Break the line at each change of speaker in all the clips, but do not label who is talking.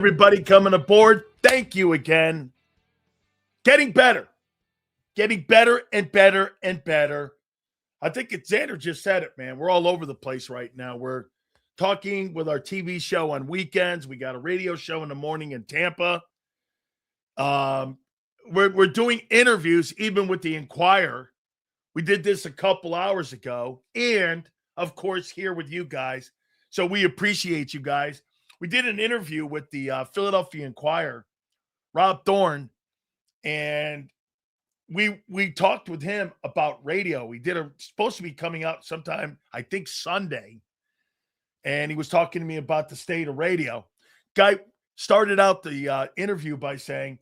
Everybody coming aboard, thank you again. Getting better. Getting better and better and better. I think Zander just said it, man. We're all over the place right now. We're talking with our TV show on weekends. We got a radio show in the morning in Tampa. Um, we're doing interviews even with the Inquirer. We did this a couple hours ago. And, of course, here with you guys. So we appreciate you guys. We did an interview with the Philadelphia Inquirer, Rob Thorne, and we talked with him about radio. We did supposed to be coming out sometime, I think Sunday, and he was talking to me about the state of radio. Guy started out the interview by saying,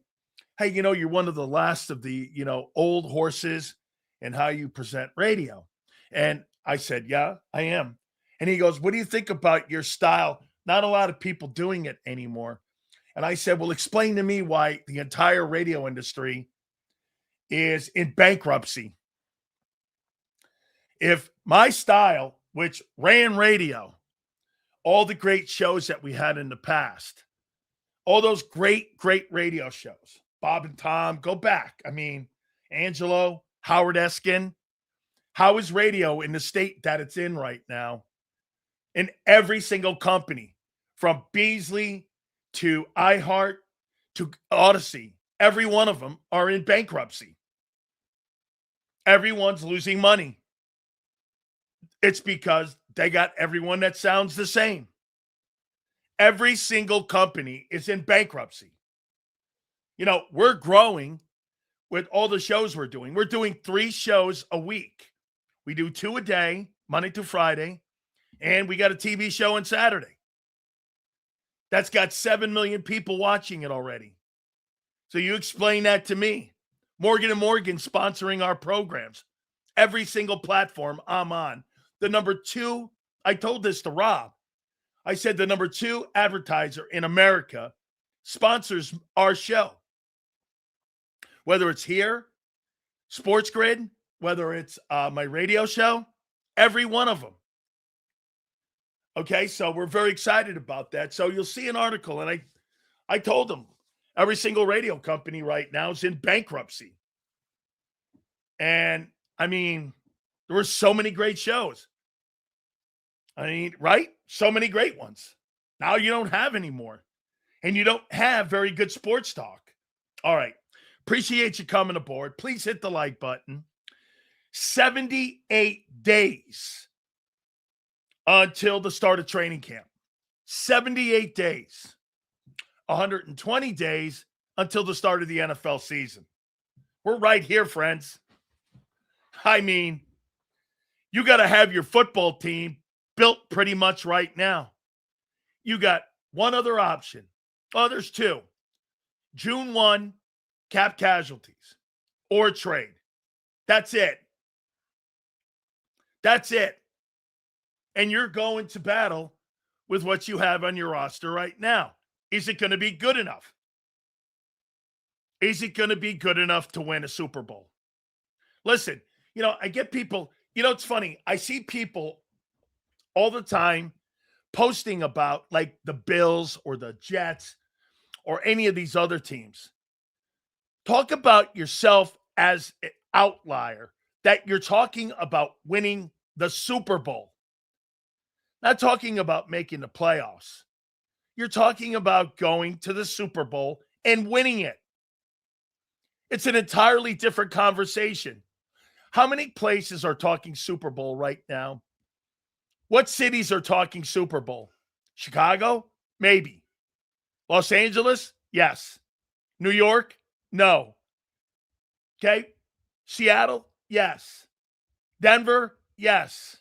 "Hey, you're one of the last of the old horses and how you present radio." And I said, "Yeah, I am." And he goes, "What do you think about your style? Not a lot of people doing it anymore." And I said, "Well, explain to me why the entire radio industry is in bankruptcy. If my style, which ran radio, all the great shows that we had in the past, all those great radio shows, Bob and Tom, go back. I mean, Angelo, Howard Eskin, how is radio in the state that it's in right now? In every single company, from Beasley to iHeart to Odyssey, every one of them are in bankruptcy. Everyone's losing money. It's because they got everyone that sounds the same. Every single company is in bankruptcy. We're growing with all the shows we're doing. We're doing 3 shows a week. We do 2 a day, Monday through Friday, and we got a TV show on Saturday. That's got 7 million people watching it already. So you explain that to me. Morgan & Morgan sponsoring our programs. Every single platform I'm on. The number 2, I told this to Rob. I said the number 2 advertiser in America sponsors our show. Whether it's here, Sports Grid, whether it's my radio show, every one of them. Okay, so we're very excited about that. So you'll see an article, and I told them every single radio company right now is in bankruptcy. And, I mean, there were so many great shows. I mean, right? So many great ones. Now you don't have anymore. And you don't have very good sports talk. All right. Appreciate you coming aboard. Please hit the like button. 78 days until the start of training camp. 78 days. 120 days until the start of the NFL season. We're right here, friends. I mean, you got to have your football team built pretty much right now. You got one other option. Oh, there's 2. June 1, cap casualties or trade. That's it. That's it. And you're going to battle with what you have on your roster right now. Is it going to be good enough? Is it going to be good enough to win a Super Bowl? Listen, I get people, it's funny. I see people all the time posting about like the Bills or the Jets or any of these other teams. Talk about yourself as an outlier, that you're talking about winning the Super Bowl. Not talking about making the playoffs. You're talking about going to the Super Bowl and winning it. It's an entirely different conversation. How many places are talking Super Bowl right now? What cities are talking Super Bowl? Chicago? Maybe. Los Angeles? Yes. New York? No. Okay. Seattle? Yes. Denver? Yes.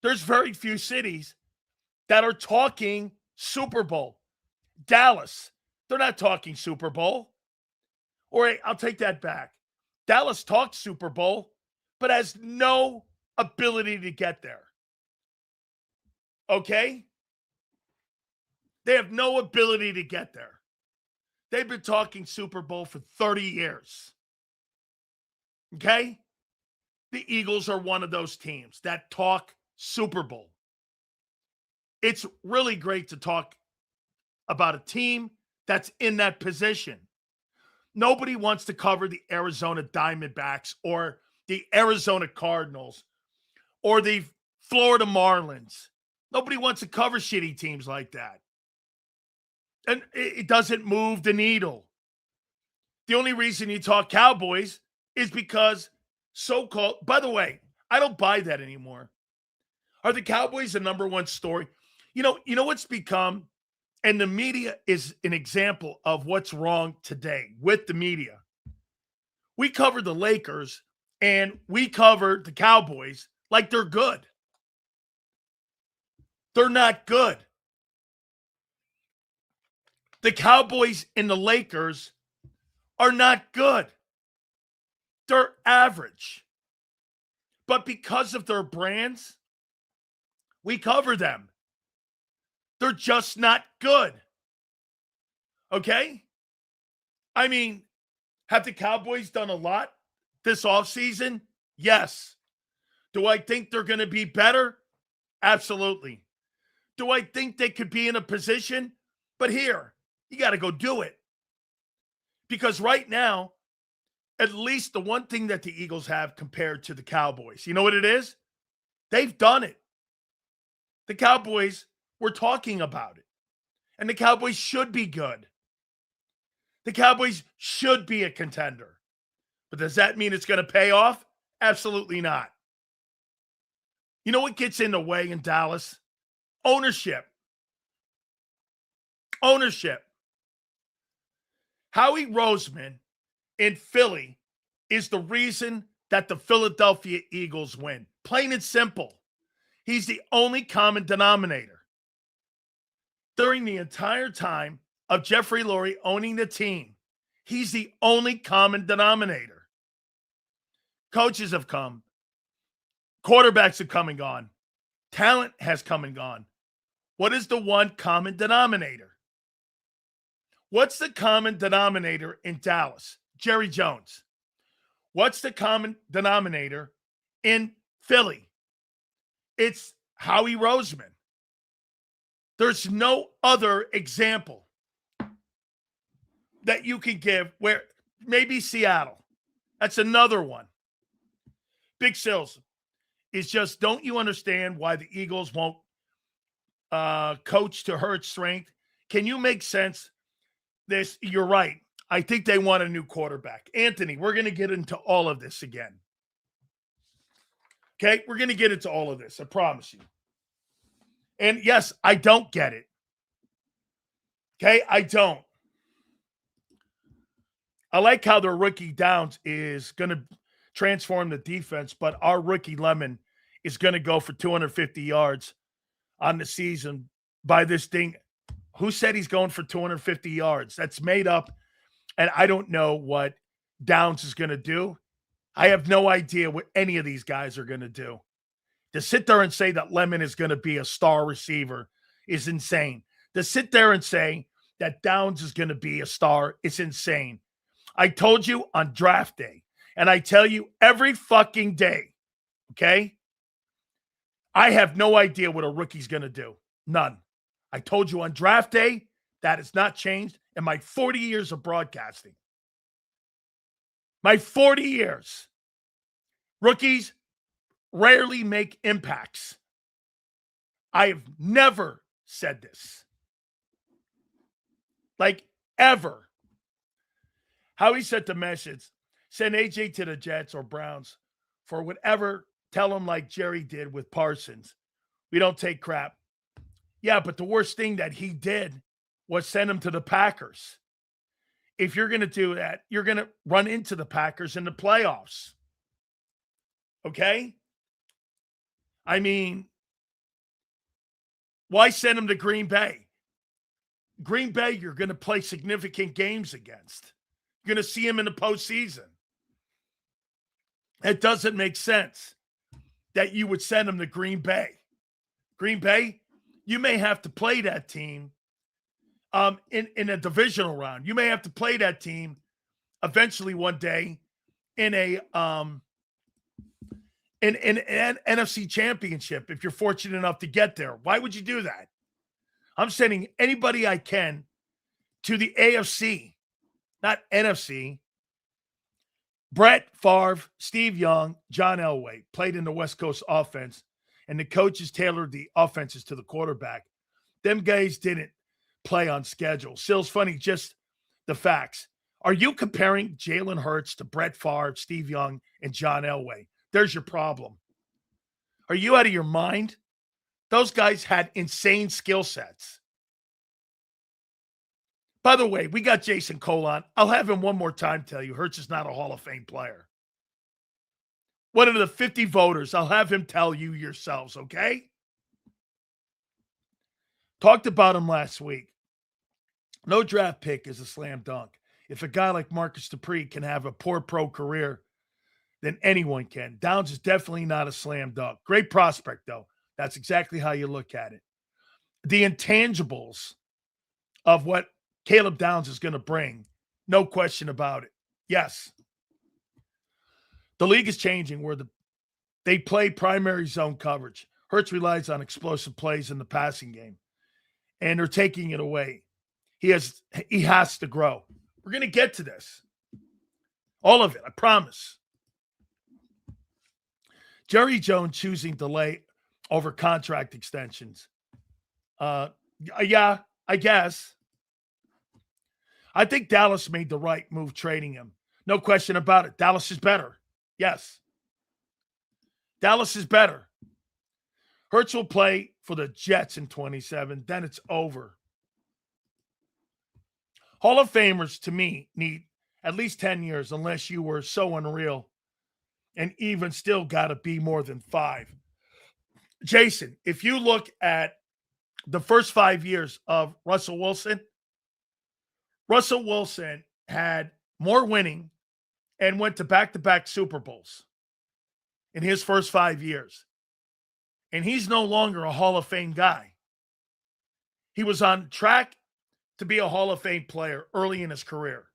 There's very few cities that are talking Super Bowl. Dallas, they're not talking Super Bowl. Or I'll take that back. Dallas talks Super Bowl, but has no ability to get there. Okay? They have no ability to get there. They've been talking Super Bowl for 30 years. Okay? The Eagles are one of those teams that talk Super Bowl. It's really great to talk about a team that's in that position. Nobody wants to cover the Arizona Diamondbacks or the Arizona Cardinals or the Florida Marlins. Nobody wants to cover shitty teams like that. And it doesn't move the needle. The only reason you talk Cowboys is because so-called, by the way, I don't buy that anymore. Are the Cowboys the number one story? You know what's become, and the media is an example of what's wrong today with the media. We cover the Lakers and we cover the Cowboys like they're good. They're not good. The Cowboys and the Lakers are not good. They're average. But because of their brands, we cover them. They're just not good. Okay? I mean, have the Cowboys done a lot this offseason? Yes. Do I think they're going to be better? Absolutely. Do I think they could be in a position? But here, you got to go do it. Because right now, at least the one thing that the Eagles have compared to the Cowboys, you know what it is? They've done it. The Cowboys, we're talking about it. And the Cowboys should be good. The Cowboys should be a contender. But does that mean it's going to pay off? Absolutely not. You know what gets in the way in Dallas? Ownership. Ownership. Howie Roseman in Philly is the reason that the Philadelphia Eagles win. Plain and simple. He's the only common denominator. During the entire time of Jeffrey Lurie owning the team, he's the only common denominator. Coaches have come. Quarterbacks have come and gone. Talent has come and gone. What is the one common denominator? What's the common denominator in Dallas? Jerry Jones. What's the common denominator in Philly? It's Howie Roseman. There's no other example that you can give where maybe Seattle. That's another one. Big Sills is just, don't you understand why the Eagles won't coach to Hurts' strength? Can you make sense? This, you're right. I think they want a new quarterback. Anthony, we're going to get into all of this again. Okay? We're going to get into all of this. I promise you. And yes, I don't get it. Okay? I don't. I like how their rookie Downs is going to transform the defense, but our rookie Lemon is going to go for 250 yards on the season by this thing. Who said he's going for 250 yards? That's made up. And I don't know what Downs is going to do. I have no idea what any of these guys are going to do. To sit there and say that Lemon is going to be a star receiver is insane. To sit there and say that Downs is going to be a star is insane. I told you on draft day, and I tell you every fucking day, okay? I have no idea what a rookie's going to do. None. I told you on draft day, that has not changed in my 40 years of broadcasting. My 40 years. Rookies rarely make impacts. I have never said this. Like, ever. Howie sent the message, send AJ to the Jets or Browns for whatever, tell them like Jerry did with Parsons. We don't take crap. Yeah, but the worst thing that he did was send him to the Packers. If you're going to do that, you're going to run into the Packers in the playoffs. Okay? I mean, why send him to Green Bay? Green Bay, you're going to play significant games against. You're going to see him in the postseason. It doesn't make sense that you would send him to Green Bay. Green Bay, you may have to play that team in a divisional round. You may have to play that team eventually one day in an NFC championship if you're fortunate enough to get there. Why would you do that? I'm sending anybody I can to the AFC, not NFC. Brett Favre, Steve Young, John Elway played in the West Coast offense, and the coaches tailored the offenses to the quarterback. Them guys didn't play on schedule. Sil's funny, just the facts. Are you comparing Jalen Hurts to Brett Favre, Steve Young, and John Elway? There's your problem. Are you out of your mind? Those guys had insane skill sets. By the way, we got Jason Cole on. I'll have him one more time tell you Hurts is not a Hall of Fame player. One of the 50 voters, I'll have him tell you yourselves, okay? Talked about him last week. No draft pick is a slam dunk. If a guy like Marcus Dupree can have a poor pro career, then anyone can. Downs is definitely not a slam dunk. Great prospect, though. That's exactly how you look at it. The intangibles of what Caleb Downs is going to bring, no question about it. Yes. The league is changing where they play primary zone coverage. Hurts relies on explosive plays in the passing game, and they're taking it away. He has to grow. We're going to get to this. All of it, I promise. Jerry Jones choosing delay over contract extensions. Yeah, I guess. I think Dallas made the right move trading him. No question about it. Dallas is better. Yes. Dallas is better. Hurts will play for the Jets in 27. Then it's over. Hall of Famers, to me, need at least 10 years unless you were so unreal, and even still got to be more than 5. Jason, if you look at the first 5 years of Russell Wilson had more winning and went to back-to-back Super Bowls in his first 5 years. And he's no longer a Hall of Fame guy. He was on track to be a Hall of Fame player early in his career.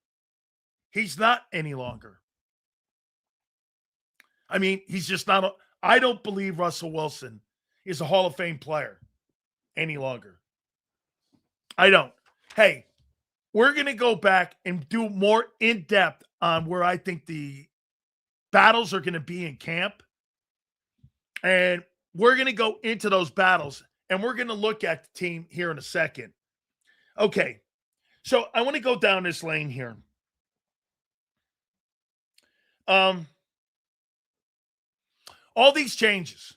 He's not any longer. I mean, he's just not. I don't believe Russell Wilson is a Hall of Fame player any longer. I don't. Hey, we're going to go back and do more in-depth on where I think the battles are going to be in camp. And we're going to go into those battles, and we're going to look at the team here in a second. Okay, so I want to go down this lane here. All these changes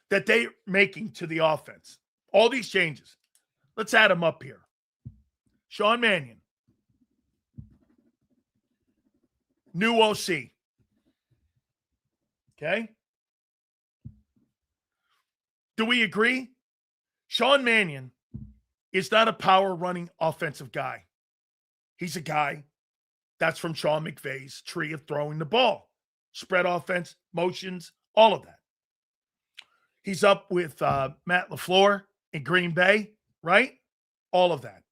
that they're making to the offense, all these changes, let's add them up here. Sean Mannion, new OC. Okay? Do we agree? Sean Mannion is not a power running offensive guy. He's a guy that's from Sean McVay's tree of throwing the ball. Spread offense, motions, all of that. He's up with Matt LaFleur in Green Bay, right? All of that.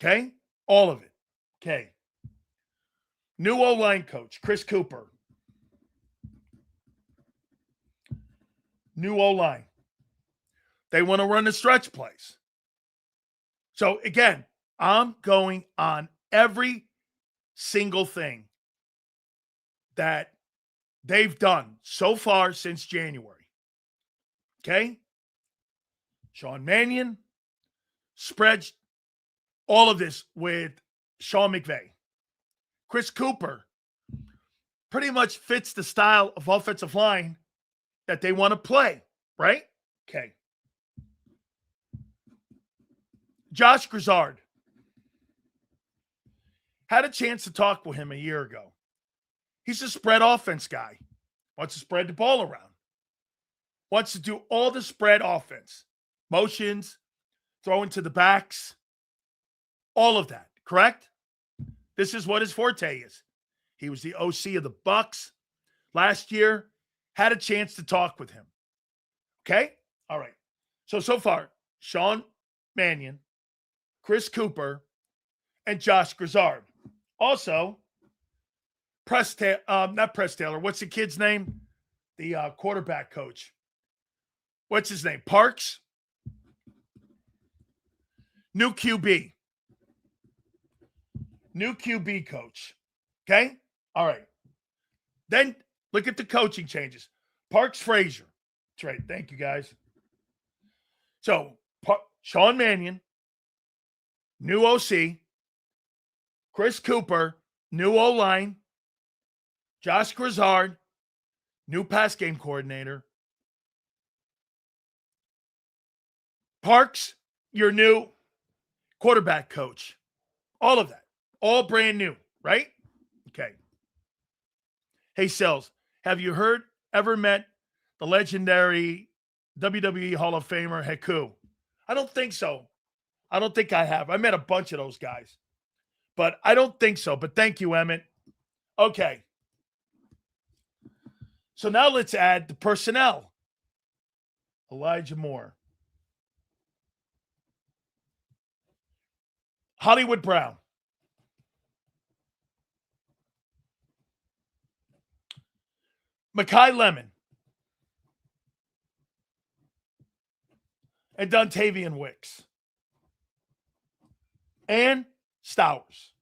Okay? All of it. Okay. New O-line coach, Chris Cooper. New O-line. They want to run the stretch plays. So, again, I'm going on every single thing that they've done so far since January. Okay? Sean Mannion, spreads, all of this with Sean McVay. Chris Cooper pretty much fits the style of offensive line that they want to play, right? Okay. Josh Grizzard. Had a chance to talk with him a year ago. He's a spread offense guy. Wants to spread the ball around. Wants to do all the spread offense. Motions, throwing to the backs, all of that, correct? This is what his forte is. He was the OC of the Bucs last year. Had a chance to talk with him. Okay? All right. So far, Sean Mannion, Chris Cooper, and Josh Grizzard. Also, not Press Taylor. What's the kid's name? The quarterback coach. What's his name? Parks. New QB. New QB coach. Okay? All right. Then look at the coaching changes. Parks Frazier. That's right. Thank you, guys. So, Sean Mannion, new OC. Chris Cooper, new O-line. Josh Grizzard, new pass game coordinator. Parks, your new quarterback coach. All of that. All brand new, right? Okay. Hey, Sells, have you ever met the legendary WWE Hall of Famer Haku? I don't think so. I don't think I have. I met a bunch of those guys. But I don't think so. But thank you, Emmett. Okay. So now let's add the personnel. Elijah Moore. Hollywood Brown. Mekhi Lemon. And Dontavian Wicks. And Stowers.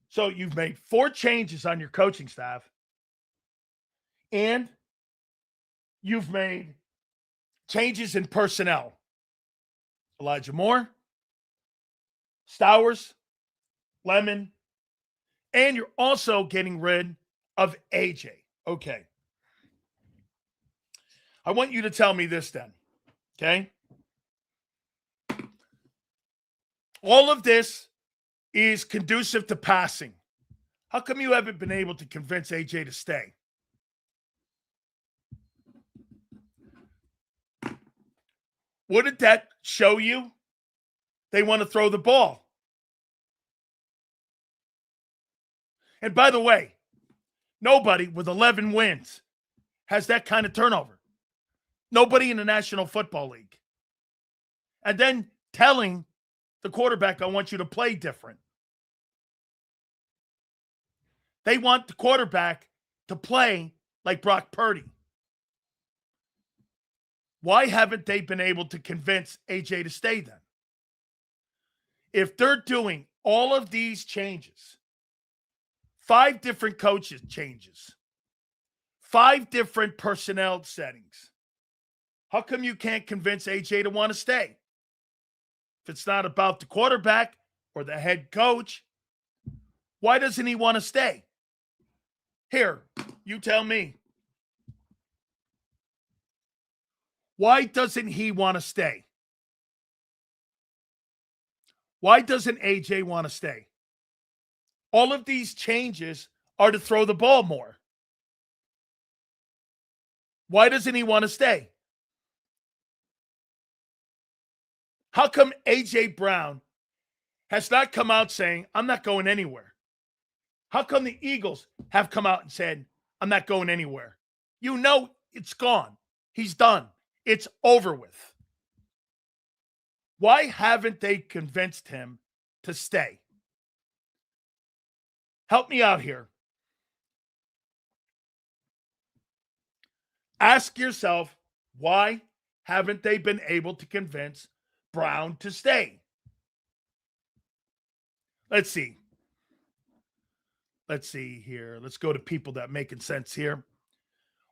So you've made 4 changes on your coaching staff. And you've made changes in personnel. Elijah Moore, Stowers, Lemon, and you're also getting rid of AJ. Okay. I want you to tell me this then, okay? All of this is conducive to passing. How come you haven't been able to convince AJ to stay? Wouldn't that show you they want to throw the ball? And by the way, nobody with 11 wins has that kind of turnover. Nobody in the National Football League. And then telling the quarterback, I want you to play different. They want the quarterback to play like Brock Purdy. Why haven't they been able to convince AJ to stay then? If they're doing all of these changes, 5 different coaches changes, 5 different personnel settings, how come you can't convince AJ to want to stay? If it's not about the quarterback or the head coach, why doesn't he want to stay? Here, you tell me. Why doesn't he want to stay? Why doesn't AJ want to stay? All of these changes are to throw the ball more. Why doesn't he want to stay? How come AJ Brown has not come out saying, I'm not going anywhere? How come the Eagles have come out and said, I'm not going anywhere? You know it's gone. He's done. It's over with. Why haven't they convinced him to stay? Help me out here. Ask yourself, why haven't they been able to convince Brown to stay? Let's see. Let's see here. Let's go to people that making sense here.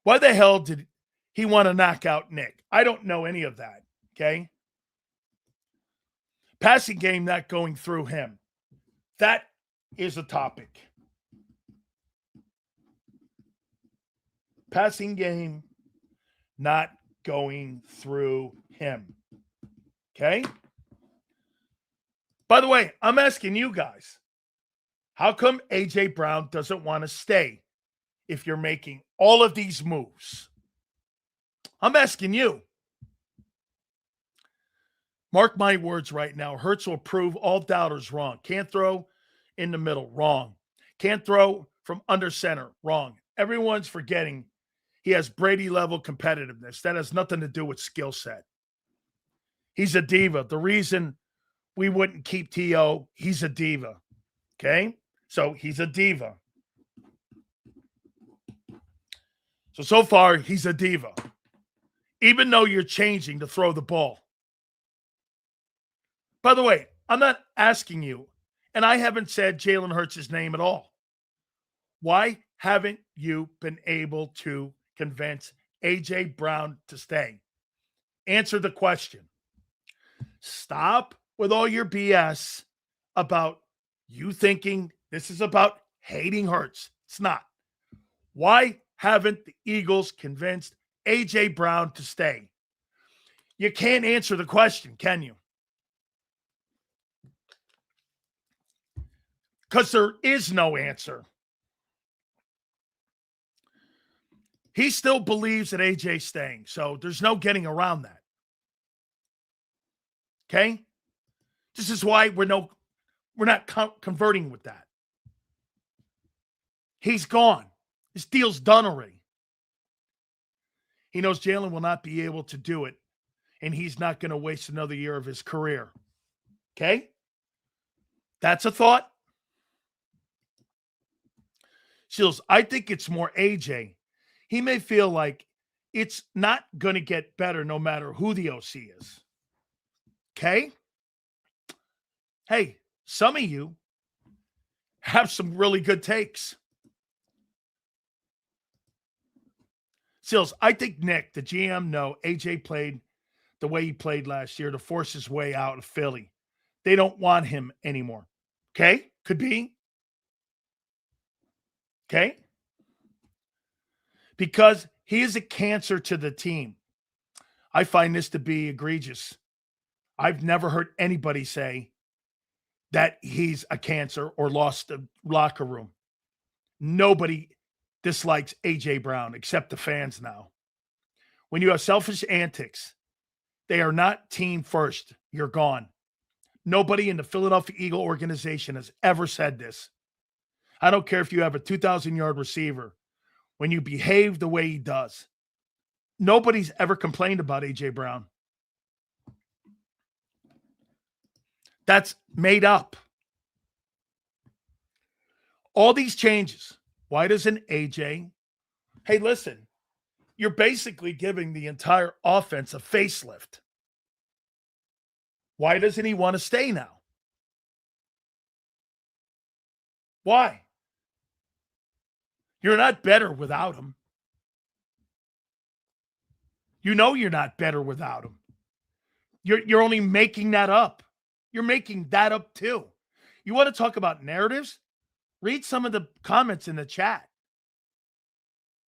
Why the hell did he want to knock out Nick? I don't know any of that, okay? Passing game not going through him. That is a topic. Passing game not going through him. Okay? By the way, I'm asking you guys, how come AJ Brown doesn't want to stay if you're making all of these moves? I'm asking you. Mark my words right now. Hurts will prove all doubters wrong. Can't throw in the middle. Wrong. Can't throw from under center. Wrong. Everyone's forgetting he has Brady-level competitiveness. That has nothing to do with skill set. He's a diva. The reason we wouldn't keep T.O., he's a diva. Okay? So he's a diva. So far, he's a diva. Even though you're changing to throw the ball. By the way, I'm not asking you, and I haven't said Jalen Hurts' name at all. Why haven't you been able to convince A.J. Brown to stay? Answer the question. Stop with all your BS about you thinking this is about hating Hurts. It's not. Why haven't the Eagles convinced A.J. Brown to stay? You can't answer the question, can you? Because there is no answer. He still believes that AJ's staying, so there's no getting around that. Okay? This is why we're not converting with that. He's gone. His deal's done already. He knows Jalen will not be able to do it, and he's not going to waste another year of his career. Okay? That's a thought. Shields, I think it's more AJ. He may feel like it's not going to get better no matter who the OC is. Okay? Hey, some of you have some really good takes. Sills, I think Nick, the GM, know AJ played the way he played last year to force his way out of Philly. They don't want him anymore. Okay? Could be. Okay? Because he is a cancer to the team. I find this to be egregious. I've never heard anybody say that he's a cancer or lost the locker room. Nobody dislikes A.J. Brown except the fans now. When you have selfish antics, they are not team first. You're gone. Nobody in the Philadelphia Eagle organization has ever said this. I don't care if you have a 2,000-yard receiver. When you behave the way he does, nobody's ever complained about A.J. Brown. That's made up. All these changes. Why doesn't A.J.? Hey, listen, you're basically giving the entire offense a facelift. Why doesn't he want to stay now? Why? You're not better without him. You know you're not better without him. You're only making that up. You're making that up too. You want to talk about narratives? Read some of the comments in the chat.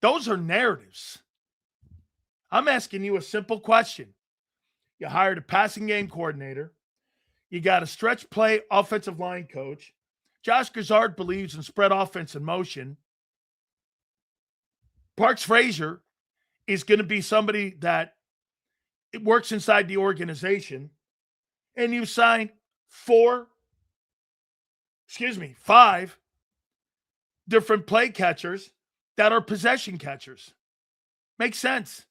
Those are narratives. I'm asking you a simple question. You hired a passing game coordinator. You got a stretch play offensive line coach. Josh Gazard believes in spread offense in motion. Parks Frazier is going to be somebody that works inside the organization. And you signed 5 different play catchers that are possession catchers. Makes sense.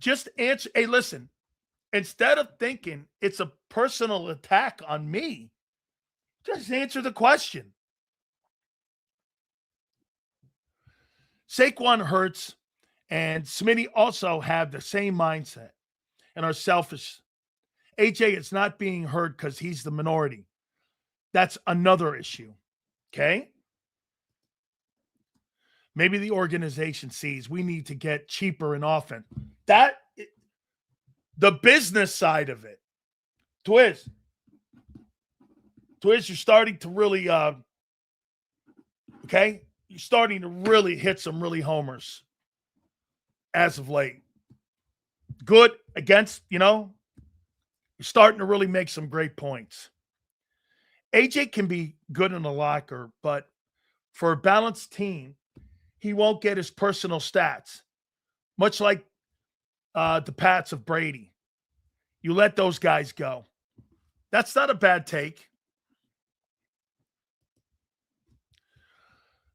Just answer. Hey, listen, instead of thinking it's a personal attack on me, just answer the question. Saquon Hurts and Smitty also have the same mindset and are selfish. AJ is not being heard because he's the minority. That's another issue. Okay? Maybe the organization sees we need to get cheaper in offense. The business side of it. Twiz, you're starting to really, okay? You're starting to really hit some really homers as of late. Good against, you're starting to really make some great points. AJ can be good in the locker, but for a balanced team, he won't get his personal stats, much like the Pats of Brady. You let those guys go. That's not a bad take.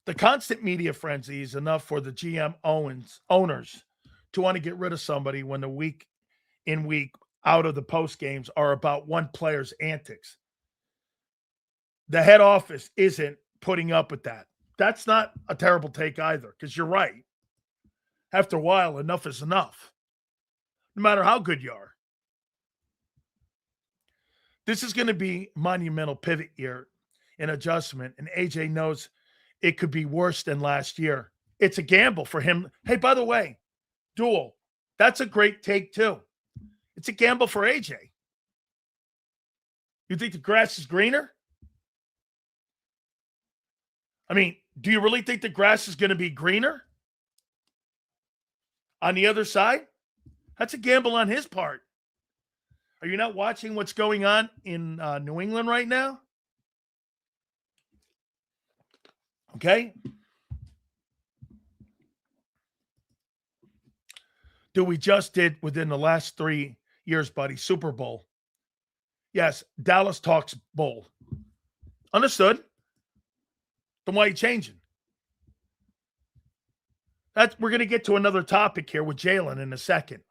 The constant media frenzy is enough for the GM owners to want to get rid of somebody when the week in week out of the post games are about one player's antics. The head office isn't putting up with that. That's not a terrible take either, because you're right. After a while, enough is enough, no matter how good you are. This is going to be monumental pivot year and adjustment, and AJ knows it could be worse than last year. It's a gamble for him. Hey, by the way, Duel, that's a great take too. It's a gamble for AJ. You think the grass is greener? I mean, do you really think the grass is going to be greener on the other side? That's a gamble on his part. Are you not watching what's going on in New England right now? Okay. Dude, we just did within the last 3 years, buddy, Super Bowl. Yes, Dallas talks bowl. Understood. Then why are you changing? We're going to get to another topic here with Jalen in a second.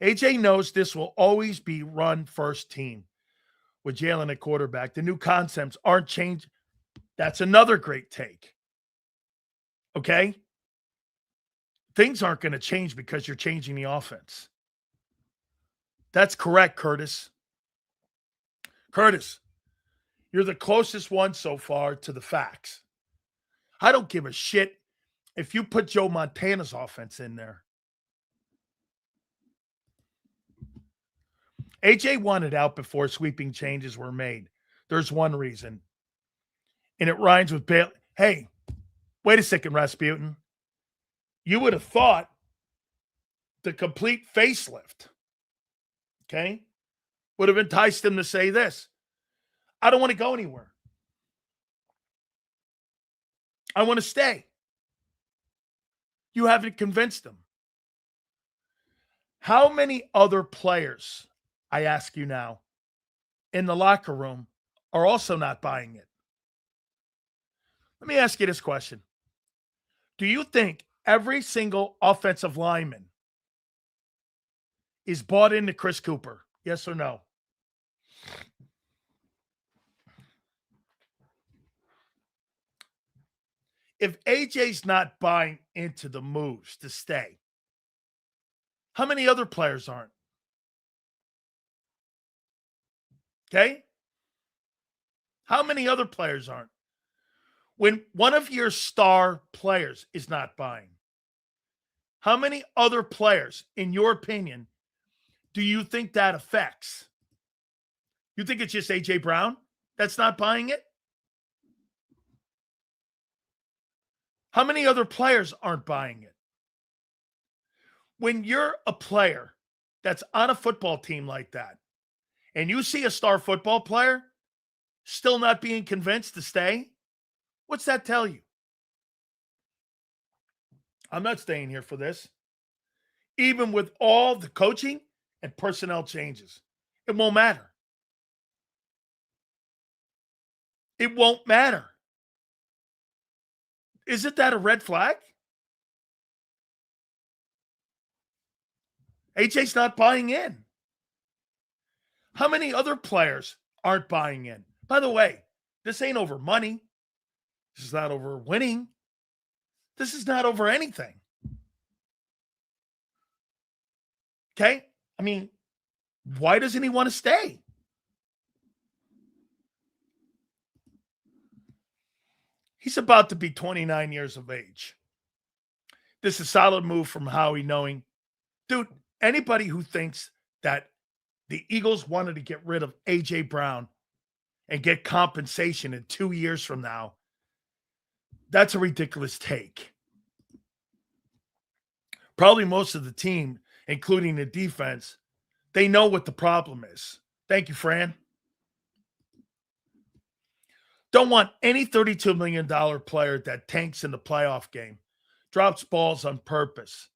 AJ knows this will always be run first team with Jalen at quarterback. The new concepts aren't changed. That's another great take. Okay? Things aren't going to change because you're changing the offense. That's correct, Curtis. Curtis, you're the closest one so far to the facts. I don't give a shit if you put Joe Montana's offense in there. AJ wanted out before sweeping changes were made. There's one reason. And it rhymes with Bailey. Hey, wait a second, Rasputin. You would have thought the complete facelift, okay, would have enticed him to say this. I don't want to go anywhere. I want to stay. You haven't convinced him. How many other players, I ask you now, in the locker room are also not buying it? Let me ask you this question. Do you think every single offensive lineman is bought into Chris Cooper? Yes or no? If AJ's not buying into the moves to stay, how many other players aren't? Okay? How many other players aren't? When one of your star players is not buying, how many other players, in your opinion, do you think that affects? You think it's just A.J. Brown that's not buying it? How many other players aren't buying it? When you're a player that's on a football team like that, and you see a star football player still not being convinced to stay, what's that tell you? I'm not staying here for this. Even with all the coaching and personnel changes, it won't matter. It won't matter. Isn't that a red flag? AJ's not buying in. How many other players aren't buying in? By the way, this ain't over money. This is not over winning. This is not over anything. Okay? I mean, why doesn't he want to stay? He's about to be 29 years of age. This is a solid move from Howie, knowing, dude, anybody who thinks that the Eagles wanted to get rid of A.J. Brown and get compensation in 2 years from now, that's a ridiculous take. Probably most of the team, including the defense, they know what the problem is. Thank you, Fran. Don't want any $32 million player that tanks in the playoff game, drops balls on purpose.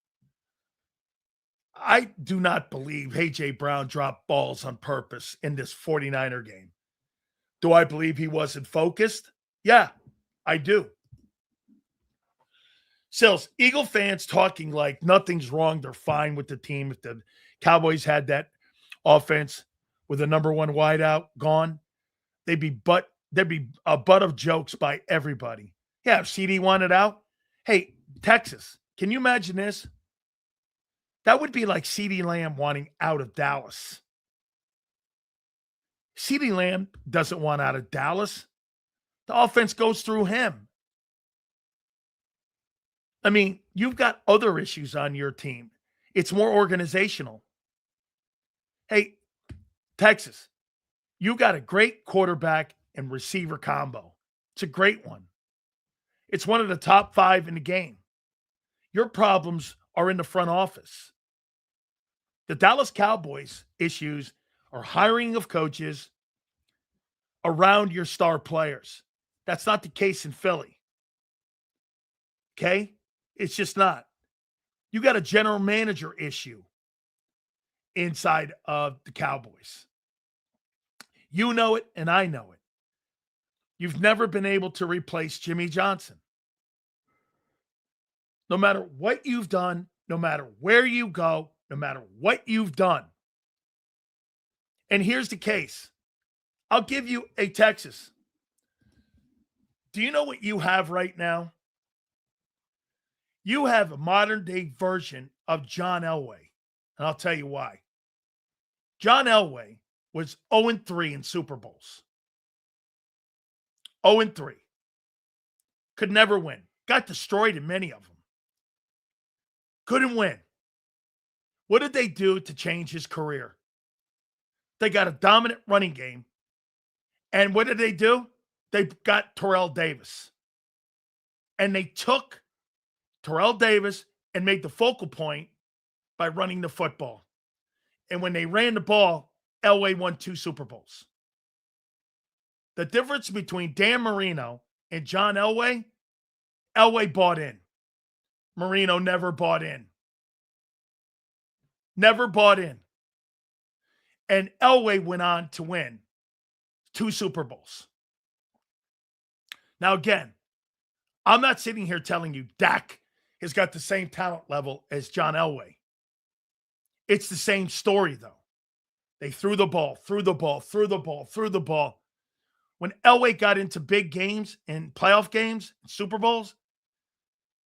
I do not believe A.J. Brown dropped balls on purpose in this 49er game. Do I believe he wasn't focused? Yeah, I do. Sills, Eagle fans talking like nothing's wrong. They're fine with the team. If the Cowboys had that offense with the number one wideout gone, they'd be butt there'd be a butt of jokes by everybody. Yeah, if CD wanted out, hey, Texas, can you imagine this? That would be like CD Lamb wanting out of Dallas. CD Lamb doesn't want out of Dallas. The offense goes through him. I mean, you've got other issues on your team. It's more organizational. Hey, Texas, you got a great quarterback and receiver combo. It's a great one. It's one of the top 5 in the game. Your problems are in the front office. The Dallas Cowboys' issues are hiring of coaches around your star players. That's not the case in Philly. Okay? It's just not. You got a general manager issue inside of the Cowboys. You know it, and I know it. You've never been able to replace Jimmy Johnson. No matter what you've done, no matter where you go, no matter what you've done. And here's the case. I'll give you a Texas. Do you know what you have right now? You have a modern-day version of John Elway. And I'll tell you why. John Elway was 0-3 in Super Bowls. 0-3. Could never win. Got destroyed in many of them. Couldn't win. What did they do to change his career? They got a dominant running game. And what did they do? They got Terrell Davis. And they took Terrell Davis and made the focal point by running the football. And when they ran the ball, Elway won 2 Super Bowls. The difference between Dan Marino and John Elway, Elway bought in. Marino never bought in. Never bought in. And Elway went on to win 2 Super Bowls. Now, again, I'm not sitting here telling you Dak has got the same talent level as John Elway. It's the same story, though. They threw the ball. When Elway got into big games and playoff games, Super Bowls,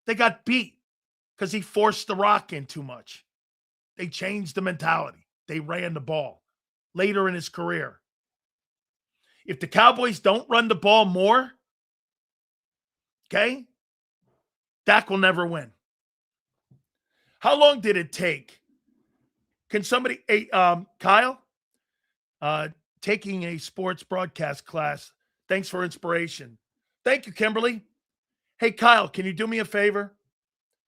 they got beat because he forced the rock in too much. They changed the mentality. They ran the ball later in his career. If the Cowboys don't run the ball more, okay, Dak will never win. How long did it take? Can somebody, Kyle, taking a sports broadcast class. Thanks for inspiration. Thank you, Kimberly. Hey, Kyle, can you do me a favor?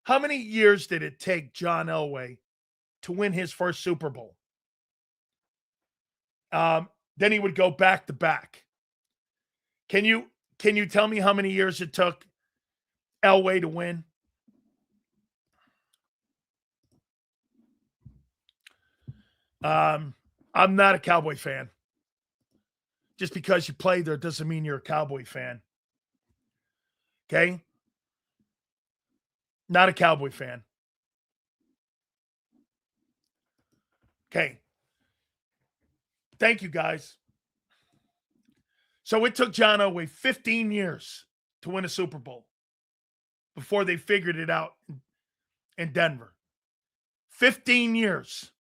How many years did it take John Elway to win his first Super Bowl? Then he would go back to back. Can you tell me how many years it took Elway to win? I'm not a Cowboy fan. Just because you play there doesn't mean you're a Cowboy fan. Okay? Not a Cowboy fan. Okay. Thank you, guys. So it took John Elway 15 years to win a Super Bowl before they figured it out in Denver. 15 years.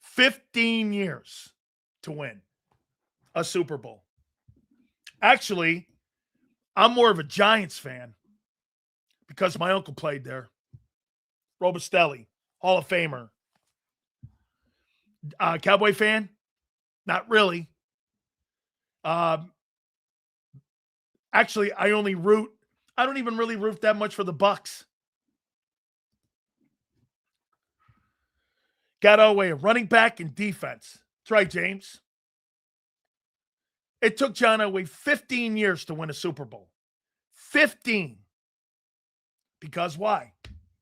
15 years to win a Super Bowl. Actually, I'm more of a Giants fan because my uncle played there. Robustelli, Hall of Famer. Cowboy fan? Not really. Actually, I don't even really root that much for the Bucks. Got Elway a running back and defense. That's right, James. It took John Elway 15 years to win a Super Bowl. 15. Because why?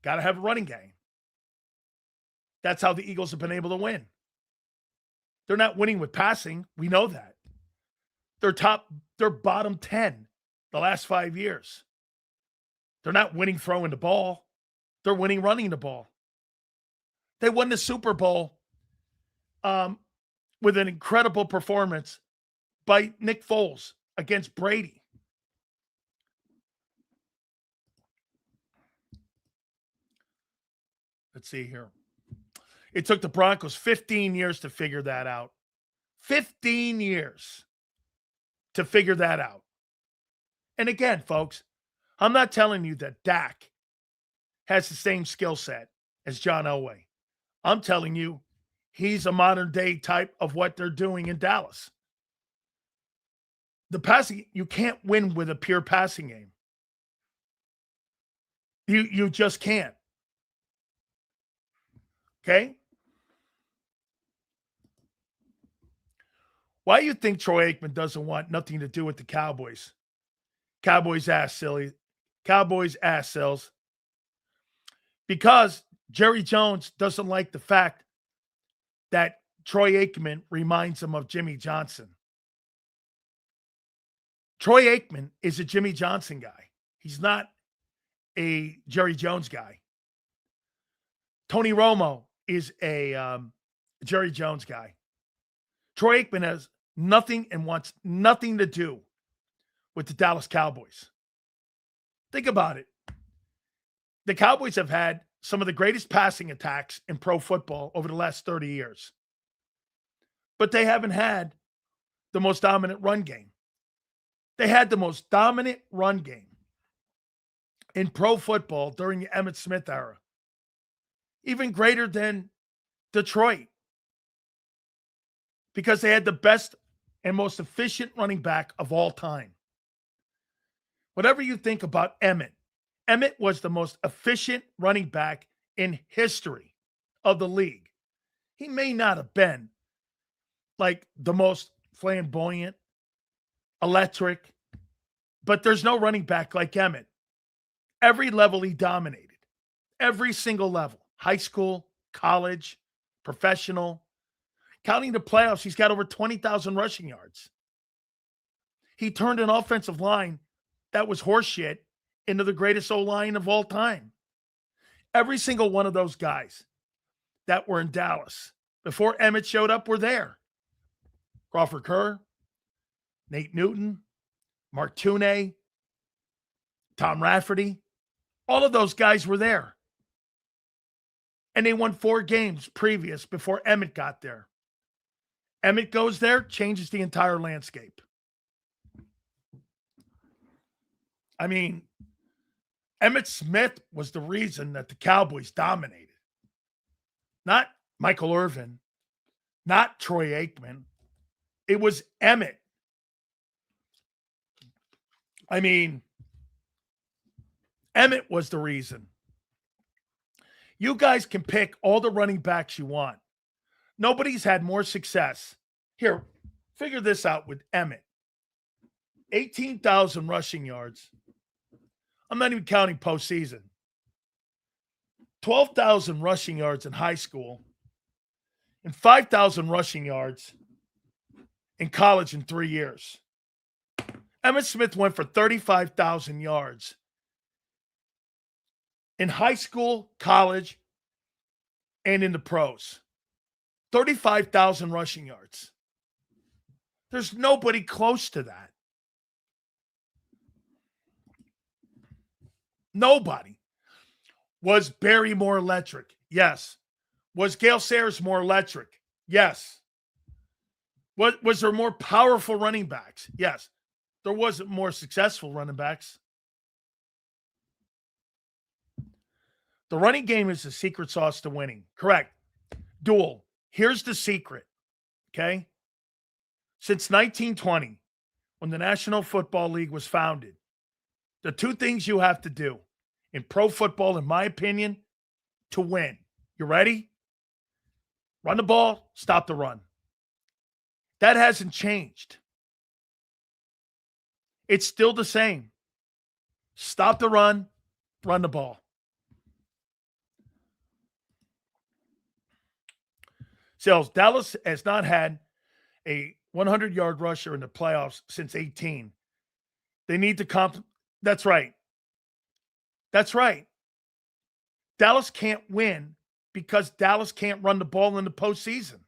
Got to have a running game. That's how the Eagles have been able to win. They're not winning with passing. We know that. They're bottom 10 the last 5 years. They're not winning throwing the ball. They're winning running the ball. They won the Super Bowl with an incredible performance by Nick Foles against Brady. Let's see here. It took the Broncos 15 years to figure that out. 15 years to figure that out. And again, folks, I'm not telling you that Dak has the same skill set as John Elway. I'm telling you he's a modern day type of what they're doing in Dallas. The passing, you can't win with a pure passing game. You just can't. Okay? Why do you think Troy Aikman doesn't want nothing to do with the Cowboys? Cowboys ass silly. Cowboys ass sells. Because Jerry Jones doesn't like the fact that Troy Aikman reminds him of Jimmy Johnson. Troy Aikman is a Jimmy Johnson guy. He's not a Jerry Jones guy. Tony Romo is a Jerry Jones guy. Troy Aikman has nothing and wants nothing to do with the Dallas Cowboys. Think about it. The Cowboys have had some of the greatest passing attacks in pro football over the last 30 years. But they haven't had the most dominant run game. They had the most dominant run game in pro football during the Emmitt Smith era. Even greater than Detroit. Because they had the best and most efficient running back of all time. Whatever you think about Emmitt, Emmitt was the most efficient running back in history of the league. He may not have been like the most flamboyant, electric, but there's no running back like Emmitt. Every level he dominated. Every single level. High school, college, professional. Counting the playoffs, he's got over 20,000 rushing yards. He turned an offensive line that was horseshit into the greatest O-line of all time. Every single one of those guys that were in Dallas before Emmitt showed up were there. Crawford Kerr, Nate Newton, Mark Tuney, Tom Rafferty. All of those guys were there. And they won 4 games previous before Emmitt got there. Emmitt goes there, changes the entire landscape. I mean, Emmitt Smith was the reason that the Cowboys dominated. Not Michael Irvin, not Troy Aikman. It was Emmitt. I mean, Emmitt was the reason. You guys can pick all the running backs you want. Nobody's had more success. Here, figure this out with Emmitt. 18,000 rushing yards. I'm not even counting postseason. 12,000 rushing yards in high school and 5,000 rushing yards in college in 3 years. Emmitt Smith went for 35,000 yards in high school, college, and in the pros. 35,000 rushing yards. There's nobody close to that. Nobody. Was Barry more electric? Yes. Was Gale Sayers more electric? Yes. Was there more powerful running backs? Yes. There wasn't more successful running backs. The running game is the secret sauce to winning. Correct. Duel. Here's the secret. Okay? Since 1920, when the National Football League was founded, the 2 things you have to do in pro football, in my opinion, to win. You ready? Run the ball, stop the run. That hasn't changed. It's still the same. Stop the run the ball. So Dallas has not had a 100-yard rusher in the playoffs since 18. They need to That's right. That's right. Dallas can't win because Dallas can't run the ball in the postseason.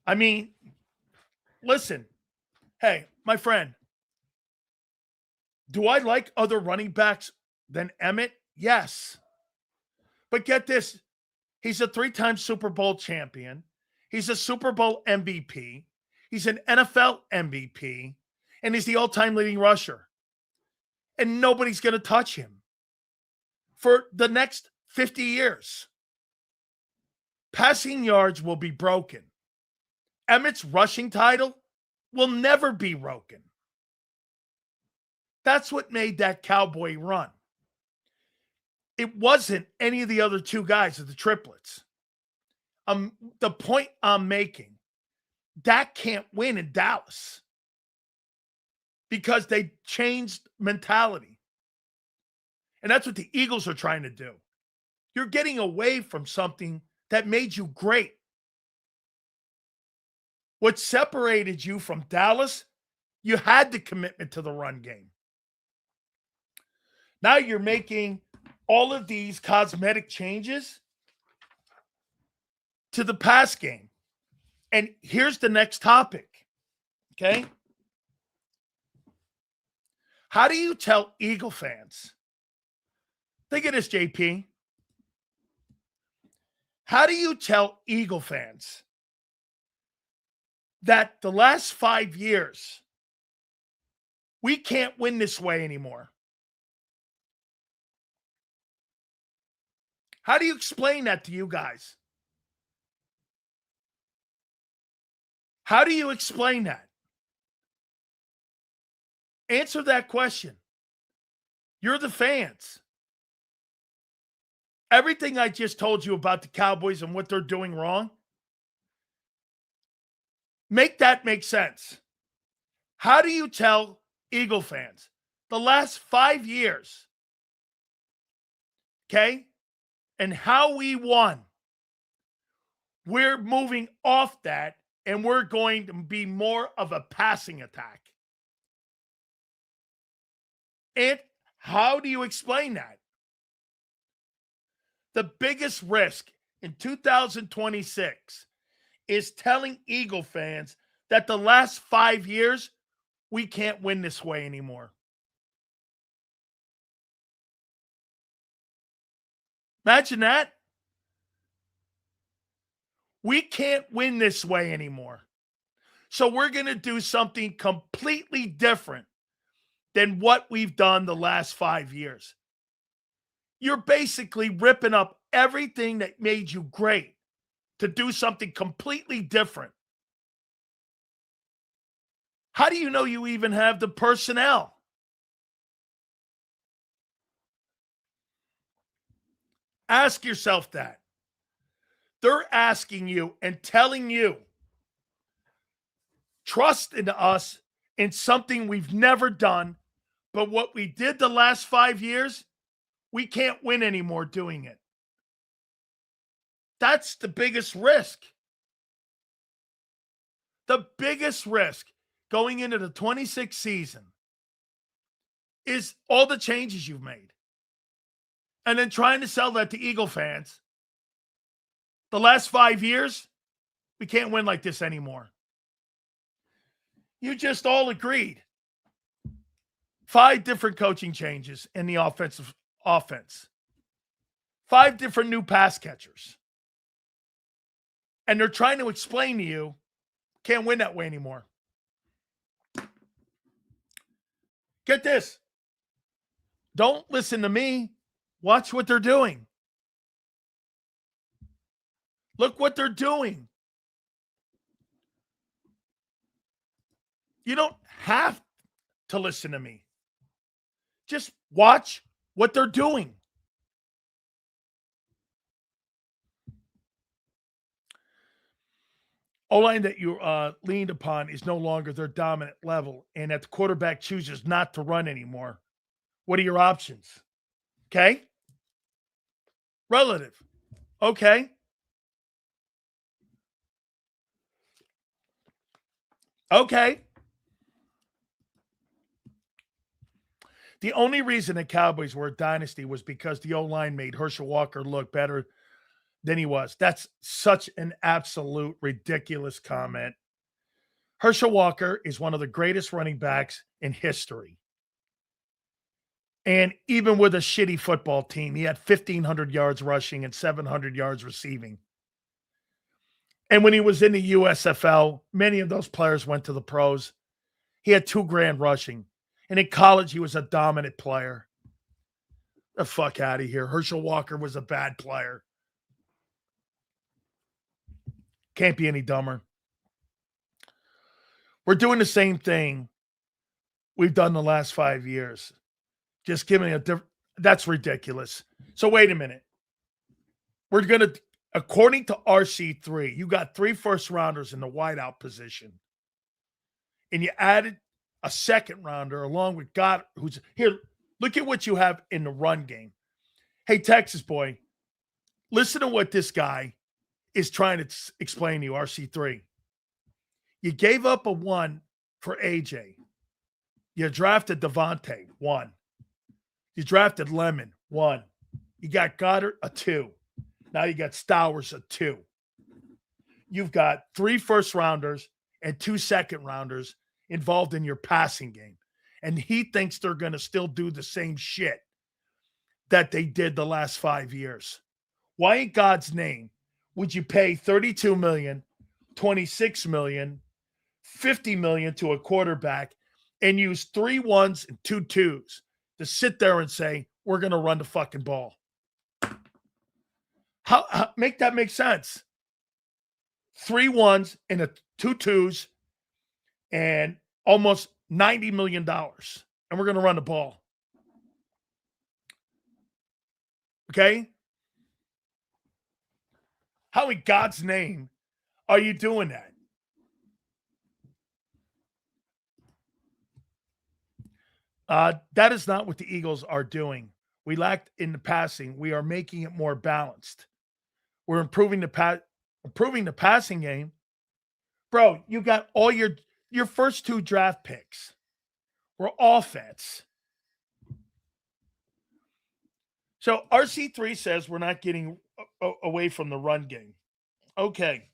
I mean, listen, hey, my friend, do I like other running backs than Emmett? Yes. But get this. He's a 3-time Super Bowl champion. He's a Super Bowl MVP. He's an NFL MVP. And he's the all-time leading rusher. And nobody's going to touch him for the next 50 years. Passing yards will be broken. Emmett's rushing title will never be broken. That's what made that Cowboy run. It wasn't any of the other two guys of the triplets. The point I'm making, Dak can't win in Dallas because they changed mentality. And that's what the Eagles are trying to do. You're getting away from something that made you great. What separated you from Dallas, you had the commitment to the run game. Now you're making all of these cosmetic changes to the pass game. And here's the next topic, okay? How do you tell Eagle fans? Think of this, JP. How do you tell Eagle fans that the last 5 years, we can't win this way anymore? How do you explain that to you guys? How do you explain that? Answer that question. You're the fans. Everything I just told you about the Cowboys and what they're doing wrong, make that make sense. How do you tell Eagle fans the last 5 years, okay, and how we won? We're moving off that, and we're going to be more of a passing attack. And how do you explain that? The biggest risk in 2026 is telling Eagle fans that the last 5 years, we can't win this way anymore. Imagine that. We can't win this way anymore. So we're going to do something completely different than what we've done the last 5 years. You're basically ripping up everything that made you great to do something completely different. How do you know you even have the personnel? Ask yourself that. They're asking you and telling you, trust in us in something we've never done, but what we did the last 5 years, we can't win anymore doing it. That's the biggest risk. The biggest risk going into the 26th season is all the changes you've made. And then trying to sell that to Eagle fans. The last 5 years, we can't win like this anymore. You just all agreed. 5 different coaching changes in the offense. 5 different new pass catchers. And they're trying to explain to you, can't win that way anymore. Get this. Don't listen to me. Watch what they're doing. Look what they're doing. You don't have to listen to me. Just watch what they're doing. O-line that you leaned upon is no longer their dominant level, and that the quarterback chooses not to run anymore. What are your options? Okay? Relative. Okay. Okay. The only reason the Cowboys were a dynasty was because the O-line made Herschel Walker look better than he was. That's such an absolute ridiculous comment. Herschel Walker is one of the greatest running backs in history. And even with a shitty football team, he had 1,500 yards rushing and 700 yards receiving. And when he was in the USFL, many of those players went to the pros. He had $2,000 rushing. And in college, he was a dominant player. The fuck out of here. Herschel Walker was a bad player. Can't be any dumber. We're doing the same thing we've done the last 5 years. Just giving a different. That's ridiculous. So wait a minute. We're going to, according to RC3, you got 3 first-rounders in the wideout position. And you added a second-rounder along with God, who's here. Look at what you have in the run game. Hey, Texas boy, listen to what this guy is trying to explain to you, RC3. You gave up a 1 for AJ. You drafted Devontae, 1. You drafted Lemon, 1. You got Goddard, a 2. Now you got Stowers, a 2. You've got 3 first-rounders and 2 second-rounders involved in your passing game. And he thinks they're going to still do the same shit that they did the last 5 years. Why in God's name would you pay $32 million, $26 million, $50 million to a quarterback and use 3 1s and 2 2s to sit there and say, we're going to run the fucking ball? How make that make sense? 3 1s and 2 2s and almost $90 million. And we're going to run the ball. Okay? How in God's name are you doing that? That is not what the Eagles are doing. We lacked in the passing. We are making it more balanced. We're improving the passing game. Bro, you got all your first 2 draft picks were offense. So RC3 says we're not getting away from the run game. Okay.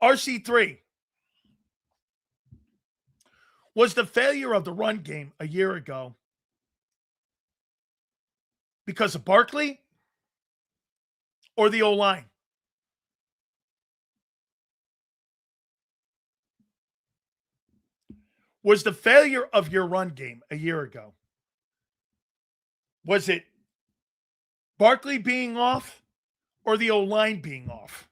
RC3. Was the failure of the run game a year ago because of Barkley or the O-line? Was the failure of your run game a year ago, was it Barkley being off or the O-line being off?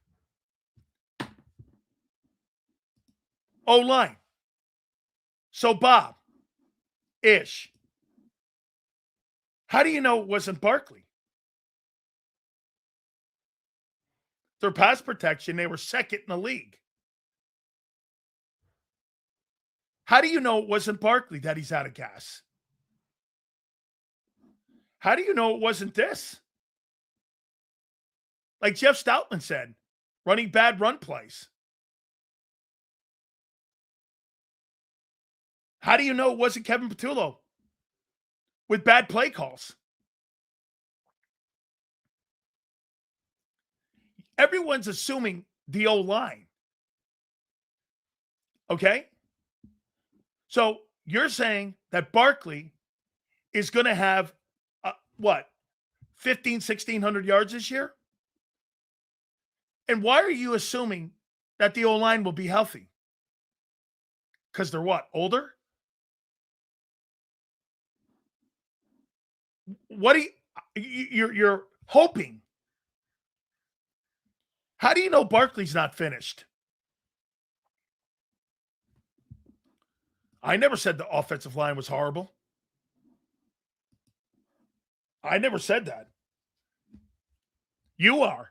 O-line. So, Bob, Ish, how do you know it wasn't Barkley? Their pass protection, they were second in the league. How do you know it wasn't Barkley that he's out of gas? How do you know it wasn't this? Like Jeff Stoutland said, running bad run plays. How do you know it wasn't Kevin Patullo with bad play calls? Everyone's assuming the O-line. Okay? So you're saying that Barkley is going to have, 1,600 yards this year? And why are you assuming that the O-line will be healthy? Because they're what, older? What do you're hoping? How do you know Barkley's not finished? I never said the offensive line was horrible. I never said that. You are.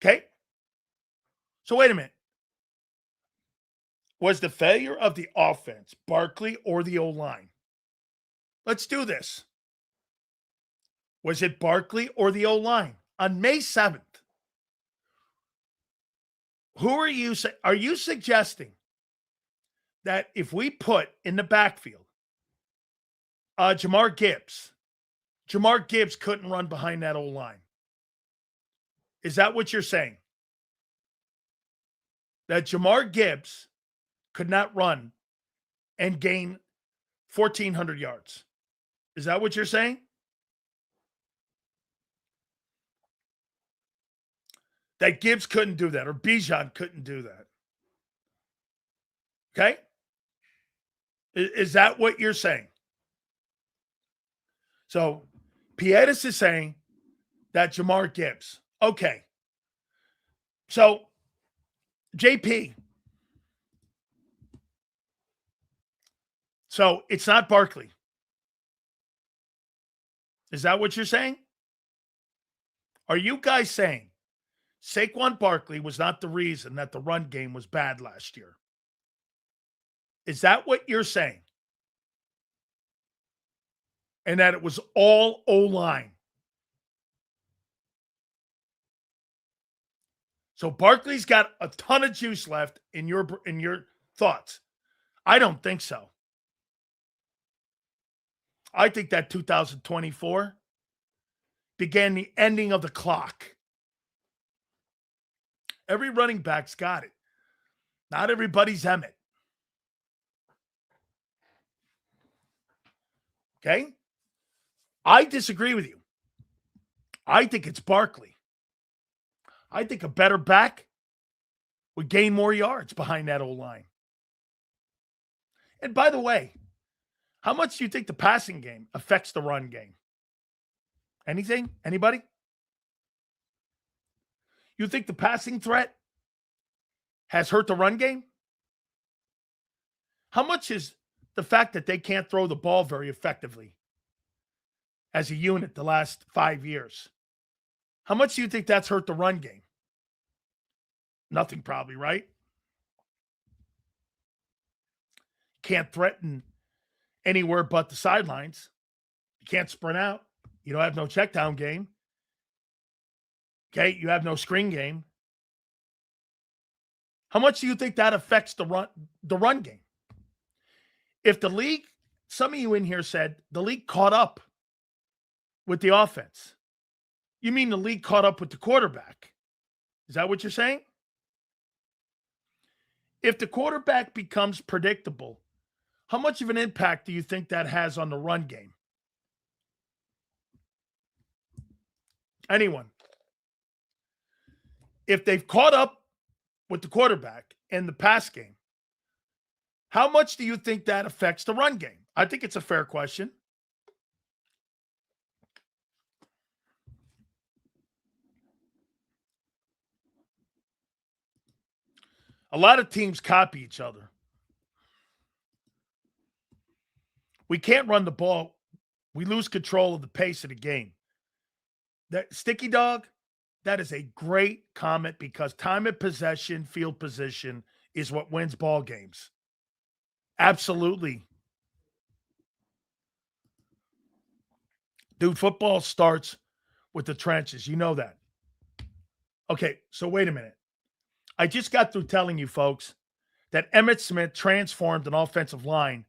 Okay? So wait a minute. Was the failure of the offense Barkley or the O-line? Let's do this. Was it Barkley or the O-line? On May 7th, who are you suggesting that if we put in the backfield Jamar Gibbs couldn't run behind that O-line? Is that what you're saying? That Jamar Gibbs could not run and gain 1,400 yards? Is that what you're saying? That Gibbs couldn't do that or Bijan couldn't do that? Okay? Is that what you're saying? So Pietis is saying that Jamar Gibbs. Okay. So JP. So it's not Barkley. Is that what you're saying? Are you guys saying Saquon Barkley was not the reason that the run game was bad last year? Is that what you're saying? And that it was all O-line? So Barkley's got a ton of juice left in your thoughts. I don't think so. I think that 2024 began the ending of the clock. Every running back's got it. Not everybody's Emmett. Okay? I disagree with you. I think it's Barkley. I think a better back would gain more yards behind that O-line. And by the way, how much do you think the passing game affects the run game? Anything? Anybody? You think the passing threat has hurt the run game? How much is the fact that they can't throw the ball very effectively as a unit the last 5 years? How much do you think that's hurt the run game? Nothing probably, right? Can't threaten anywhere but the sidelines. You can't sprint out. You don't have no check down game. Okay, you have no screen game. How much do you think that affects the run game? If the league, some of you in here said the league caught up with the offense. You mean the league caught up with the quarterback? Is that what you're saying? If the quarterback becomes predictable, how much of an impact do you think that has on the run game? Anyone? If they've caught up with the quarterback in the pass game, how much do you think that affects the run game? I think it's a fair question. A lot of teams copy each other. We can't run the ball. We lose control of the pace of the game. That Sticky Dog, that is a great comment because time of possession, field position is what wins ball games. Absolutely. Dude, football starts with the trenches. You know that. Okay, so wait a minute. I just got through telling you folks that Emmitt Smith transformed an offensive line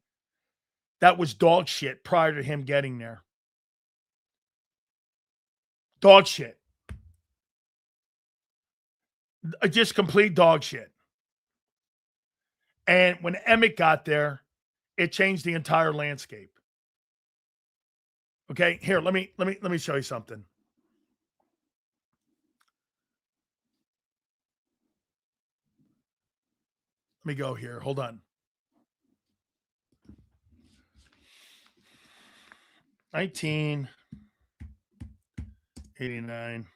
that was dog shit prior to him getting there. Dog shit. Just complete dog shit. And when Emmett got there, it changed the entire landscape. Okay, here, let me show you something. Let me go here. Hold on. 1989.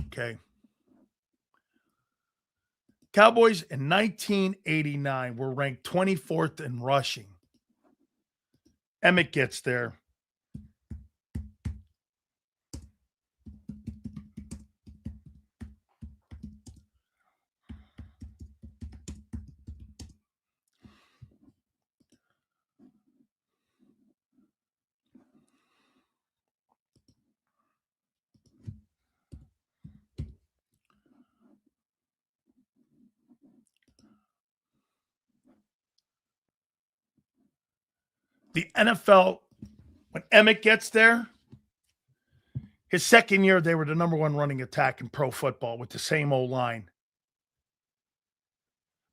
Okay. Cowboys in 1989 were ranked 24th in rushing. Emmett gets there. The NFL, when Emmett gets there, his second year, they were the number one running attack in pro football with the same old line.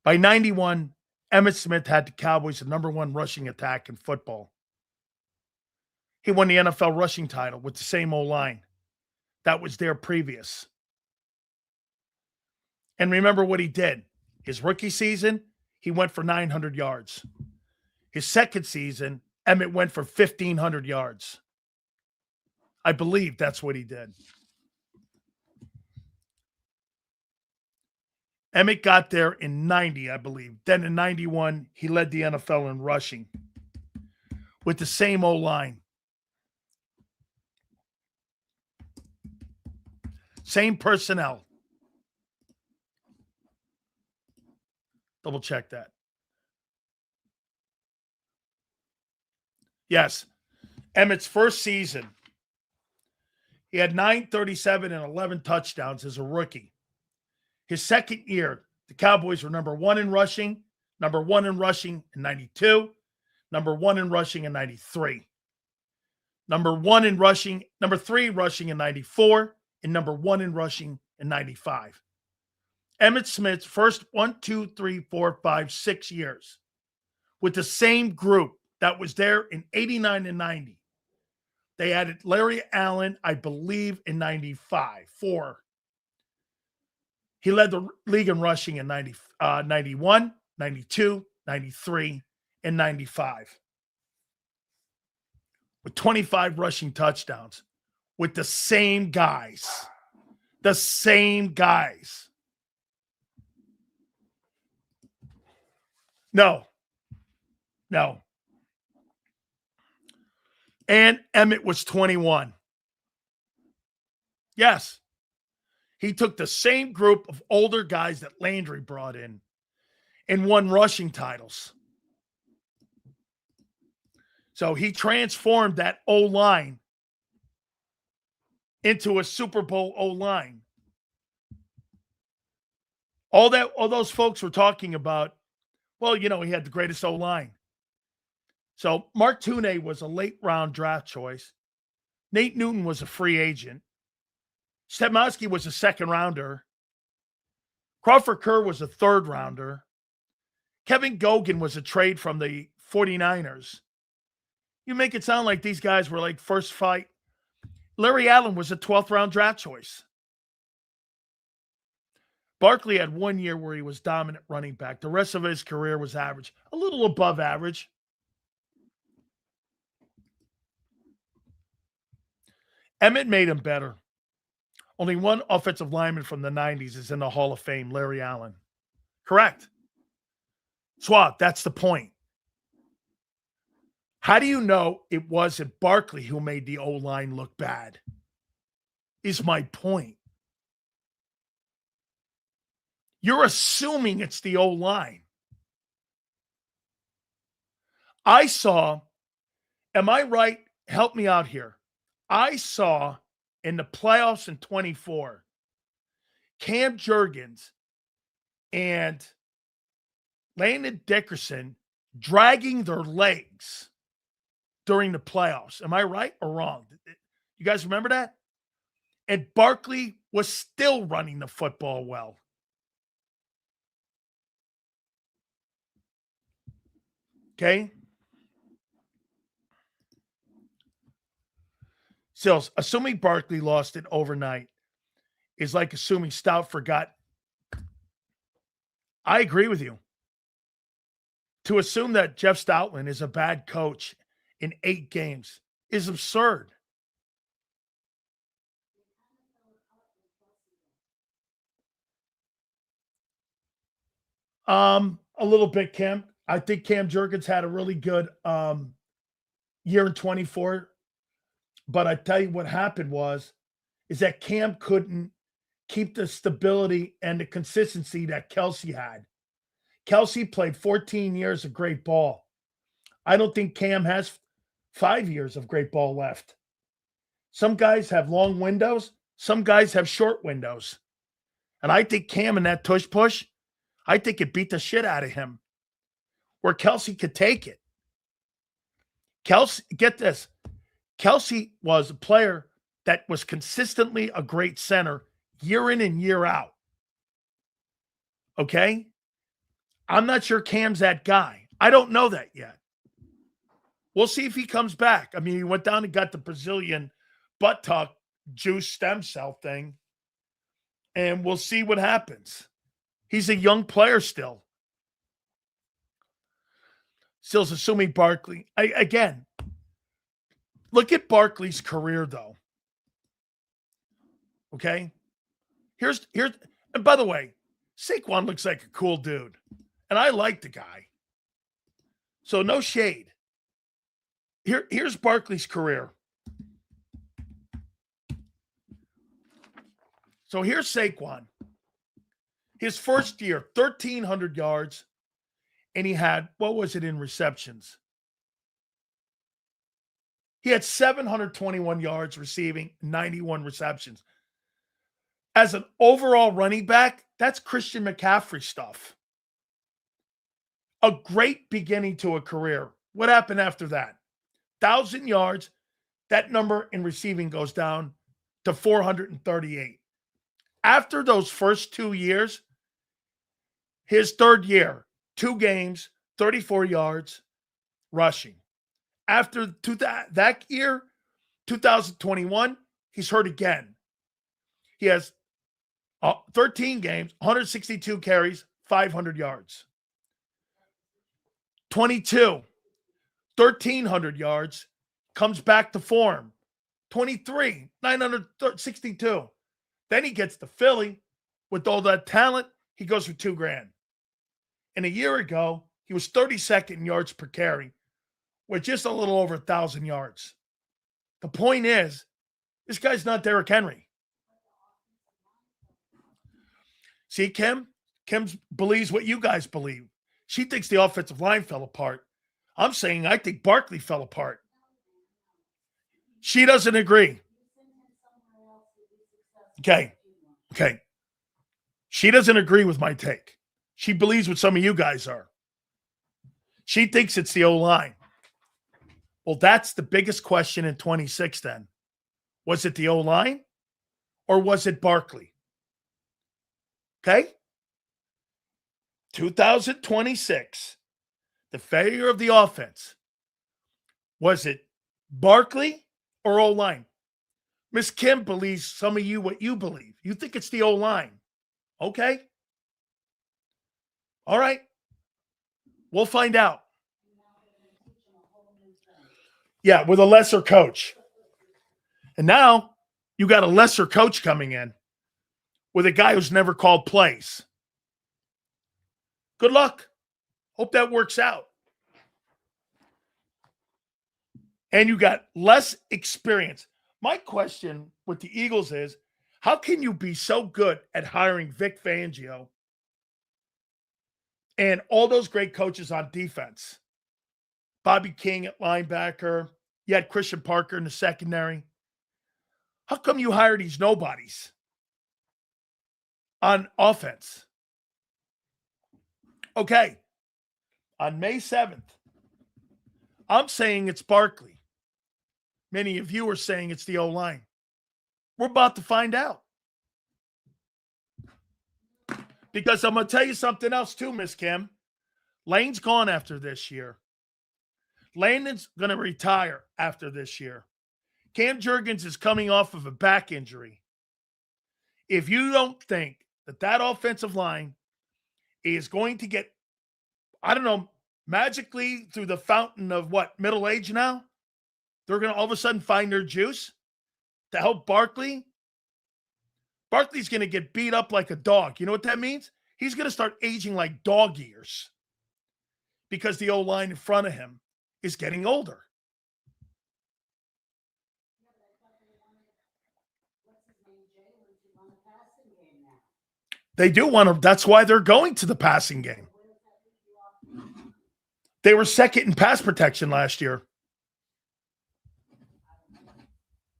By 91, Emmitt Smith had the Cowboys the number one rushing attack in football. He won the NFL rushing title with the same old line that was there previous. And remember what he did. His rookie season, he went for 900 yards. His second season, Emmett went for 1,500 yards. I believe that's what he did. Emmett got there in 90, I believe. Then in 91, he led the NFL in rushing with the same O-line. Same personnel. Double check that. Yes. Emmett's first season, he had 937 and 11 touchdowns as a rookie. His second year, the Cowboys were number one in rushing in 92, number one in rushing in 93, number three rushing in 94, and number one in rushing in 95. Emmitt Smith's first 6 years with the same group that was there in 89 and 90. They added Larry Allen, I believe, in 95. He led the league in rushing in 91, 92, 93, and 95. With 25 rushing touchdowns with the same guys. The same guys. No. And Emmett was 21. Yes. He took the same group of older guys that Landry brought in and won rushing titles. So he transformed that O-line into a Super Bowl O-line. All those folks were talking about, well, he had the greatest O-line. So Mark Tuney was a late-round draft choice. Nate Newton was a free agent. Stepmowski was a second-rounder. Crawford Kerr was a third-rounder. Kevin Gogan was a trade from the 49ers. You make it sound like these guys were like first fight. Larry Allen was a 12th-round draft choice. Barkley had 1 year where he was dominant running back. The rest of his career was average, a little above average. Emmett made him better. Only one offensive lineman from the 90s is in the Hall of Fame, Larry Allen. Correct. Swab, that's the point. How do you know it wasn't Barkley who made the O-line look bad? Is my point. You're assuming it's the O-line. I saw, am I right? Help me out here. I saw in the playoffs in 24, Cam Jurgens and Landon Dickerson dragging their legs during the playoffs. Am I right or wrong? You guys remember that? And Barkley was still running the football well. Okay? Sills, assuming Barkley lost it overnight is like assuming Stout forgot. I agree with you. To assume that Jeff Stoutland is a bad coach in 8 games is absurd. A little bit, Cam. I think Cam Jurgens had a really good year in 24. But I tell you what happened is that Cam couldn't keep the stability and the consistency that Kelsey had. Kelsey played 14 years of great ball. I don't think Cam has 5 years of great ball left. Some guys have long windows. Some guys have short windows. And I think Cam in that tush push, I think it beat the shit out of him. Where Kelsey could take it. Kelsey, get this. Kelsey was a player that was consistently a great center year in and year out. Okay? I'm not sure Cam's that guy. I don't know that yet. We'll see if he comes back. I mean, he went down and got the Brazilian butt tuck juice stem cell thing, and we'll see what happens. He's a young player still. Still's assuming Barkley. Again, look at Barkley's career, though. Okay? Here's and by the way, Saquon looks like a cool dude. And I like the guy. So no shade. Here's Barkley's career. So here's Saquon. His first year, 1,300 yards. And he had, what was it in receptions? He had 721 yards receiving, 91 receptions. As an overall running back, that's Christian McCaffrey stuff. A great beginning to a career. What happened after that? 1,000 yards. That number in receiving goes down to 438. After those first 2 years, his third year, 2 games, 34 yards rushing. After that year, 2021, he's hurt again. He has 13 games, 162 carries, 500 yards. 22, 1,300 yards, comes back to form. 23, 962. Then he gets to Philly with all that talent. He goes for $2,000. And a year ago, he was 32nd in yards per carry with just a little over 1,000 yards. The point is, this guy's not Derrick Henry. See, Kim believes what you guys believe. She thinks the offensive line fell apart. I'm saying I think Barkley fell apart. She doesn't agree. Okay. She doesn't agree with my take. She believes what some of you guys are. She thinks it's the O-line. Well, that's the biggest question in 26 then. Was it the O-line or was it Barkley? Okay? 2026, the failure of the offense. Was it Barkley or O-line? Miss Kim believes some of you what you believe. You think it's the O-line. Okay? All right. We'll find out. Yeah, with a lesser coach. And now you got a lesser coach coming in with a guy who's never called plays. Good luck. Hope that works out. And you got less experience. My question with the Eagles is, how can you be so good at hiring Vic Fangio and all those great coaches on defense? Bobby King at linebacker. You had Christian Parker in the secondary. How come you hire these nobodies on offense? Okay. On May 7th, I'm saying it's Barkley. Many of you are saying it's the O-line. We're about to find out. Because I'm going to tell you something else too, Miss Kim. Lane's gone after this year. Landon's going to retire after this year. Cam Jurgens is coming off of a back injury. If you don't think that offensive line is going to get, I don't know, magically through the fountain of what, middle age now, they're going to all of a sudden find their juice to help Barkley. Barkley's going to get beat up like a dog. You know what that means? He's going to start aging like dog ears because the O-line in front of him is getting older. They do want to. That's why they're going to the passing game. They were second in pass protection last year.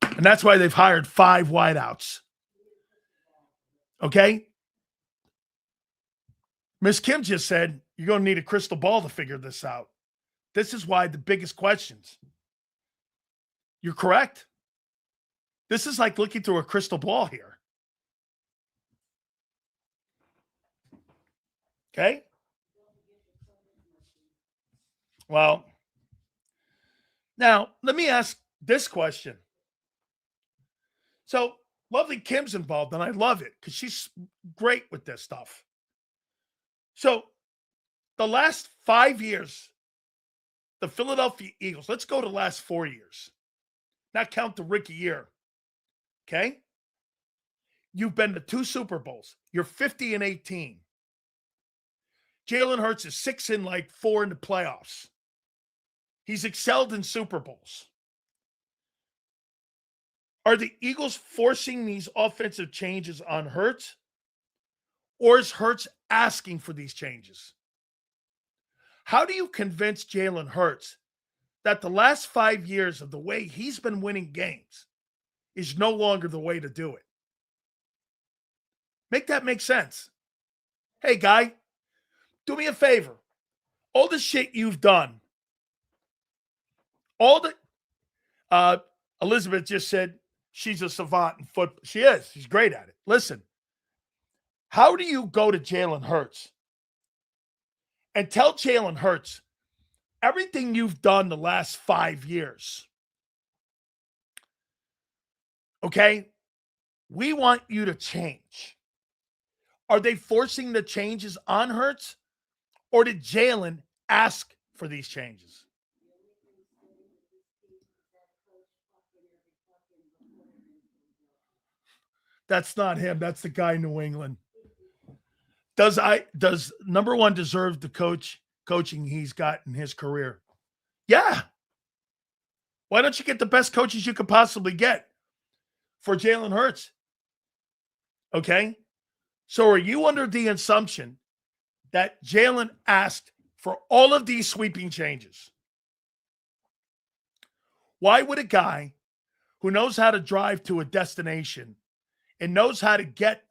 And that's why they've hired 5 wideouts. Okay? Miss Kim just said, you're going to need a crystal ball to figure this out. This is why the biggest questions. You're correct. This is like looking through a crystal ball here. Okay? Well, now let me ask this question. So, Lovely Kim's involved, and I love it because she's great with this stuff. So, the last 5 years, the Philadelphia Eagles, let's go to the last 4 years, not count the rookie year. Okay? You've been to 2 Super Bowls. You're 50-18. Jalen Hurts is 6-4 in the playoffs. He's excelled in Super Bowls. Are the Eagles forcing these offensive changes on Hurts? Or is Hurts asking for these changes? How do you convince Jalen Hurts that the last 5 years of the way he's been winning games is no longer the way to do it? Make that make sense. Hey, guy, do me a favor. All the shit you've done, all the Elizabeth just said she's a savant in football. She is. She's great at it. Listen, how do you go to Jalen Hurts and tell Jalen Hurts everything you've done the last 5 years? Okay? We want you to change. Are they forcing the changes on Hurts? Or did Jalen ask for these changes? That's not him. That's the guy in New England. Does number one deserve the coaching he's got in his career? Yeah. Why don't you get the best coaches you could possibly get for Jalen Hurts? Okay. So are you under the assumption that Jalen asked for all of these sweeping changes? Why would a guy who knows how to drive to a destination and knows how to get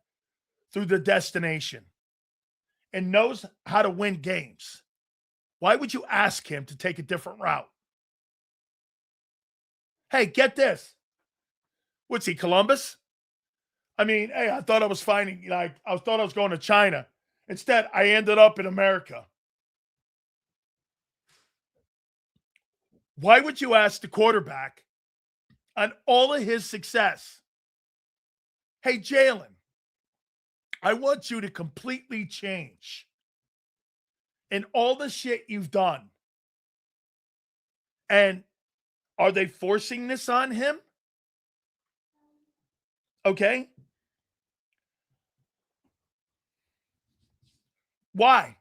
through the destination and knows how to win games, why would you ask him to take a different route? Hey, get this. What's he, Columbus? I mean, hey, I thought I was finding, I thought I was going to China. Instead, I ended up in America. Why would you ask the quarterback on all of his success, hey, Jalen, I want you to completely change in all the shit you've done? And are they forcing this on him? Okay. Why?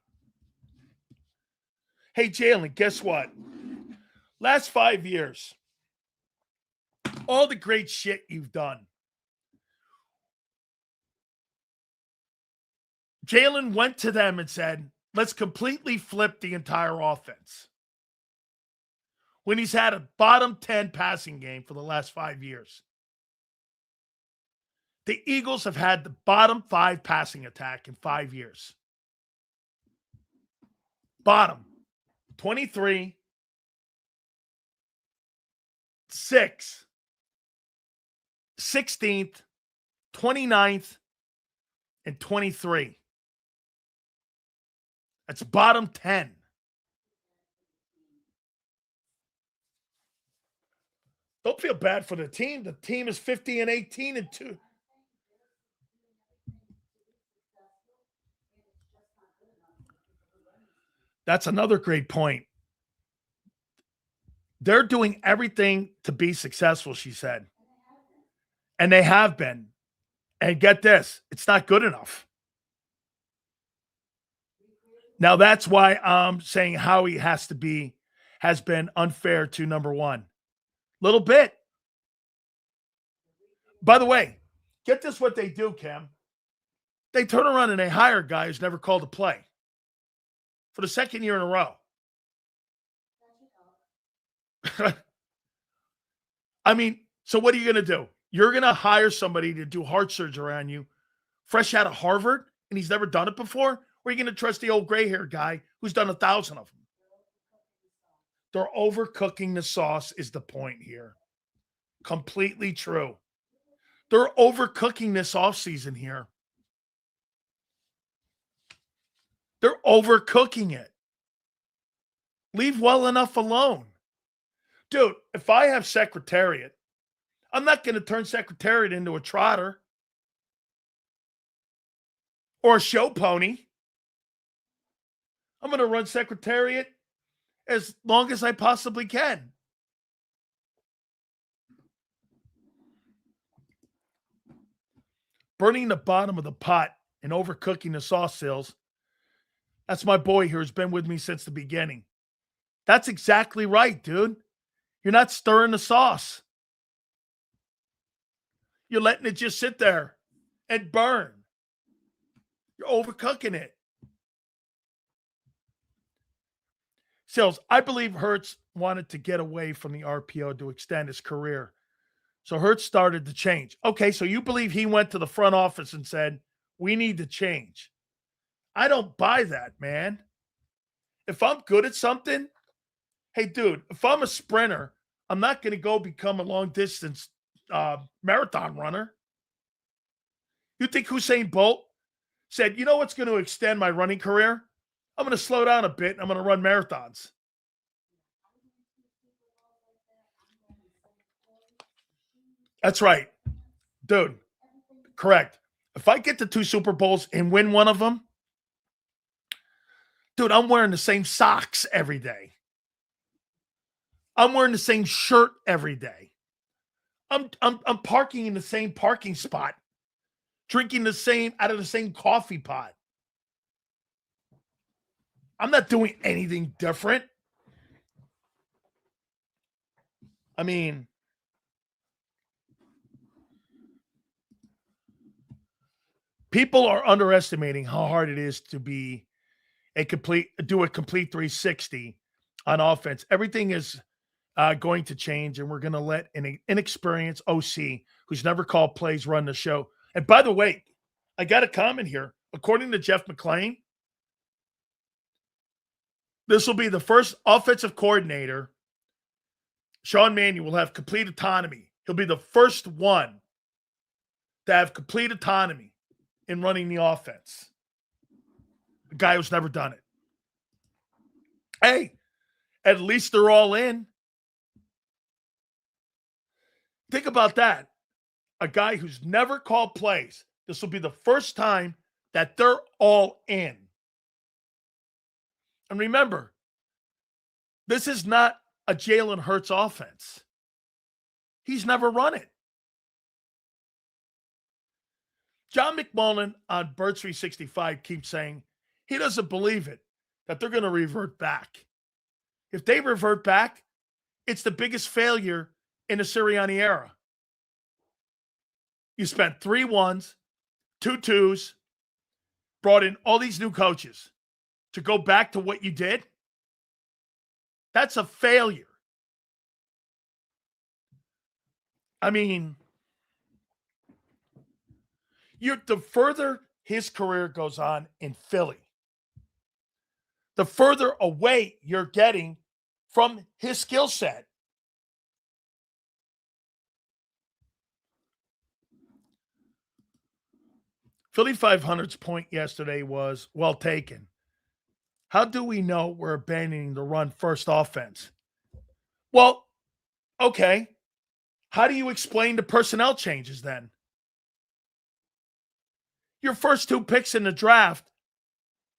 Hey, Jalen, guess what? Last 5 years, all the great shit you've done, Jalen went to them and said, let's completely flip the entire offense. When he's had a bottom 10 passing game for the last 5 years. The Eagles have had the bottom 5 passing attack in 5 years. Bottom 23, 6, 16th, 29th, and 23. That's bottom 10. Don't feel bad for the team. The team is 50-18-2. That's another great point. They're doing everything to be successful, she said. And they have been. And get this, it's not good enough. Now, that's why I'm saying Howie has been unfair to number one. Little bit. By the way, get this what they do, Cam. They turn around and they hire a guy who's never called a play for the second year in a row. I mean, so what are you going to do? You're going to hire somebody to do heart surgery on you, fresh out of Harvard, and he's never done it before? Or are you going to trust the old gray-haired guy who's done 1,000 of them? They're overcooking the sauce is the point here. Completely true. They're overcooking this offseason here. They're overcooking it. Leave well enough alone. Dude, if I have Secretariat, I'm not going to turn Secretariat into a trotter or a show pony. I'm going to run Secretariat as long as I possibly can. Burning the bottom of the pot and overcooking the sauce sales. That's my boy here who's been with me since the beginning. That's exactly right, dude. You're not stirring the sauce. You're letting it just sit there and burn. You're overcooking it. Sales, I believe Hurts wanted to get away from the RPO to extend his career. So Hurts started to change. Okay, so you believe he went to the front office and said, we need to change. I don't buy that, man. If I'm good at something, hey, dude, if I'm a sprinter, I'm not going to go become a long-distance marathon runner. You think Usain Bolt said, you know what's going to extend my running career? I'm going to slow down a bit and I'm going to run marathons. That's right. Dude, correct. If I get to 2 Super Bowls and win one of them, dude, I'm wearing the same socks every day. I'm wearing the same shirt every day. I'm parking in the same parking spot, drinking the same out of the same coffee pot. I'm not doing anything different. I mean, people are underestimating how hard it is to be do a complete 360 on offense. Everything is going to change, and we're going to let an inexperienced OC who's never called plays run the show. And by the way, I got a comment here. According to Jeff McClain, this will be the first offensive coordinator. Sean Mannion will have complete autonomy. He'll be the first one to have complete autonomy in running the offense. A guy who's never done it. Hey, at least they're all in. Think about that. A guy who's never called plays. This will be the first time that they're all in. And remember, this is not a Jalen Hurts offense. He's never run it. John McMullen on Bird 365 keeps saying he doesn't believe it, that they're going to revert back. If they revert back, it's the biggest failure in the Sirianni era. You spent 3 1s, 2 2s, brought in all these new coaches to go back to what you did. That's a failure. I mean, the further his career goes on in Philly, the further away you're getting from his skill set. Philly 500's point yesterday was well taken. How do we know we're abandoning the run first offense? Well, okay. How do you explain the personnel changes then? Your first 2 picks in the draft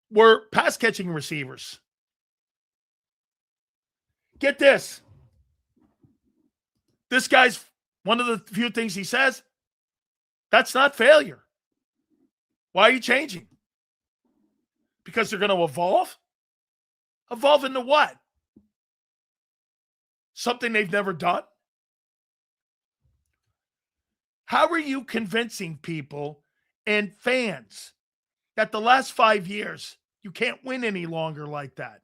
were pass catching receivers. Get this. This guy's one of the few things he says, that's not failure. Why are you changing? Because they're going to evolve? Evolve into what? Something they've never done? How are you convincing people and fans that the last 5 years you can't win any longer like that?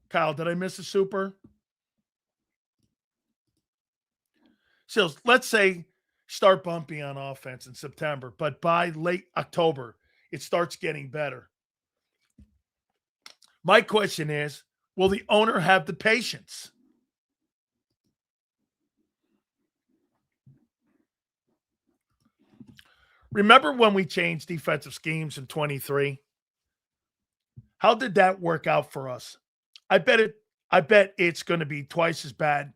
Kyle, did I miss a super? Sills, let's say start bumpy on offense in September, but by late October, it starts getting better. My question is, will the owner have the patience? Remember when we changed defensive schemes in 23? How did that work out for us? I bet it's going to be twice as bad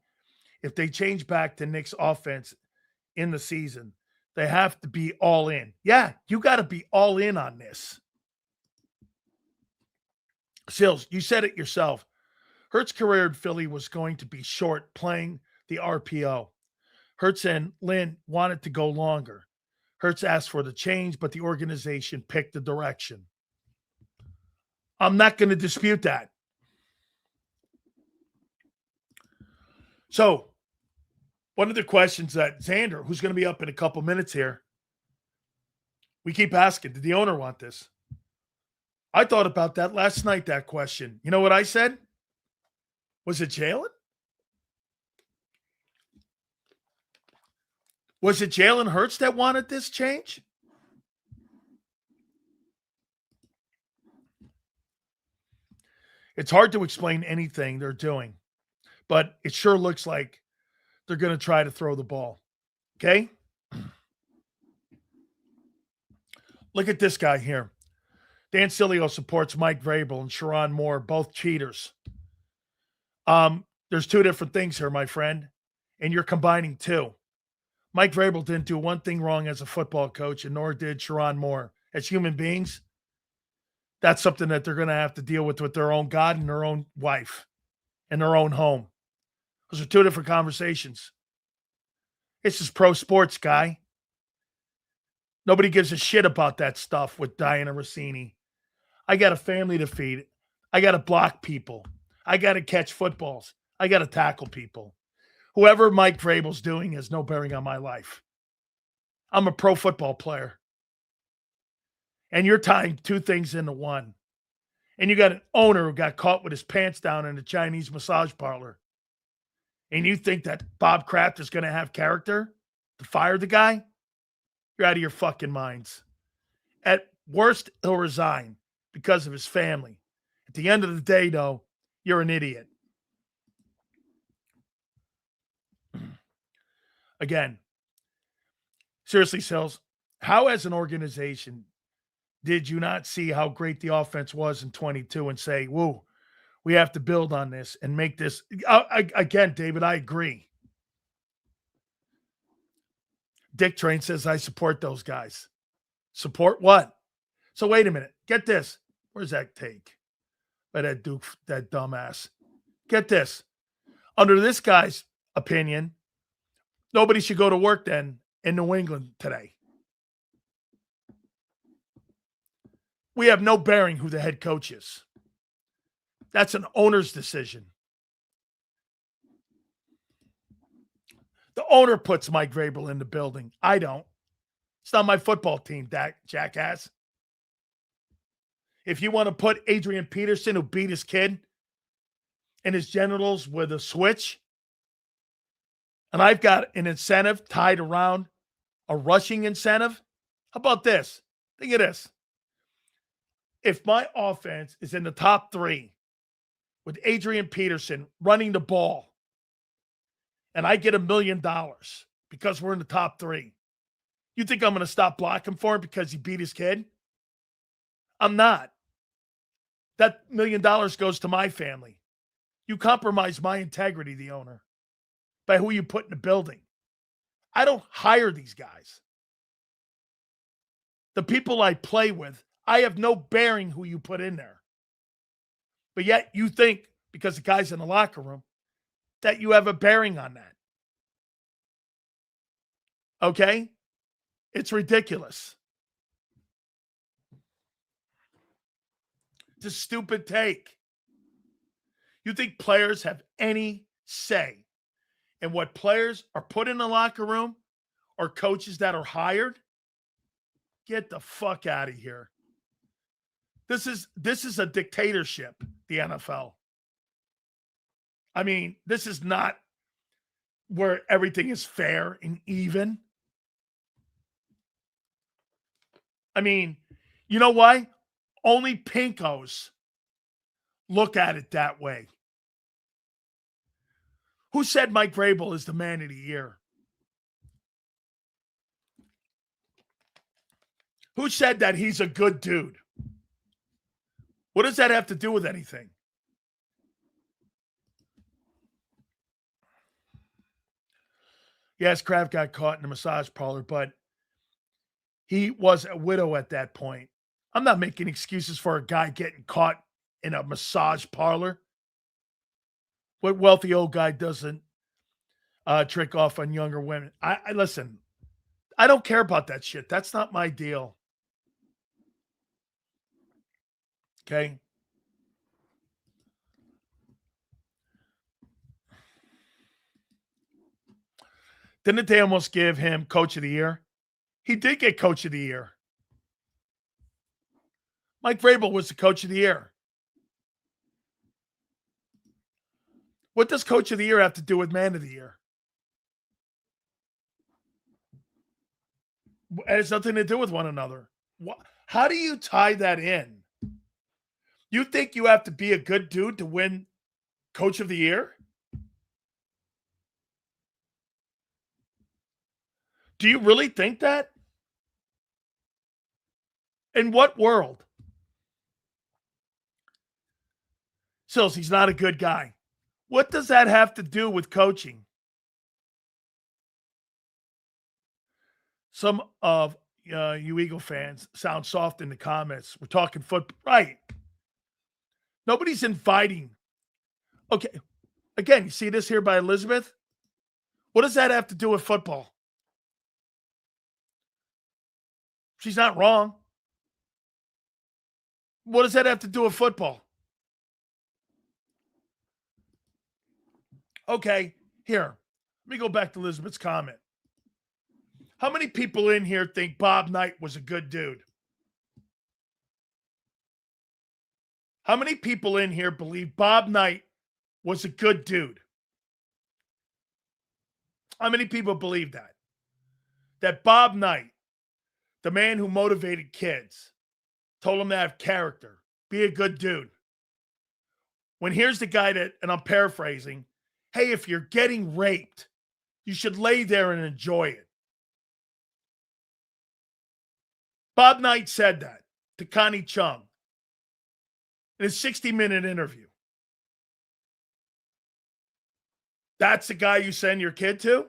if they change back to Nick's offense in the season. They have to be all in. Yeah, you got to be all in on this. Sills, you said it yourself. Hurts' career in Philly was going to be short playing the RPO. Hurts and Lynn wanted to go longer. Hurts asked for the change, but the organization picked the direction. I'm not going to dispute that. So, one of the questions that Zander, who's going to be up in a couple minutes here, we keep asking, did the owner want this? I thought about that last night, that question. You know what I said? Was it Jalen? Was it Jalen Hurts that wanted this change? It's hard to explain anything they're doing, but it sure looks like they're going to try to throw the ball. Okay? Look at this guy here. Dan Sileo supports Mike Vrabel and Sharon Moore, both cheaters. There's two different things here, my friend, and you're combining two. Mike Vrabel didn't do one thing wrong as a football coach, and nor did Sharon Moore. As human beings, that's something that they're going to have to deal with their own God and their own wife and their own home. Those are two different conversations. This is pro sports, guy. Nobody gives a shit about that stuff with Diana Rossini. I got a family to feed. I got to block people. I got to catch footballs. I got to tackle people. Whoever Mike Vrabel's doing has no bearing on my life. I'm a pro football player. And you're tying two things into one. And you got an owner who got caught with his pants down in a Chinese massage parlor. And you think that Bob Kraft is going to have character to fire the guy? You're out of your fucking minds. At worst, he'll resign because of his family. At the end of the day, though, you're an idiot. Again, seriously, Sills, how as an organization did you not see how great the offense was in 22 and say, whoa, we have to build on this and make this? Again, David, I agree. Dick Train says, I support those guys. Support what? So wait a minute. Get this. Where's that take? By that Duke, that dumbass. Get this. Under this guy's opinion, nobody should go to work then in New England today. We have no bearing who the head coach is. That's an owner's decision. The owner puts Mike Vrabel in the building. I don't. It's not my football team, jackass. If you want to put Adrian Peterson, who beat his kid in his genitals with a switch, and I've got an incentive tied around a rushing incentive, how about this? Think of this. If my offense is in the top 3 with Adrian Peterson running the ball, and I get $1 million because we're in the top 3, you think I'm going to stop blocking for him because he beat his kid? I'm not. That $1 million goes to my family. You compromise my integrity, the owner, by who you put in the building. I don't hire these guys. The people I play with, I have no bearing who you put in there. But yet you think, because the guy's in the locker room, that you have a bearing on that. Okay? It's ridiculous. It's a stupid take. You think players have any say in what players are put in the locker room or coaches that are hired? Get the fuck out of here. This is a dictatorship, the NFL. I mean, this is not where everything is fair and even. I mean, you know why? Only pinkos look at it that way. Who said Mike Vrabel is the man of the year? Who said that he's a good dude? What does that have to do with anything? Yes, Kraft got caught in a massage parlor, but he was a widow at that point. I'm not making excuses for a guy getting caught in a massage parlor. What wealthy old guy doesn't trick off on younger women? I listen. I don't care about that shit. That's not my deal. Okay. Didn't they almost give him Coach of the Year? He did get Coach of the Year. Mike Vrabel was the Coach of the Year. What does Coach of the Year have to do with Man of the Year? It has nothing to do with one another. How do you tie that in? You think you have to be a good dude to win Coach of the Year? Do you really think that? In what world? Sills, he's not a good guy. What does that have to do with coaching? Some of you Eagle fans sound soft in the comments. We're talking football. Right. Nobody's inviting. Okay. Again, you see this here by Elizabeth? What does that have to do with football? She's not wrong. What does that have to do with football? Okay, here. Let me go back to Elizabeth's comment. How many people in here think Bob Knight was a good dude? How many people in here believe Bob Knight was a good dude? How many people believe that? That Bob Knight, the man who motivated kids, told them to have character, be a good dude. When here's the guy that, and I'm paraphrasing, hey, if you're getting raped, you should lay there and enjoy it. Bob Knight said that to Connie Chung in a 60-minute interview. That's the guy you send your kid to?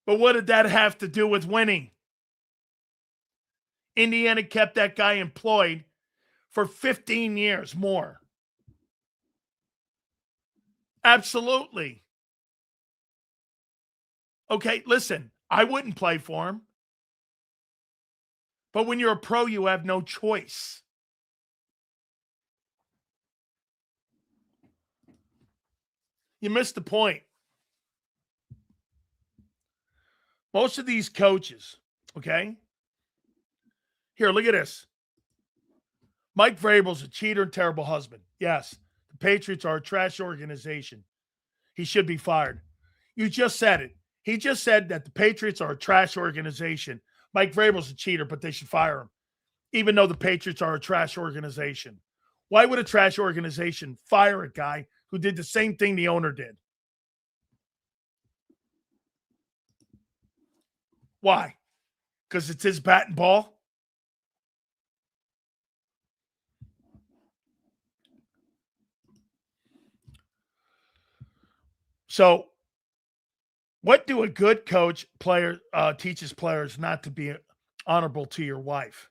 But what did that have to do with winning? Indiana kept that guy employed for 15 years more. Absolutely. Okay, listen, I wouldn't play for him. But when you're a pro, you have no choice. You missed the point. Most of these coaches, okay? Here, look at this. Mike Vrabel's a cheater and terrible husband. Yes, the Patriots are a trash organization. He should be fired. You just said it. He just said that the Patriots are a trash organization. Mike Vrabel's a cheater, but they should fire him, even though the Patriots are a trash organization. Why would a trash organization fire a guy who did the same thing the owner did? Why? Because it's his bat and ball? So, what do a good coach teaches players not to be honorable to your wife?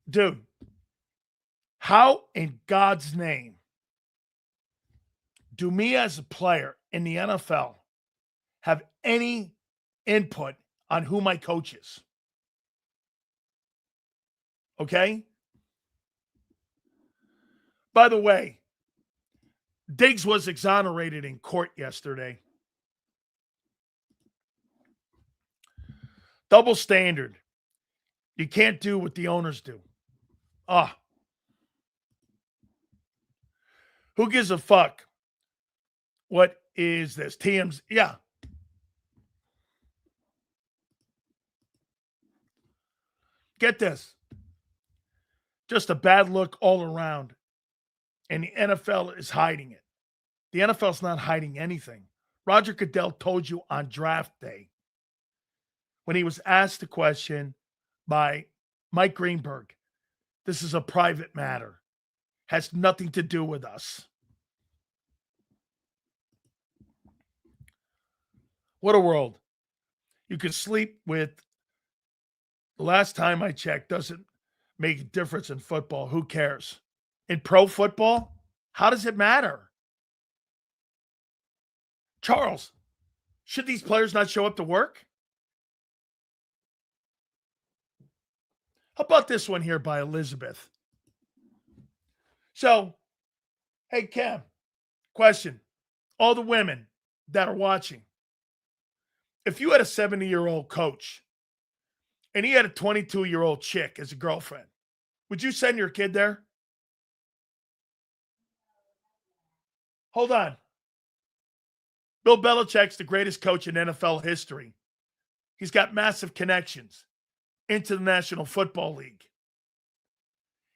Dude, how in God's name do me as a player in the NFL have any input on who my coach is? Okay? By the way, Diggs was exonerated in court yesterday. Double standard. You can't do what the owners do. Who gives a fuck? What is this? TM's, yeah. Get this. Just a bad look all around. And the NFL is hiding it. The NFL's not hiding anything. Roger Goodell told you on draft day when he was asked the question by Mike Greenberg, this is a private matter, has nothing to do with us. What a world. You can sleep with, the last time I checked, doesn't make a difference in football. Who cares? In pro football, how does it matter? Charles, should these players not show up to work? How about this one here by Elizabeth? So, hey, Cam, question. All the women that are watching, if you had a 70-year-old coach and he had a 22-year-old chick as a girlfriend, would you send your kid there? Hold on. Bill Belichick's the greatest coach in NFL history. He's got massive connections into the National Football League.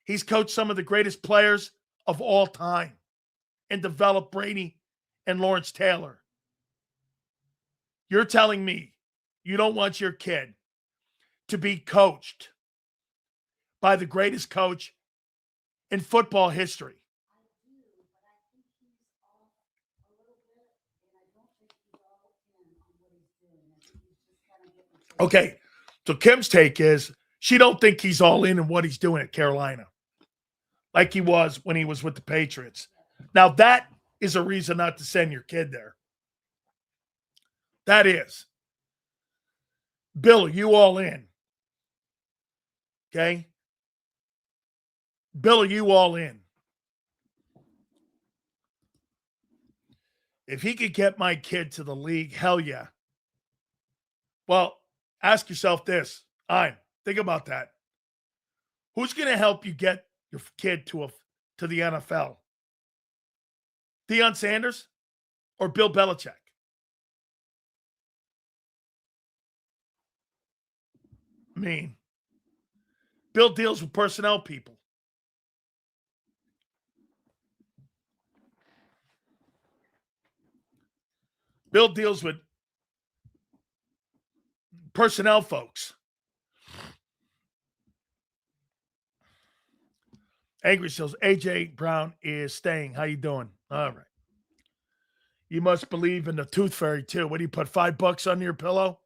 He's coached some of the greatest players of all time and developed Brady and Lawrence Taylor. You're telling me you don't want your kid to be coached by the greatest coach in football history? Okay, so Kim's take is she don't think he's all in what he's doing at Carolina, like he was when he was with the Patriots. Now, that is a reason not to send your kid there. That is. Bill, are you all in? Okay? Bill, are you all in? If he could get my kid to the league, hell yeah. Well, ask yourself this. Think about that. Who's going to help you get your kid to the NFL? Deion Sanders or Bill Belichick? I mean, Bill deals with personnel people. Bill deals with personnel folks. Angry Sills, AJ Brown is staying. How you doing? All right. You must believe in the tooth fairy too. What do you put $5 under your pillow?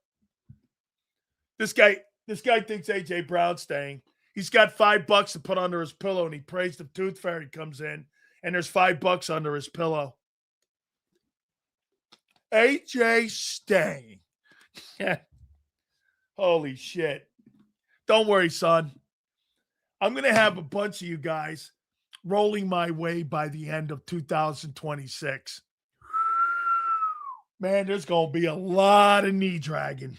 This guy thinks AJ Brown's staying. He's got $5 to put under his pillow, and he prays the tooth fairy comes in, and there's $5 under his pillow. AJ staying. Holy shit. Don't worry, son. I'm going to have a bunch of you guys rolling my way by the end of 2026. Man, there's going to be a lot of knee dragging.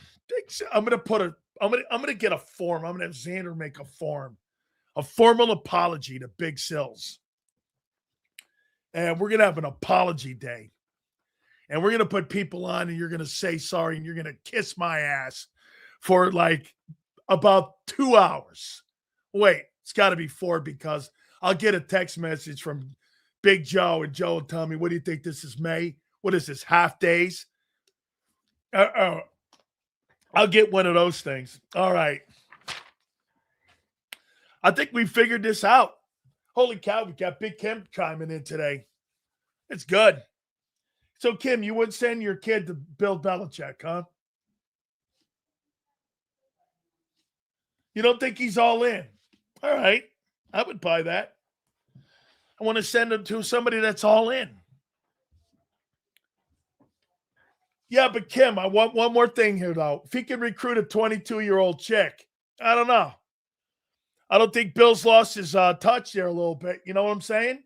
I'm going to get a form. I'm going to have Zander make a form, a formal apology to Big Sills. And we're going to have an apology day. And we're going to put people on, and you're going to say sorry, and you're going to kiss my ass for like about 2 hours. Wait, it's got to be 4 because I'll get a text message from Big Joe, and Joe will tell me, what do you think this is, May? What is this, half days? I'll get one of those things. All right. I think we figured this out. Holy cow, we got Big Kim chiming in today. It's good. So, Kim, you would send your kid to Bill Belichick, huh? You don't think he's all in? All right. I would buy that. I want to send him to somebody that's all in. Yeah, but Kim, I want one more thing here, though. If he can recruit a 22-year-old chick, I don't know. I don't think Bill's lost his touch there a little bit. You know what I'm saying?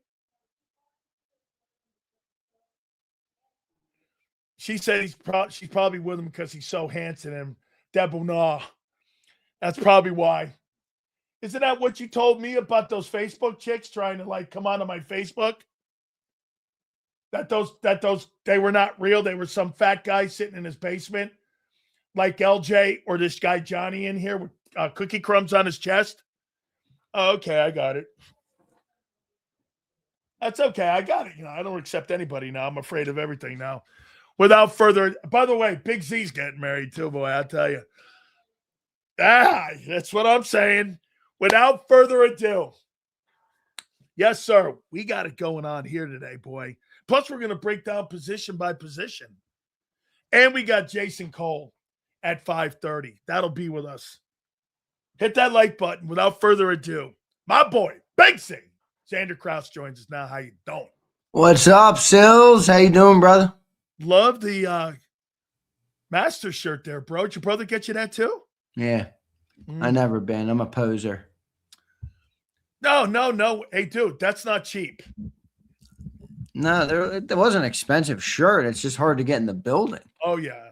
She said she's probably with him because he's so handsome. And Debonair. That's probably why. Isn't that what you told me about those Facebook chicks trying to like come onto my Facebook? That those they were not real. They were some fat guy sitting in his basement, like LJ or this guy Johnny in here with cookie crumbs on his chest. Oh, okay, I got it. That's okay. I got it. You know, I don't accept anybody now. I'm afraid of everything now. Without further, by the way, Big Z's getting married too, boy. I'll tell you. That's what I'm saying. Without further ado, yes, sir, we got it going on here today, boy. Plus, we're going to break down position by position, and we got Jason Cole at 5:30. That'll be with us. Hit that like button. Without further ado, my boy, Big Z, Zander Krause joins us now. How you doing?
What's up, Sills? How you doing, brother?
Love the master shirt there, bro. Did your brother get you that too?
Yeah. I never been. I'm a poser.
No. Hey, dude, that's not cheap.
No, there wasn't an expensive shirt. It's just hard to get in the building.
Oh, yeah.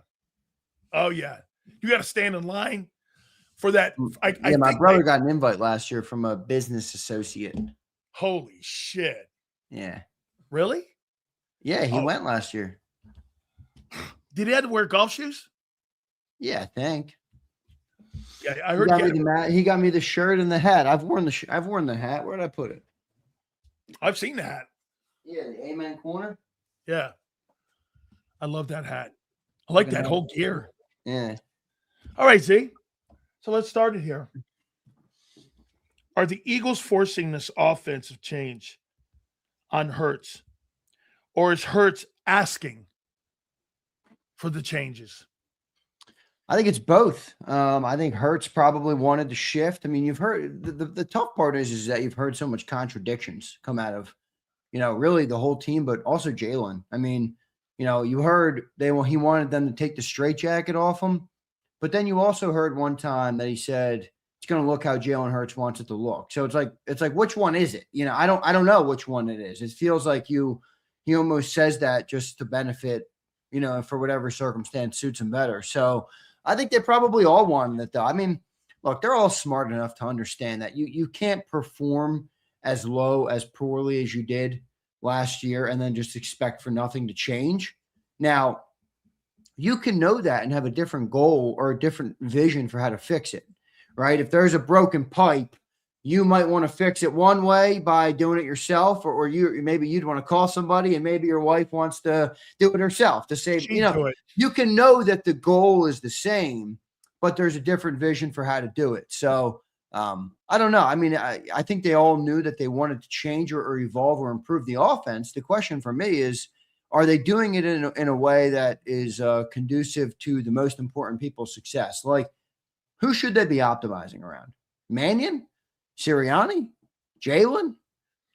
You got to stand in line for that.
My brother got an invite last year from a business associate.
Holy shit.
Yeah.
Really?
Yeah, he went last year.
Did he have to wear golf shoes?
Yeah, I think.
Yeah, I heard
he got me the shirt and the hat. I've worn the hat. Where did I put it?
I've seen the hat.
Yeah, the Amen corner.
Yeah. I love that hat. I like that whole gear.
Yeah.
All right, Z. So let's start it here. Are the Eagles forcing this offensive change on Hurts? Or is Hurts asking for the changes?
I think it's both. I think Hurts probably wanted to shift. I mean, you've heard the tough part is that you've heard so much contradictions come out of, really the whole team, but also Jalen. I mean, you heard he wanted them to take the straitjacket off him, but then you also heard one time that he said it's going to look how Jalen Hurts wants it to look. So it's like which one is it? I don't know which one it is. It feels like he almost says that just to benefit, for whatever circumstance suits him better. So I think they probably all wanted it, though. I mean, look, they're all smart enough to understand that you can't perform as poorly as you did last year and then just expect for nothing to change. Now, you can know that and have a different goal or a different vision for how to fix it, right? If there's a broken pipe, you might want to fix it one way by doing it yourself, or maybe you'd want to call somebody, and maybe your wife wants to do it herself to save. You can know that the goal is the same, but there's a different vision for how to do it. So I don't know. I mean, I think they all knew that they wanted to change or evolve or improve the offense. The question for me is, are they doing it in a way that is conducive to the most important people's success? Like, who should they be optimizing around? Mannion? Sirianni, Jalen,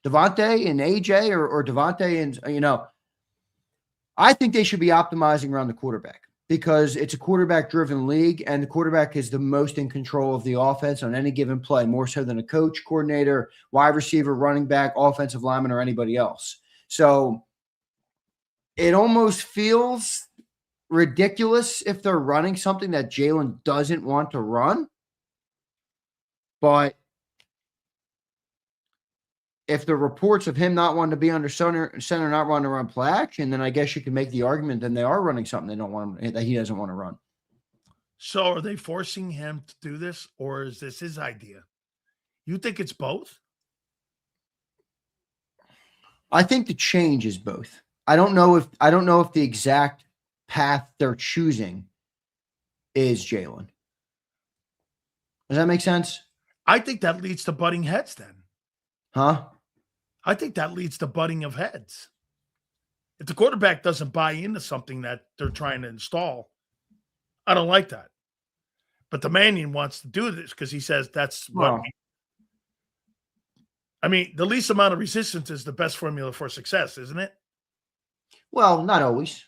Devontae and AJ, or Devontae and, I think they should be optimizing around the quarterback because it's a quarterback-driven league, and the quarterback is the most in control of the offense on any given play, more so than a coach, coordinator, wide receiver, running back, offensive lineman, or anybody else. So it almost feels ridiculous if they're running something that Jalen doesn't want to run, but if the reports of him not wanting to be under center, not wanting to run play action, then I guess you can make the argument then they are running something that he doesn't want to run.
So are they forcing him to do this, or is this his idea? You think it's both?
I think the change is both. I don't know if the exact path they're choosing is Jalen. Does that make sense?
I think that leads to butting heads then.
Huh?
I think that leads to butting of heads. If the quarterback doesn't buy into something that they're trying to install, I don't like that. But the Mannion wants to do this because he says that's what I mean, the least amount of resistance is the best formula for success, isn't it?
Well, not always.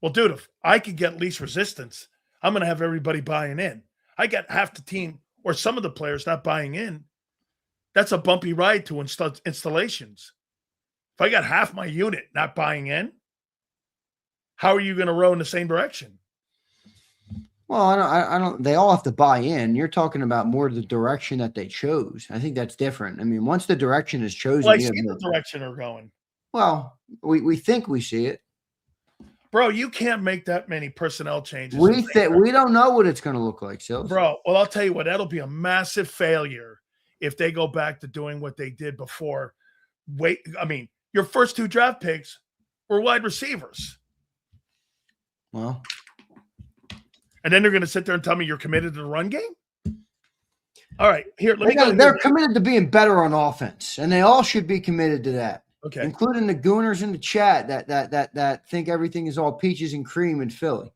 Well, dude, if I could get least resistance, I'm going to have everybody buying in. I got half the team or some of the players not buying in. That's a bumpy ride to installations. If I got half my unit not buying in, how are you going to row in the same direction?
Well, I don't. They all have to buy in. You're talking about more the direction that they chose. I think that's different. I mean, once the direction is chosen,
well, I see the direction they're going.
Well, we think we see it,
bro. You can't make that many personnel changes.
We don't know what it's going to look like, so
bro. Well, I'll tell you what. That'll be a massive failure if they go back to doing what they did before. I mean, your first two draft picks were wide receivers.
Well,
and then they're going to sit there and tell me you're committed to the run game? All right, here, let me go.
They're committed to being better on offense, and they all should be committed to that.
Okay.
Including the gooners in the chat that think everything is all peaches and cream in Philly.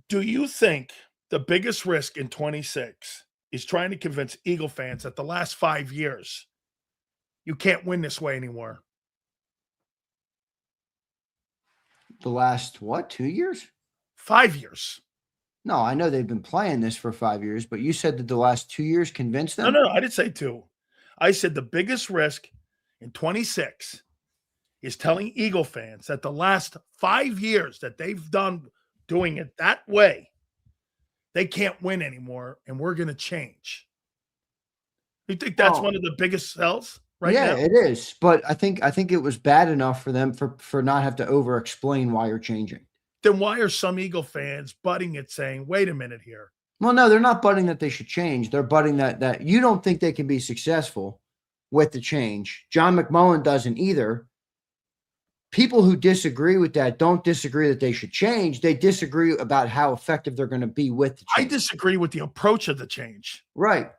Do you think the biggest risk in 26 is trying to convince Eagle fans that the last 5 years you can't win this way anymore?
The last, what, 2 years?
5 years.
No, I know they've been playing this for 5 years, but you said that the last 2 years convinced them?
No, I didn't say 2. I said the biggest risk in 26 is telling Eagle fans that the last 5 years that they've done doing it that way, they can't win anymore, and we're going to change. You think that's one of the biggest sells right now?
Yeah, it is. But I think it was bad enough for them for not have to over-explain why you're changing.
Then why are some Eagle fans butting it saying, wait a minute here?
Well, no, they're not butting that they should change. They're butting that you don't think they can be successful with the change. John McMullen doesn't either. People who disagree with that don't disagree that they should change. They disagree about how effective they're going to be with the change.
I disagree with the approach of the change.
Right.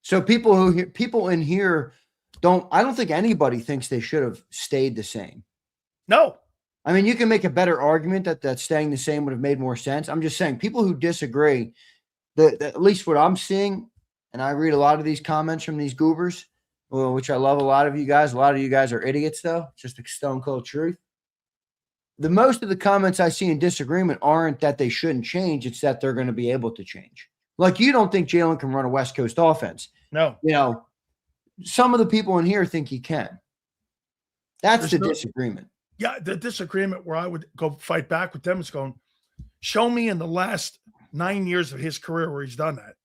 So people in here I don't think anybody thinks they should have stayed the same.
No.
I mean, you can make a better argument that staying the same would have made more sense. I'm just saying people who disagree, at least what I'm seeing, and I read a lot of these comments from these goobers, which I love a lot of you guys. A lot of you guys are idiots, though. It's just the stone cold truth. The most of the comments I see in disagreement aren't that they shouldn't change. It's that they're going to be able to change. Like, you don't think Jalen can run a West Coast offense.
No.
You know, some of the people in here think he can. That's the disagreement.
Yeah, the disagreement where I would go fight back with them is going, show me in the last 9 years of his career where he's done that.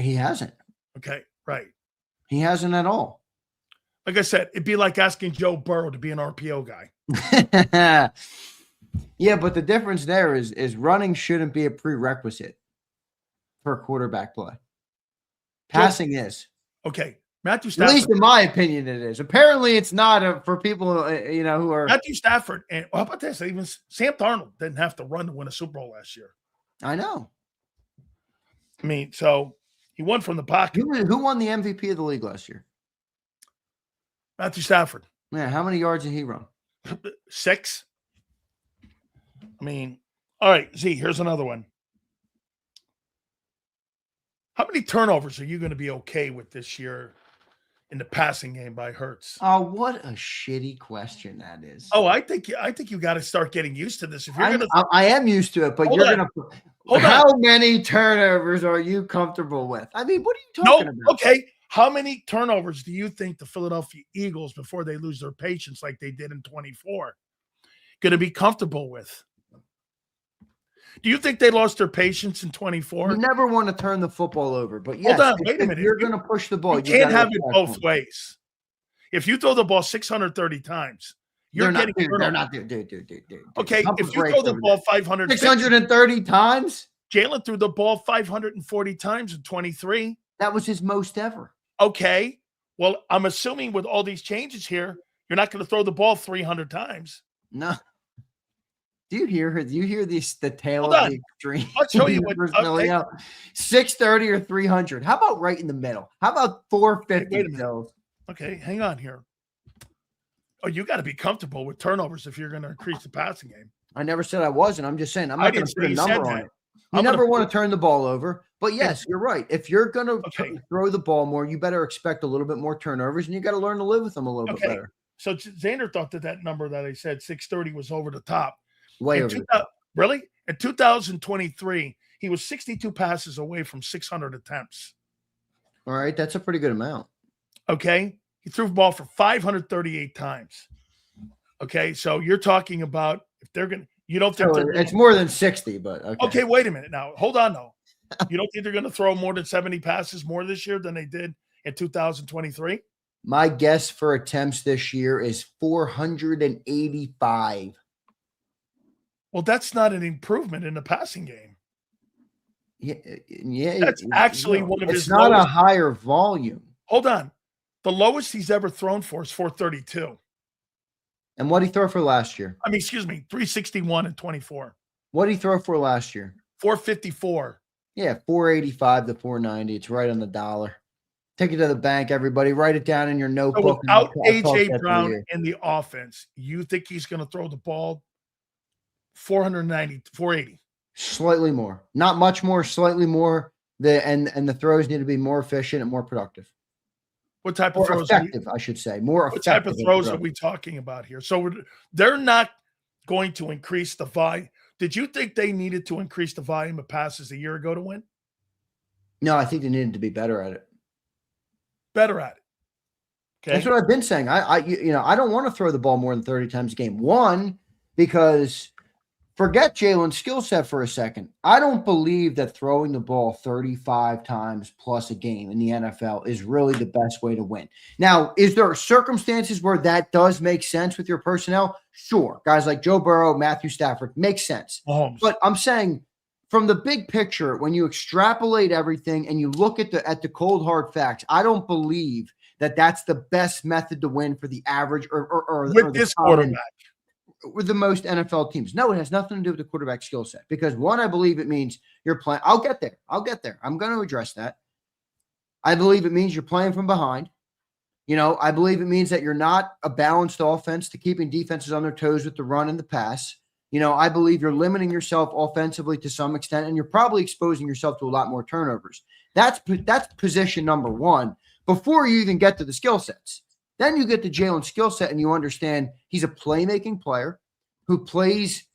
He hasn't.
Okay, right.
He hasn't at all.
Like I said, it'd be like asking Joe Burrow to be an RPO guy.
Yeah, but the difference there is running shouldn't be a prerequisite for quarterback play. Passing is.
Okay. Matthew Stafford.
At least in my opinion, it is. Apparently, it's not for people who are.
Matthew Stafford. And how about this? Even Sam Darnold didn't have to run to win a Super Bowl last year.
I know.
I mean, so he won from the pocket.
Who won the MVP of the league last year?
Matthew Stafford.
Yeah, how many yards did he run?
6. I mean, all right, Z, here's another one. How many turnovers are you going to be okay with this year in the passing game by Hurts?
Oh, what a shitty question that is.
Oh, I think you got to start getting used to this. If you're
I am used to it, but you're going to. How many turnovers are you comfortable with? I mean, what are you talking about?
Okay. How many turnovers do you think the Philadelphia Eagles, before they lose their patience like they did in 24, going to be comfortable with? Do you think they lost their patience in 24?
You never want to turn the football over, but yes,
hold on, wait a minute.
You're going to push the ball.
You can't have it both ways. If you throw the ball 630 times, you're getting turnovers.
They're not, dude.
Okay, if you throw the ball
630 times,
Jalen threw the ball 540 times in 23.
That was his most ever.
Okay, well, I'm assuming with all these changes here, you're not going to throw the ball 300 times.
No. Do you hear the tale
Hold
of
on.
the extreme?
I'll show you what.
630 or 300. How about right in the middle? How about 450?
Wait a minute. Okay, hang on here. Oh, you got to be comfortable with turnovers if you're going to increase the passing game.
I never said I wasn't. I'm just saying I'm not going to put a number on it. You never want to turn the ball over. But yes, you're right. If you're going to throw the ball more, you better expect a little bit more turnovers, and you got to learn to live with them a little bit better.
So Zander thought that number that I said 630 was over the top.
Way over the top.
Really? In 2023, he was 62 passes away from 600 attempts.
All right, that's a pretty good amount.
Okay, he threw the ball for 538 times. Okay, so you're talking about if they're going to, you don't think
it's more than 60, but okay.
Okay, wait a minute now. Hold on, though. You don't think they're going to throw more than 70 passes more this year than they did in 2023?
My guess for attempts this year is 485.
Well, that's not an improvement in the passing game.
Yeah.
That's actually one of his.
It's not a higher volume.
Hold on. The lowest he's ever thrown for is 432.
And what did he throw for last year?
361 and 24.
What did he throw for last year?
454.
Yeah, 485 to 490. It's right on the dollar. Take it to the bank, everybody. Write it down in your notebook.
So without A.J. Brown in the offense, you think he's going to throw the ball 490, 480?
Slightly more. Not much more, slightly more. And the throws need to be more efficient and more productive.
What type of throws?
Effective, I should say. More effective.
What type of throws are we talking about here? So they're not going to increase the volume. Did you think they needed to increase the volume of passes a year ago to win?
No, I think they needed to be better at it.
Better at it. Okay.
That's what I've been saying. I don't want to throw the ball more than 30 times a game. One, because forget Jalen's skill set for a second. I don't believe that throwing the ball 35 times plus a game in the NFL is really the best way to win. Now, is there circumstances where that does make sense with your personnel? Sure. Guys like Joe Burrow, Matthew Stafford, makes sense. But I'm saying from the big picture, when you extrapolate everything and you look at the cold hard facts, I don't believe that that's the best method to win for the average or
this quarterback.
With the most NFL teams. No, it has nothing to do with the quarterback skill set. Because one, I believe it means you're playing. I'll get there. I'm going to address that. I believe it means you're playing from behind. I believe it means that you're not a balanced offense to keeping defenses on their toes with the run and the pass. I believe you're limiting yourself offensively to some extent, and you're probably exposing yourself to a lot more turnovers. That's position number one before you even get to the skill sets. Then you get to Jalen's skill set and you understand he's a playmaking player who plays,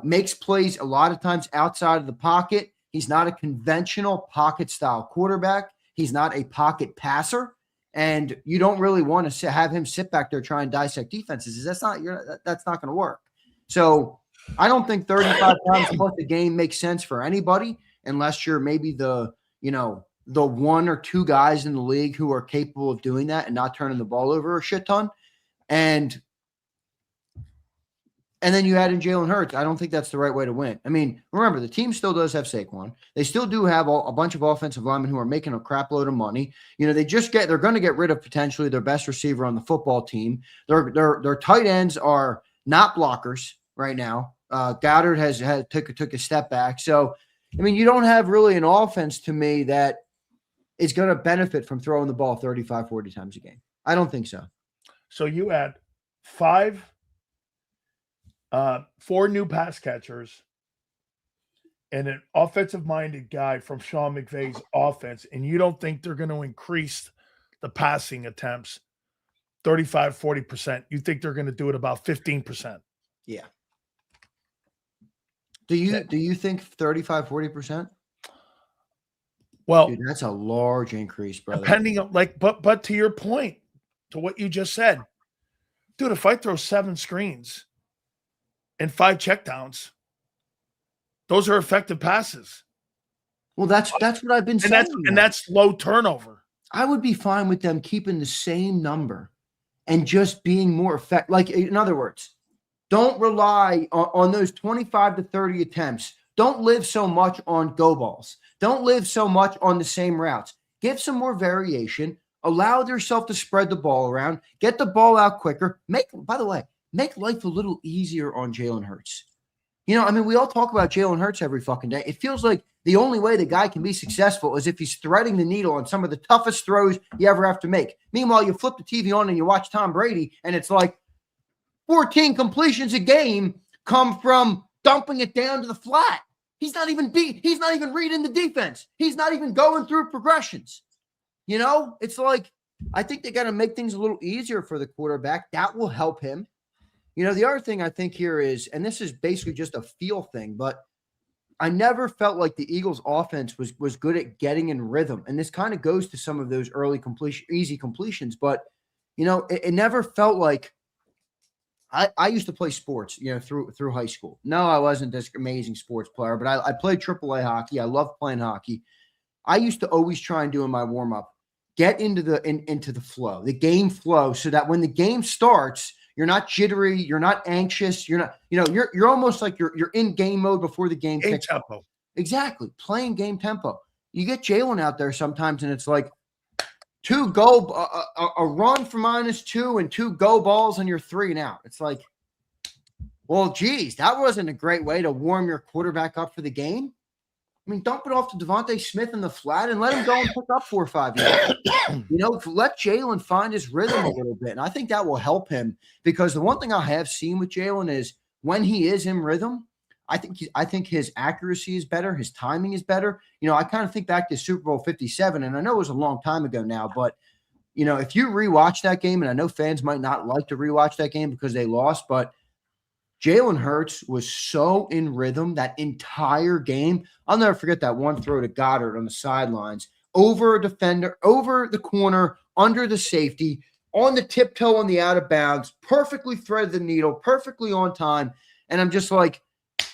makes plays a lot of times outside of the pocket. He's not a conventional pocket style quarterback. He's not a pocket passer. And you don't really want to have him sit back there trying to dissect defenses. That's not going to work. So I don't think 35 times plus a game makes sense for anybody unless you're maybe the one or two guys in the league who are capable of doing that and not turning the ball over a shit ton. And then you add in Jalen Hurts. I don't think that's the right way to win. I mean, remember, the team still does have Saquon. They still do have a bunch of offensive linemen who are making a crap load of money. They're going to get rid of potentially their best receiver on the football team. Their tight ends are not blockers right now. Goddard has took a step back. So, I mean, you don't have really an offense to me that is going to benefit from throwing the ball 35, 40 times a game. I don't think so.
So you add 4 new pass catchers and an offensive-minded guy from Sean McVay's offense, and you don't think they're going to increase the passing attempts 35, 40%. You think they're going to do it about 15%.
Yeah. Do you think 35, 40%?
Well,
dude, that's a large increase, brother.
Depending on but to your point, to what you just said, dude, if I throw 7 screens and 5 checkdowns, those are effective passes.
Well, that's what I've been saying.
And that's low turnover.
I would be fine with them keeping the same number and just being more effective. Like, in other words, don't rely on those 25 to 30 attempts. Don't live so much on go balls. Don't live so much on the same routes. Give some more variation. Allow yourself to spread the ball around. Get the ball out quicker. Make life a little easier on Jalen Hurts. We all talk about Jalen Hurts every fucking day. It feels like the only way the guy can be successful is if he's threading the needle on some of the toughest throws you ever have to make. Meanwhile, you flip the TV on and you watch Tom Brady, and it's like 14 completions a game come from dumping it down to the flat. He's not even reading the defense. He's not even going through progressions. It's like, I think they got to make things a little easier for the quarterback. That will help him. The other thing I think here is, and this is basically just a feel thing, but I never felt like the Eagles offense was good at getting in rhythm. And this kind of goes to some of those early easy completions, but it never felt like I used to play sports, through high school. No, I wasn't this amazing sports player, but I played AAA hockey. I loved playing hockey. I used to always try and do in my warm-up, get into the flow, the game flow, so that when the game starts, you're not jittery, you're not anxious, you're not, you're almost like you're in game mode before the game kicks off. Exactly, playing game tempo. You get Jalen out there sometimes, and it's like a run for -2 and 2 go balls and you're 3 and out. It's like, well, geez, that wasn't a great way to warm your quarterback up for the game. I mean, dump it off to Devontae Smith in the flat and let him go and pick up 4 or 5 yards. Let Jalen find his rhythm a little bit. And I think that will help him, because the one thing I have seen with Jalen is when he is in rhythm, I think his accuracy is better. His timing is better. I kind of think back to Super Bowl 57, and I know it was a long time ago now, but, if you rewatch that game, and I know fans might not like to rewatch that game because they lost, but Jalen Hurts was so in rhythm that entire game. I'll never forget that one throw to Goddard on the sidelines, over a defender, over the corner, under the safety, on the tiptoe on the out of bounds, perfectly threaded the needle, perfectly on time. And I'm just like,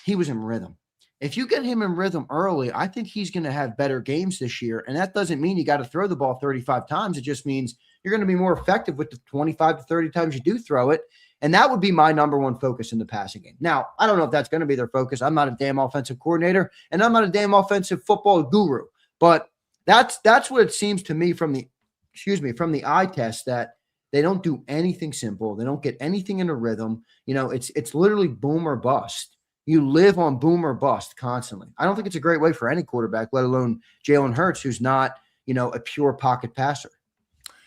he was in rhythm. If you get him in rhythm early, I think he's going to have better games this year. And that doesn't mean you got to throw the ball 35 times. It just means you're going to be more effective with the 25 to 30 times you do throw it. And that would be my number one focus in the passing game. Now, I don't know if that's going to be their focus. I'm not a damn offensive coordinator, and I'm not a damn offensive football guru. But that's what it seems to me from the eye test, that they don't do anything simple. They don't get anything in a rhythm. It's literally boom or bust. You live on boom or bust constantly. I don't think it's a great way for any quarterback, let alone Jalen Hurts, who's not, a pure pocket passer.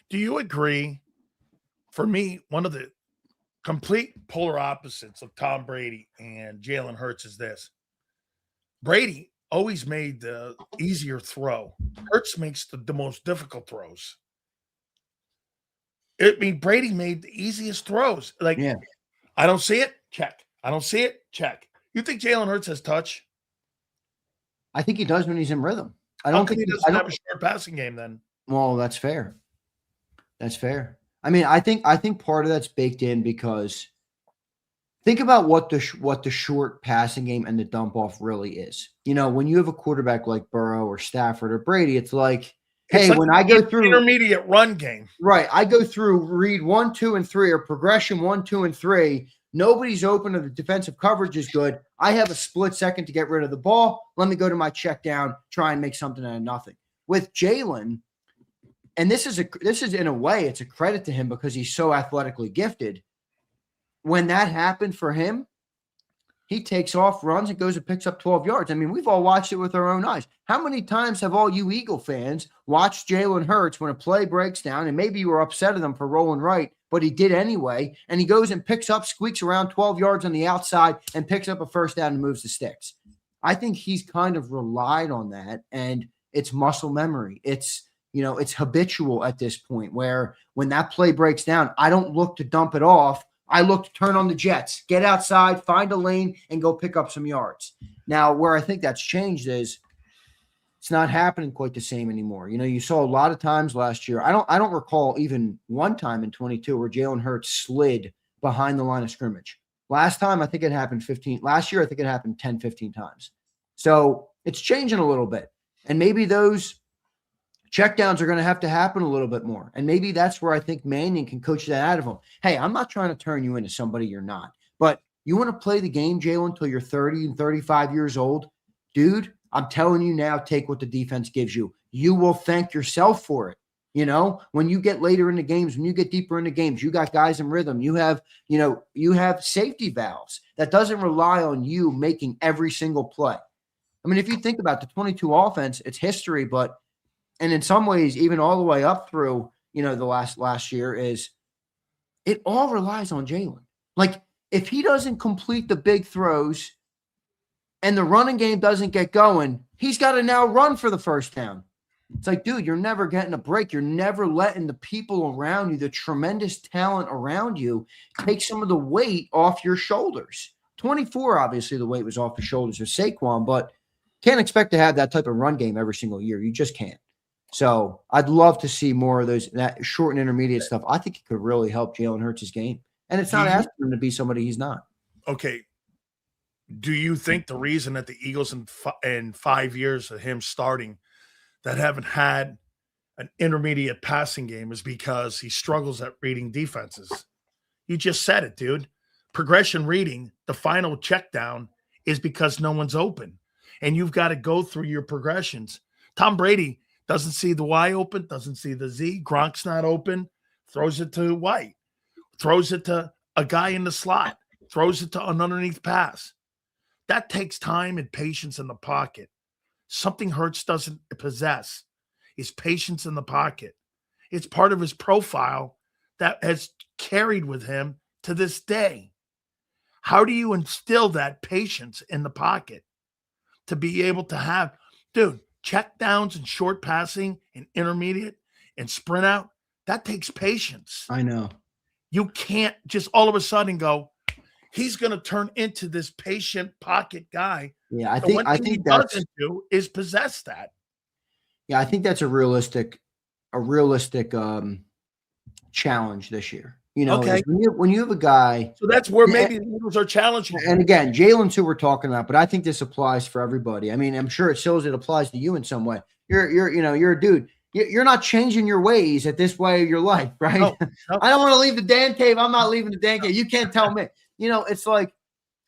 Do you agree? For me, one of the complete polar opposites of Tom Brady and Jalen Hurts is this. Brady always made the easier throw. Hurts makes the most difficult throws. Brady made the easiest throws. I don't see it, check. I don't see it, check. You think Jalen Hurts has touch?
I think he does when he's in rhythm.
I don't think he doesn't have a short passing game then.
Well, that's fair. That's fair. I mean, I think part of that's baked in, because think about what the short passing game and the dump off really is. When you have a quarterback like Burrow or Stafford or Brady, it's like, hey, when I go through
intermediate run game,
right? I go through read 1, 2, and 3, or progression 1, 2, and 3. Nobody's open, or the defensive coverage is good. I have a split second to get rid of the ball. Let me go to my check down, try and make something out of nothing. With Jalen, and this is in a way, it's a credit to him because he's so athletically gifted. When that happened for him, he takes off, runs, and goes and picks up 12 yards. I mean, we've all watched it with our own eyes. How many times have all you Eagle fans watched Jalen Hurts when a play breaks down, and maybe you were upset at him for rolling right, but he did anyway, and he goes and squeaks around 12 yards on the outside and picks up a first down and moves the sticks? I think he's kind of relied on that, and it's muscle memory. It's habitual at this point, where when that play breaks down, I don't look to dump it off. I look to turn on the jets, get outside, find a lane, and go pick up some yards. Now, where I think that's changed is it's not happening quite the same anymore. You saw a lot of times last year. I don't recall even one time in 22 where Jalen Hurts slid behind the line of scrimmage. Last time, I think it happened 15. Last year, I think it happened 10, 15 times. So it's changing a little bit. And maybe those checkdowns are going to have to happen a little bit more. And maybe that's where I think Manning can coach that out of him. Hey, I'm not trying to turn you into somebody you're not. But you want to play the game, Jalen, until you're 30 and 35 years old? Dude, I'm telling you now, take what the defense gives you. You will thank yourself for it. When you get later in the games, when you get deeper in the games, you got guys in rhythm. You have safety valves that doesn't rely on you making every single play. I mean, if you think about the 22 offense, it's history, and in some ways, even all the way up through, the last year, is it all relies on Jalen. Like, if he doesn't complete the big throws and the running game doesn't get going, he's got to now run for the first down. It's like, dude, you're never getting a break. You're never letting the people around you, the tremendous talent around you, take some of the weight off your shoulders. 24, obviously, the weight was off the shoulders of Saquon, but can't expect to have that type of run game every single year. You just can't. So I'd love to see more of that short and intermediate stuff. I think it could really help Jalen Hurts' game. And it's not asking him to be somebody he's not.
Okay. Do you think the reason that the Eagles in 5 years of him starting that haven't had an intermediate passing game is because he struggles at reading defenses? You just said it, dude. Progression reading, the final check down, is because no one's open. And you've got to go through your progressions. Tom Brady Doesn't see the Y open, doesn't see the Z. Gronk's not open, throws it to White, throws it to a guy in the slot, throws it to an underneath pass. That takes time and patience in the pocket. Something Hurts doesn't possess is patience in the pocket. It's part of his profile that has carried with him to this day. How do you instill that patience in the pocket to be able to have, dude, check downs and short passing and intermediate and sprint out? That takes patience.
I know.
You can't just all of a sudden go, he's going to turn into this patient pocket guy.
Yeah, I
The
think
one
I
thing
think
he
that's
doesn't do is possess that.
yeah, I think that's a realistic challenge this year. You know,
Okay.
is when you have a guy,
So that's where maybe the Eagles are challenging him.
and again, Jalen's who we're talking about, but I think this applies for everybody. I mean, I'm sure it shows it applies to you in some way. You're a dude. You're not changing your ways at this way of your life, right?
No.
I don't want to leave the Dan cave. I'm not leaving the Dan cave. You can't tell me. You know, it's like,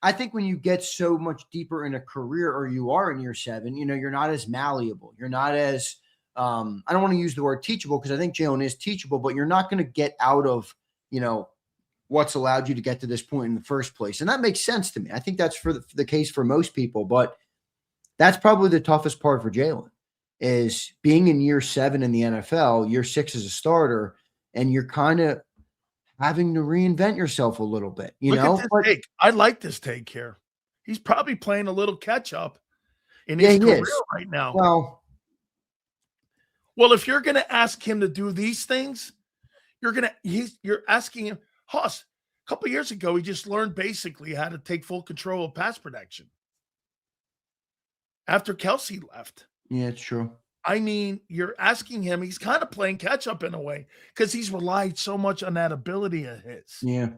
I think when you get so much deeper in a career, or you are in year 7, you know, you're not as malleable. You're not as, I don't want to use the word teachable, because I think Jalen is teachable, but you're not going to get out of, you know, what's allowed you to get to this point in the first place. And that makes sense to me. I think that's for the case for most people, but that's probably the toughest part for Jalen, is being in year 7 in the NFL, year 6 as a starter, and you're kind of having to reinvent yourself a little bit, you
Look
know?
at this take. I like this take here. He's probably playing a little catch up in
Yeah,
his
he
career
is.
right now.
Well,
If you're going to ask him to do these things, you're asking him. Hoss, a couple of years ago, he just learned basically how to take full control of pass protection after Kelsey left.
yeah, it's true.
I mean, you're asking him, he's kind of playing catch up in a way, because he's relied so much on that ability of his.
Yeah.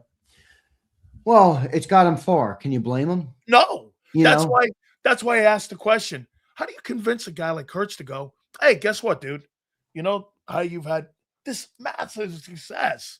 Well, it's got him far. Can you blame him?
No.
You
That's
know?
why I asked the question. How do you convince a guy like Hurts to go, hey, guess what, dude? You know how you've had this massive success.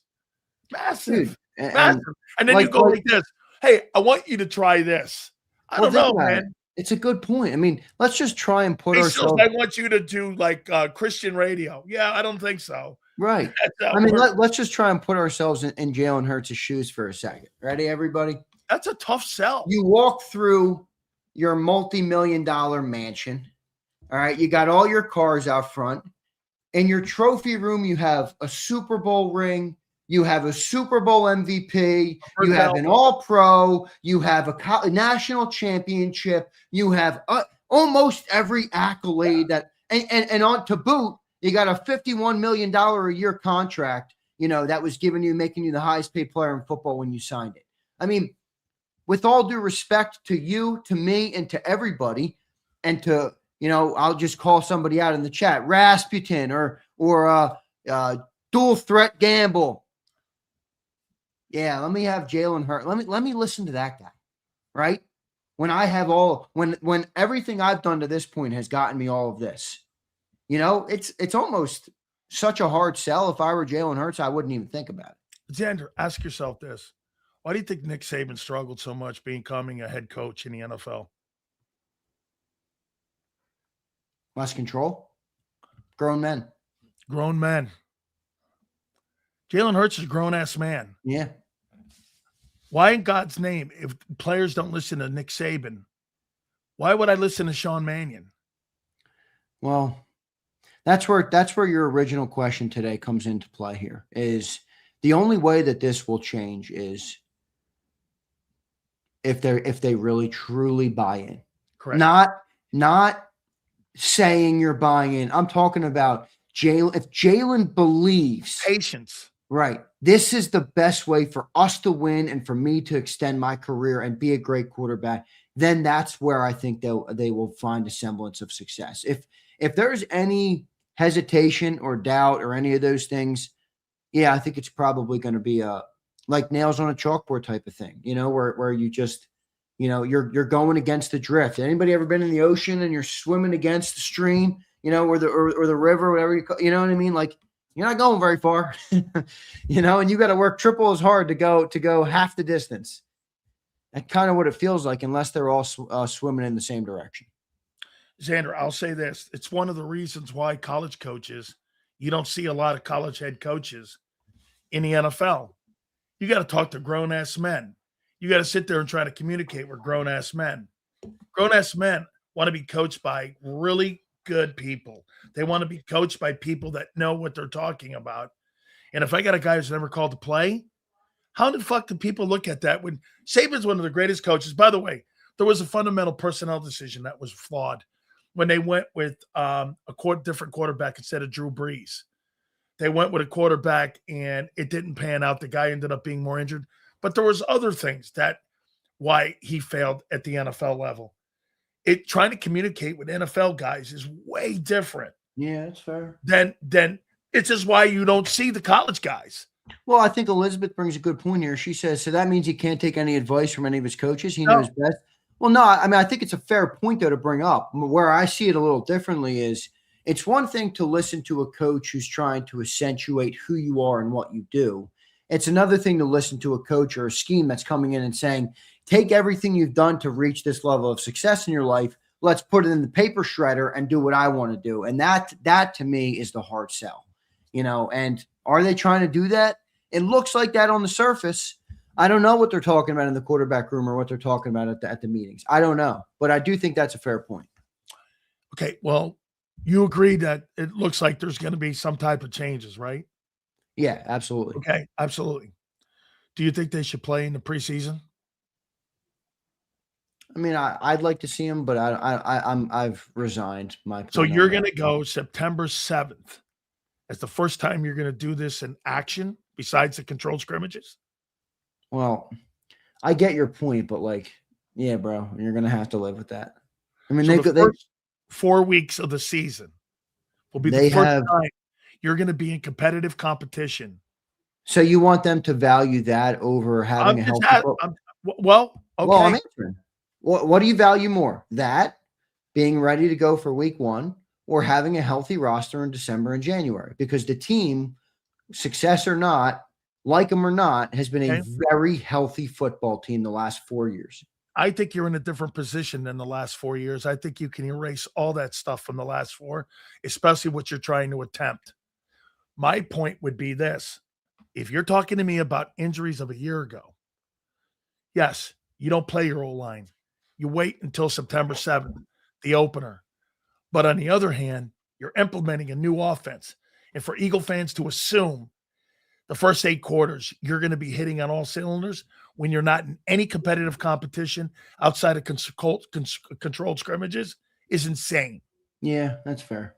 Massive.
Dude,
Massive. And then you go like this. Hey, I want you to try this. I don't know, man.
It's a good point. I mean, let's just try and put
He says,
ourselves.
I want you to do like Christian radio. Yeah, I don't think so.
Right. I mean, let's just try and put ourselves in Jalen Hurts' shoes for a second. Ready, everybody?
That's a tough sell.
You walk through your multi-million-dollar mansion. All right. You got all your cars out front. In your trophy room, you have a Super Bowl ring. You have a Super Bowl MVP. You have an All-Pro. You have a national championship. You have almost every accolade that, and on to boot, you got a $51 million a year contract, you know, that was making you the highest paid player in football when you signed it. I mean, with all due respect to you, to me, and to everybody, and to, you know, I'll just call somebody out in the chat, Rasputin or dual threat Gamble. Yeah, let me have Jalen Hurts. Let me listen to that guy, right? When I have when everything I've done to this point has gotten me all of this, you know, it's almost such a hard sell. If I were Jalen Hurts, I wouldn't even think about it.
Zander, ask yourself this: why do you think Nick Saban struggled so much becoming a head coach in the NFL?
Less control. Grown men.
Grown men. Jalen Hurts is a grown-ass man.
Yeah.
Why in God's name, if players don't listen to Nick Saban, why would I listen to Sean Mannion?
Well, that's where your original question today comes into play here. Is the only way that this will change is if they really truly buy in.
Correct.
Not saying you're buying in. I'm talking about Jalen. If Jalen believes
patience.
Right. This is the best way for us to win and for me to extend my career and be a great quarterback. Then that's where I think they will find a semblance of success. If there's any hesitation or doubt or any of those things, yeah, I think it's probably going to be a like nails on a chalkboard type of thing, you know, where you just, you know, you're going against the drift. Anybody ever been in the ocean and you're swimming against the stream, you know, or the river, whatever you know what I mean? Like, you're not going very far, you know, and you got to work triple as hard to go half the distance. That's kind of what it feels like, unless they're all swimming in the same direction.
Xander, I'll say this. It's one of the reasons why college coaches, you don't see a lot of college head coaches in the NFL. You got to talk to grown ass men. You got to sit there and try to communicate with grown ass men. Grown ass men want to be coached by really good people. They want to be coached by people that know what they're talking about. And if I got a guy who's never called to play, how the fuck do people look at that when Saban's one of the greatest coaches? By the way, there was a fundamental personnel decision that was flawed when they went with different quarterback instead of Drew Brees. They went with a quarterback and it didn't pan out. The guy ended up being more injured. But there was other things that why he failed at the NFL level. Trying to communicate with NFL guys is way different.
Yeah, that's fair.
Then it's just why you don't see the college guys.
Well, I think Elizabeth brings a good point here. She says, so that means he can't take any advice from any of his coaches. He knows best. Well, no, I mean, I think it's a fair point, though, to bring up. Where I see it a little differently is it's one thing to listen to a coach who's trying to accentuate who you are and what you do. It's another thing to listen to a coach or a scheme that's coming in and saying, take everything you've done to reach this level of success in your life. Let's put it in the paper shredder and do what I want to do. And that to me is the hard sell, and are they trying to do that? It looks like that on the surface. I don't know what they're talking about in the quarterback room or what they're talking about at the meetings. I don't know, but I do think that's a fair point.
Okay. Well, you agree that it looks like there's going to be some type of changes, right?
Yeah, absolutely.
Okay. Absolutely. Do you think they should play in the preseason?
I mean, I'd like to see him, but I've resigned my.
So you're going to go September 7th as the first time you're going to do this in action besides the controlled scrimmages?
Well, I get your point, but yeah, bro, you're going to have to live with that. I mean,
so the first 4 weeks of the season will be the first time you're going to be in competitive competition.
So you want them to value that over having a healthy
okay. Well,
I'm answering. What do you value more? That being ready to go for week 1 or having a healthy roster in December and January? Because the team, success or not, like them or not, has been a very healthy football team the last 4 years.
I think you're in a different position than the last 4 years. I think you can erase all that stuff from the last 4, especially what you're trying to attempt. My point would be this. If you're talking to me about injuries of a year ago, yes, you don't play your O-line. You wait until September 7th, the opener. But on the other hand, you're implementing a new offense. And for Eagle fans to assume the first 8 quarters, you're going to be hitting on all cylinders when you're not in any competitive competition outside of controlled scrimmages is insane.
Yeah, that's fair.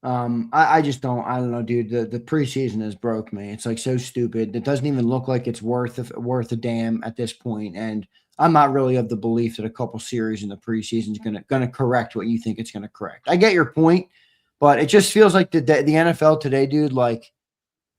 I just don't. I don't know, dude. The preseason has broke me. It's so stupid. It doesn't even look like it's worth a damn at this point. And I'm not really of the belief that a couple series in the preseason is gonna correct what you think it's gonna correct. I get your point, but it just feels like the NFL today, dude.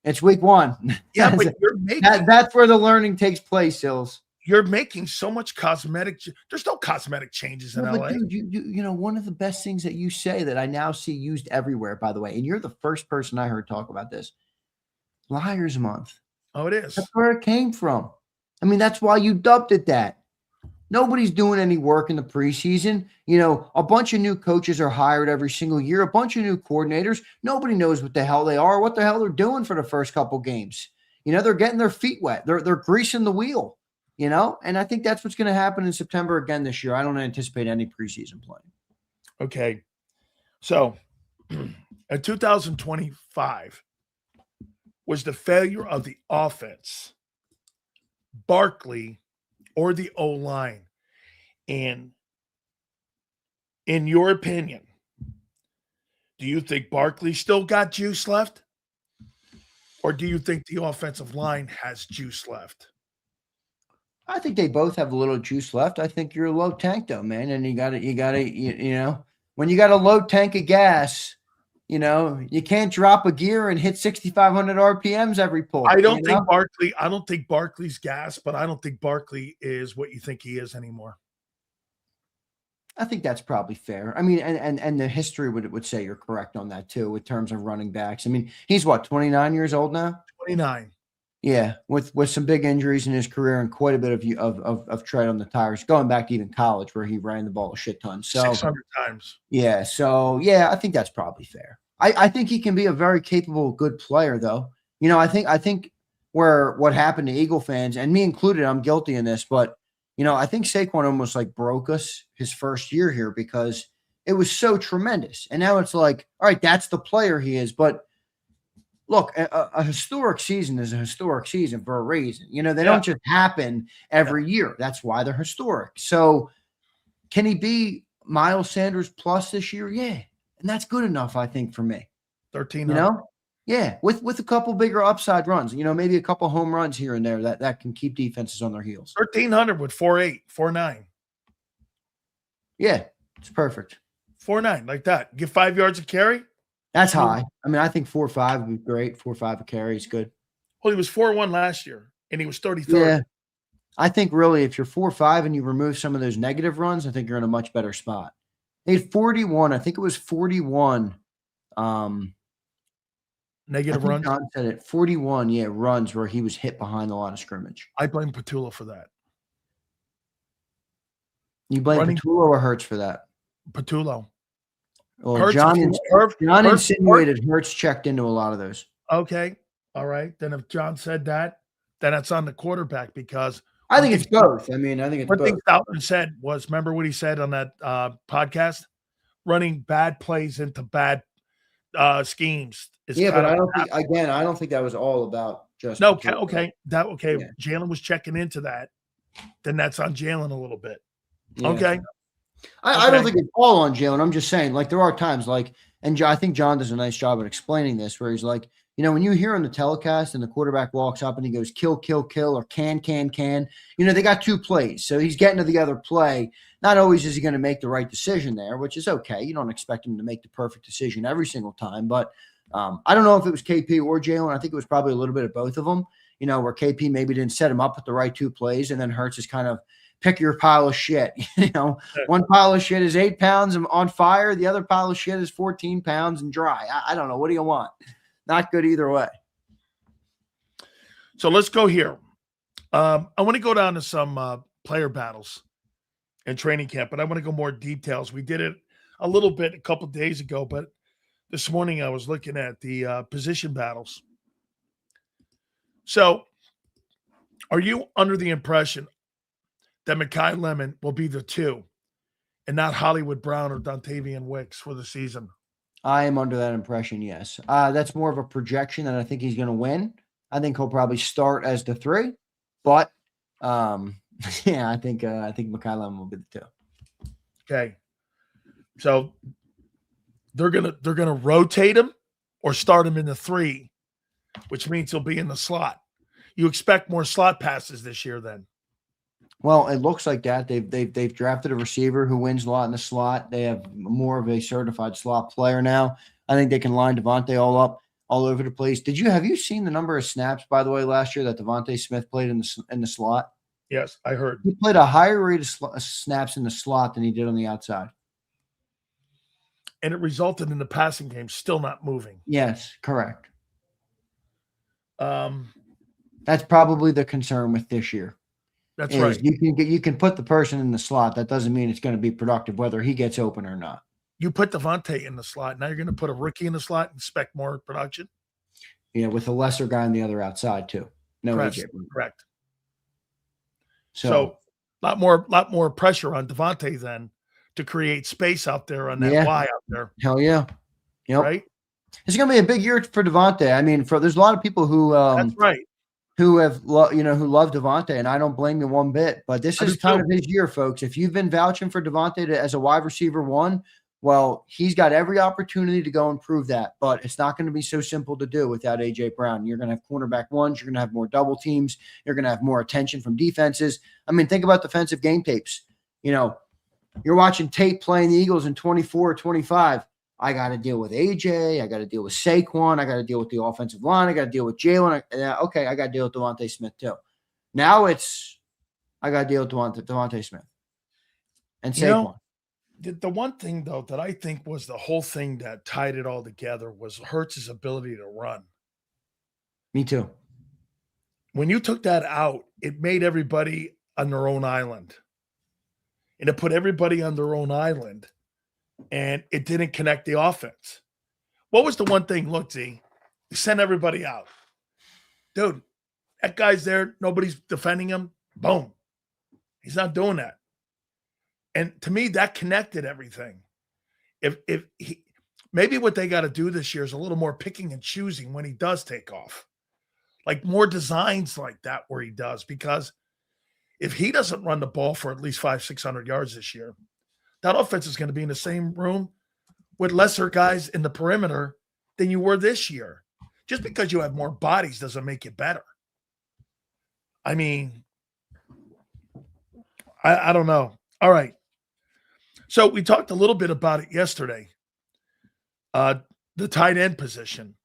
It's week 1.
Yeah, but you're making
that's where the learning takes place, Sills.
You're making so much cosmetic. There's no cosmetic changes in LA.
Dude, you one of the best things that you say that I now see used everywhere, by the way, and you're the first person I heard talk about this. Liars Month.
Oh, it is.
That's where it came from. I mean, that's why you dubbed it that. Nobody's doing any work in the preseason. A bunch of new coaches are hired every single year, a bunch of new coordinators. Nobody knows what the hell they are, what the hell they're doing for the first couple games. They're getting their feet wet. They're greasing the wheel, and I think that's what's going to happen in September again this year. I don't anticipate any preseason playing.
Okay. So in 2025 was the failure of the offense, Barkley, or the O-line. And in your opinion, do you think Barkley still got juice left? Or do you think the offensive line has juice left?
I think they both have a little juice left. I think you're a low tank though, man. And you gotta, when you got a low tank of gas, you can't drop a gear and hit 6,500 RPMs every pull.
I don't think Barkley's gas, but I don't think Barkley is what you think he is anymore.
I think that's probably fair. I mean, and the history would say you're correct on that too, in terms of running backs. I mean, he's 29 years old now?
29.
Yeah, with some big injuries in his career and quite a bit of tread on the tires, going back to even college where he ran the ball a shit ton. So
600 times.
yeah, I think that's probably fair. I think he can be a very capable, good player, though. I think where what happened to Eagle fans, and me included, I'm guilty in this, but I think Saquon almost like broke us his first year here because it was so tremendous. And now it's like, all right, that's the player he is. But look, a historic season is a historic season for a reason. They don't just happen every year. That's why they're historic. So can he be Miles Sanders plus this year? Yeah. And that's good enough, I think, for me.
1,300.
Yeah, with a couple bigger upside runs, maybe a couple home runs here and there that can keep defenses on their heels.
1,300 with 4.8, 4.9.
Yeah, it's perfect.
4.9, like that. Give 5 yards a carry.
That's high. I mean, I think 4.5 would be great. 4.5 a carry is good.
Well, he was 4.1 last year, and he was 33rd.
Yeah. I think really if you're 4.5 and you remove some of those negative runs, I think you're in a much better spot. They had 41. I think it was 41.
Negative runs?
John said it. 41, runs where he was hit behind the line of scrimmage.
I blame Petula for that.
You blame Petula or Hurts for that?
Petula.
Well,
Hurts,
John insinuated Hurts checked into a lot of those.
Okay. All right. Then if John said that, then it's on the quarterback because
I think it's both. I think it's both.
One thing Dalton said was, remember what he said on that podcast? Running bad plays into bad schemes.
But I don't think that was all about just.
No, okay. Yeah. Jalen was checking into that. Then that's on Jalen a little bit. Yeah. Okay.
I don't think it's all on Jalen. I'm just saying, like, there are times, like, and I think John does a nice job at explaining this, where he's like, when you hear on the telecast and the quarterback walks up and he goes, kill, or can, they got 2 plays. So he's getting to the other play. Not always is he going to make the right decision there, which is okay. You don't expect him to make the perfect decision every single time. But I don't know if it was KP or Jalen. I think it was probably a little bit of both of them, where KP maybe didn't set him up with the right 2 plays. And then Hurts is kind of pick your pile of shit. One pile of shit is 8 pounds on fire. The other pile of shit is 14 pounds and dry. I don't know. What do you want? Not good either way.
So let's go here. I want to go down to some player battles and training camp, but I want to go more details. We did it a little bit a couple of days ago, but this morning I was looking at the position battles. So are you under the impression that Mekhi Lemon will be the 2 and not Hollywood Brown or Dontavian Wicks for the season?
I am under that impression, yes. That's more of a projection that I think he's going to win. I think he'll probably start as the 3, but I think Mekhi Lemon will be the 2.
Okay. So they're gonna rotate him or start him in the 3, which means he'll be in the slot. You expect more slot passes this year then?
Well, it looks like that. They've drafted a receiver who wins a lot in the slot. They have more of a certified slot player now. I think they can line Devontae all over the place. Have you seen the number of snaps, by the way, last year that Devontae Smith played in the slot?
Yes, I heard.
He played a higher rate of snaps in the slot than he did on the outside.
And it resulted in the passing game still not moving.
Yes, correct. That's probably the concern with this year.
That's right.
You can put the person in the slot. That doesn't mean it's going to be productive, whether he gets open or not.
You put Devontae in the slot. Now you're going to put a rookie in the slot and expect more production?
Yeah, with a lesser guy on the other outside too. No AJ.
Correct.
So
a lot more pressure on Devontae then to create space out there on that Y out there.
Hell yeah. Yep.
Right?
It's going to be a big year for Devontae. I mean, there's a lot of people who
that's right.
Who love Devontae, and I don't blame you one bit. But this is kind of his year, folks. If you've been vouching for Devontae as a wide receiver 1, well, he's got every opportunity to go and prove that. But it's not going to be so simple to do without AJ Brown. You're going to have cornerback 1s. You're going to have more double teams. You're going to have more attention from defenses. I mean, think about defensive game tapes. You're watching tape playing the Eagles in 24 or 25. I got to deal with AJ. I got to deal with Saquon. I got to deal with the offensive line. I got to deal with Jalen. Okay, I got to deal with Devontae Smith too. Now I got to deal with Devontae Smith and Saquon.
The one thing, though, that I think was the whole thing that tied it all together was Hurts' ability to run.
Me too.
when you took that out, it made everybody on their own island. And it put everybody on their own island, and it didn't connect the offense. What was the one thing? Look, Z, you send everybody out. Dude, that guy's there. Nobody's defending him. Boom. He's not doing that. And to me, that connected everything. If he, maybe what they got to do this year is a little more picking and choosing when he does take off. Like more designs like that where he does, because if he doesn't run the ball for at least 500-600 yards this year, that offense is going to be in the same room with lesser guys in the perimeter than you were this year. Just because you have more bodies doesn't make it better. I mean, I don't know. All right. So we talked a little bit about it yesterday. The tight end position.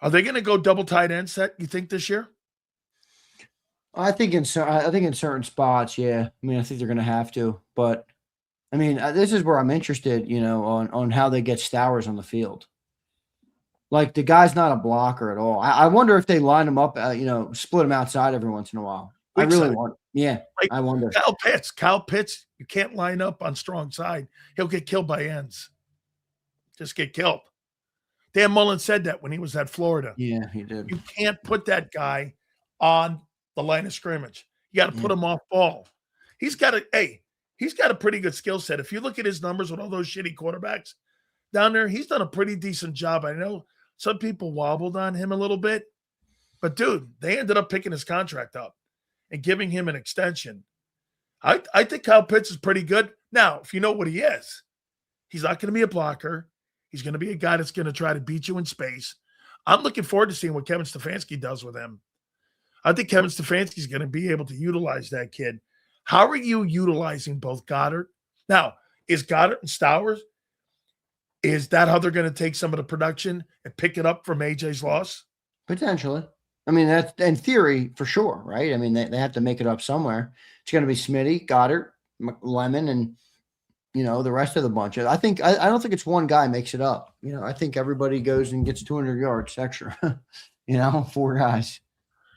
Are they going to go double tight end set, you think, this year?
I think in certain spots, yeah. I mean, I think they're going to have to. But, I mean, this is where I'm interested, on how they get Stowers on the field. Like, the guy's not a blocker at all. I wonder if they line him up, split him outside every once in a while. I really want – yeah, like, I wonder.
Kyle Pitts, you can't line up on strong side. He'll get killed by ends. Just get killed. Dan Mullen said that when he was at Florida.
Yeah, he did.
You can't put that guy on the line of scrimmage. You got to put him off ball. He's got a pretty good skill set. If you look at his numbers with all those shitty quarterbacks down there, he's done a pretty decent job. I know some people wobbled on him a little bit, but dude, they ended up picking his contract up and giving him an extension. I think Kyle Pitts is pretty good. Now, if you know what he is, he's not going to be a blocker. He's going to be a guy that's going to try to beat you in space. I'm looking forward to seeing what Kevin Stefanski does with him. I think Kevin Stefanski is going to be able to utilize that kid. How are you utilizing both Goddard? Now, is Goddard and Stowers, is that how they're going to take some of the production and pick it up from AJ's loss?
Potentially. I mean, that's in theory for sure, right? I mean, they have to make it up somewhere. It's going to be Smitty, Goddard, Lemon, and the rest of the bunch. I don't think it's one guy makes it up. I think everybody goes and gets 200 yards extra. 4 guys.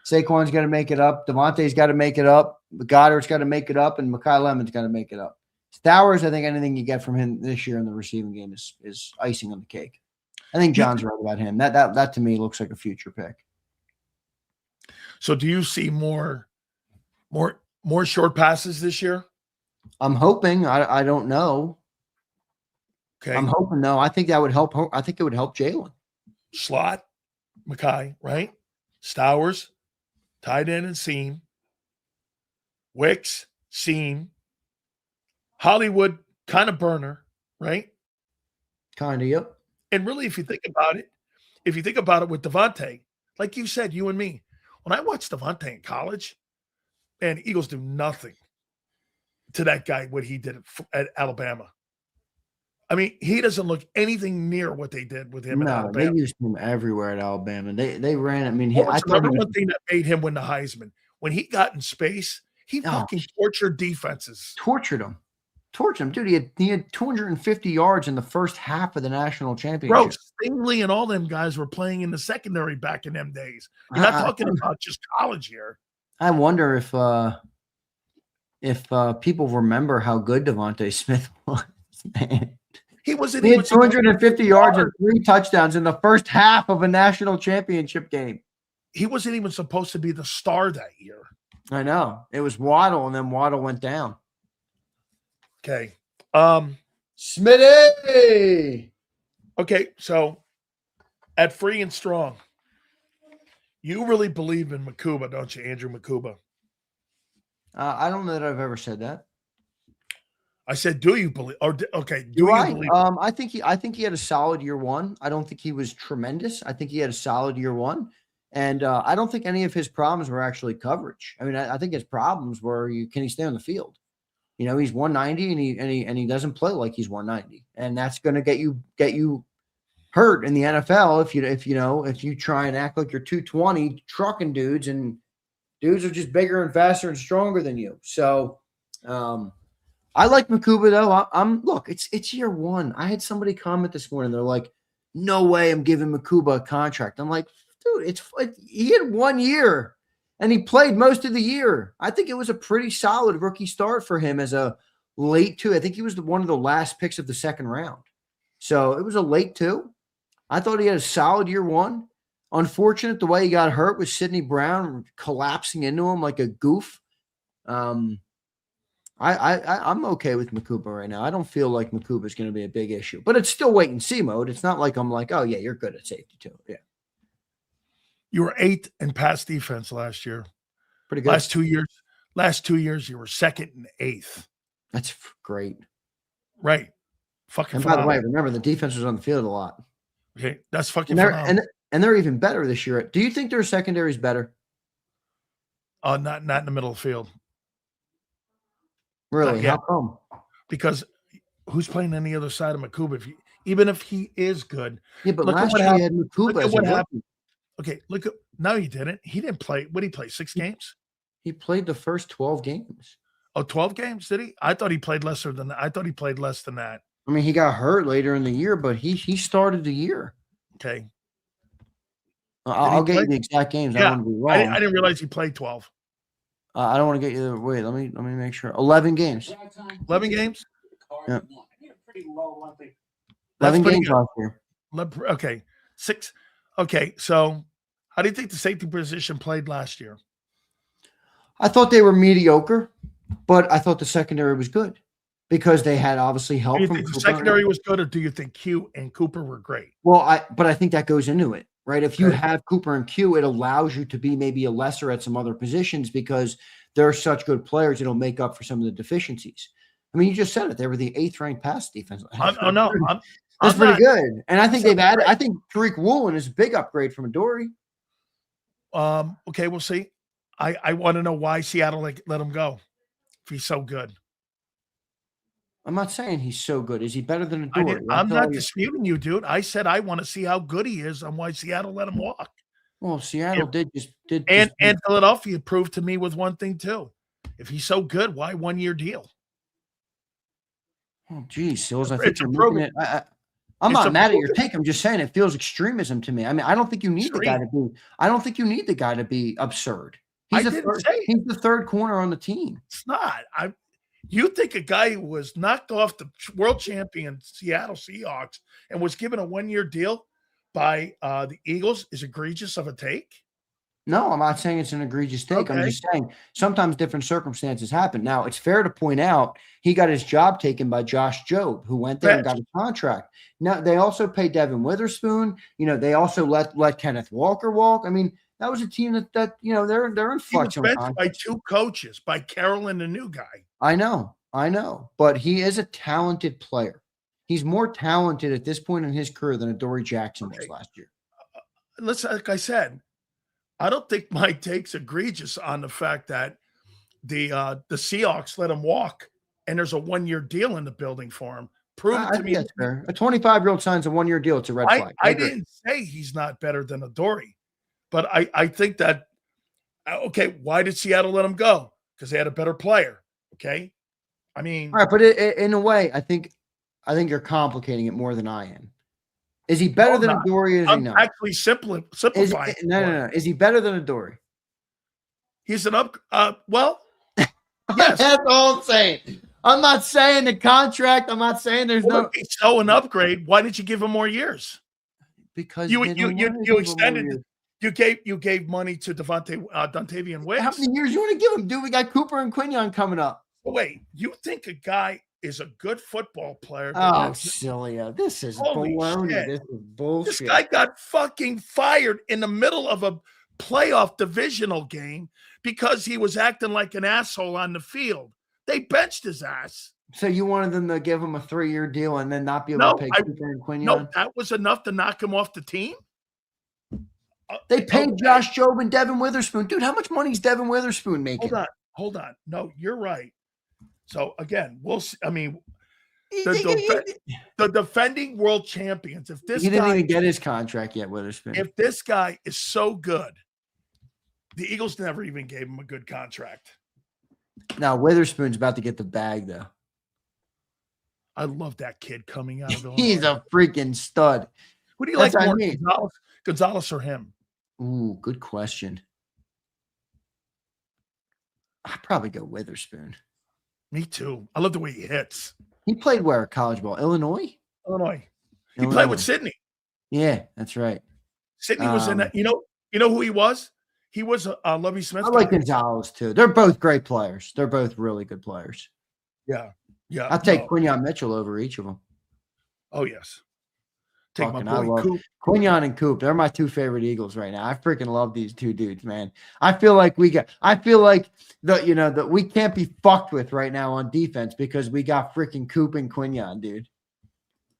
Saquon's got to make it up. Devontae's got to make it up. Goddard's got to make it up, and Mekhi Lemon's got to make it up. Stowers, I think anything you get from him this year in the receiving game is icing on the cake. I think John's right about him. That to me looks like a future pick.
So do you see more short passes this year?
I'm hoping. I don't know.
Okay.
I'm hoping no. I think that would help. I think it would help Jalen.
Slot, Mekhi, right? Stowers, tight end and seam. Wicks, seam. Hollywood, kind of burner, right?
Kind of, yep.
And really, if you think about it with Devontae, like you said, you and me, when I watched Devontae in college, man, the Eagles do nothing to that guy, what he did at Alabama. I mean, he doesn't look anything near what they did with him at Alabama.
They used him everywhere at Alabama. They ran. I mean,
remember one thing that made him win the Heisman. When he got in space, he fucking tortured defenses.
Tortured him, dude. He had 250 yards in the first half of the national championship.
Bro, Stingley and all them guys were playing in the secondary back in them days. You're not talking about just college here.
I wonder if people remember how good Devontae Smith was, man. He had 250 yards and 3 touchdowns in the first half of a national championship game.
He wasn't even supposed to be the star that year.
I know. It was Waddle, and then Waddle went down.
Okay.
Smitty!
Okay, so at Free and Strong, you really believe in Makuba, don't you, Andrew Makuba?
I don't know that I've ever said that.
I said, do you believe? Or okay,
do you believe? I think he had a solid year one. I don't think he was tremendous. I think he had a solid year one, and I don't think any of his problems were actually coverage. I mean, I think his problems were can he stay on the field? He's 190 and he doesn't play like he's 190, and that's going to get you hurt in the NFL if you try and act like you're 220 trucking dudes, and dudes are just bigger and faster and stronger than you. So. I like Makuba though. Look, it's year one. I had somebody comment this morning. They're like, "No way, I'm giving Makuba a contract." I'm like, dude, he had 1 year and he played most of the year. I think it was a pretty solid rookie start for him as a late 2. I think he was one of the last picks of the second round. So it was a late 2. I thought he had a solid year 1. Unfortunate the way he got hurt with Sidney Brown collapsing into him like a goof. I'm okay with Makuba right now. I don't feel like Makuba is going to be a big issue, but it's still wait and see mode. It's not like I'm like, oh yeah, you're good at safety too. Yeah.
You were 8th in pass defense last year.
Pretty good.
Last 2 years, you were 2nd and 8th.
That's great.
Right. Fucking
And
phenomenal.
by the way, remember the defense was on the field a lot.
Okay. That's fucking phenomenal.
And they're even better this year. Do you think their secondary is better?
Not in the middle of the field.
Really? How come?
Because who's playing on the other side of Makuba? Even if he is good.
Yeah, but last year he had Makuba as
what
a
happened. Okay, no, he didn't. He didn't play. What did he play? 6 games?
He played the first 12 games.
Oh, 12 games, did he? I thought he played lesser than that. I thought he played less than that.
I mean, he got hurt later in the year, but he started the year.
Okay.
I'll get you the exact games.
Yeah,
I don't want to be wrong.
I didn't realize he played 12.
I don't want to get you. Wait, let me make sure. 11 games.
11 games?
Yeah.
11
games last year.
Okay. 6. Okay, so how do you think the safety position played last year?
I thought they were mediocre, but I thought the secondary was good because they had obviously help
Do you
from
think the
Cooper.
secondary was good, or do you think Q and Cooper were great?
Well, I think that goes into it, right? If you have Cooper and Q, it allows you to be maybe a lesser at some other positions because they're such good players. It'll make up for some of the deficiencies. I mean, you just said it. They were the 8th ranked pass defense. That's pretty good. And I think they've added. I think Tariq Woolen is a big upgrade from Adoree.
Okay, we'll see. I want to know why Seattle let him go if he's so good.
I'm not saying he's so good. Is he better than Adoree?
I'm not disputing you, dude. I said I want to see how good he is and why Seattle let him walk.
Well, Seattle did.
And Philadelphia proved to me with one thing too. If he's so good, why 1-year deal?
Oh, geez, Sills, I think you're making it. I'm not mad at your take. I'm just saying it feels extremism to me. I mean, I don't think you need the guy to be. I don't think you need the guy to be absurd. He's the third corner on the team.
It's not. You think a guy who was knocked off the world champion Seattle Seahawks and was given a 1-year deal by the Eagles is egregious of a take?
No, I'm not saying it's an egregious take.
Okay.
I'm just saying sometimes different circumstances happen. Now, it's fair to point out he got his job taken by Josh Jobe, who went there and got a contract. Now, they also paid Devin Witherspoon. They also let Kenneth Walker walk. I mean, that was a team that they're in flux.
He was benched by 2 coaches, by Carroll and the new guy.
I know, but he is a talented player. He's more talented at this point in his career than Adoree Jackson was last year.
Like I said, I don't think my take's egregious on the fact that the Seahawks let him walk, and there's a 1-year deal in the building for him. Prove it to me.
That's fair. A 25-year-old signs a 1-year deal. It's a red flag.
I didn't say he's not better than Adoree, but I think that why did Seattle let him go? Because they had a better player. Okay, I mean,
all right, but in a way, I think you're complicating it more than I am. Is he better than Adoree?
I'm actually simplifying.
No. Is he better than Adoree?
He's an well, yes.
That's all I'm saying. I'm not saying the contract. I'm not saying there's
an upgrade. Why did you give him more years?
Because
you extended. You gave money to Dontavian Wicks.
How many years you want to give him, dude? We got Cooper and Quinion coming up.
Wait, you think a guy is a good football player?
Oh, Sileo. This is baloney.
Shit.
This is bullshit.
This guy got fucking fired in the middle of a playoff divisional game because he was acting like an asshole on the field. They benched his ass.
So you wanted them to give him a 3-year deal and then not be able to pay Cooper and Quinion?
No, that was enough to knock him off the team?
They paid Josh Jobe and Devin Witherspoon. Dude, how much money is Devin Witherspoon making?
Hold on. No, you're right. So, again, we'll see. I mean, the defending world champions, if this
he didn't even get his contract yet, Witherspoon.
If this guy is so good, the Eagles never even gave him a good contract.
Now, Witherspoon's about to get the bag, though.
I love that kid coming out of Illinois.
He's a freaking stud.
Who do you like more, Gonzalez or him?
Ooh, good question. I'd probably go Witherspoon.
Me too. I love the way he hits.
He played where? College ball? Illinois?
Illinois. He played with
Illinois.
Sydney.
Yeah, that's right.
Sydney was in that. You know who he was? He was a Lovie Smith.
I like
guy.
Gonzalez too. They're both great players. They're both really good players.
Yeah. Yeah.
I'll take Quinyon Mitchell over each of them.
Oh, yes. Take
Fucking,
my boy
I love
Coop.
Quinyon and Coop. They're my two favorite Eagles right now. I freaking love these two dudes, man. I feel like we can't be fucked with right now on defense because we got freaking Coop and Quinyon, dude.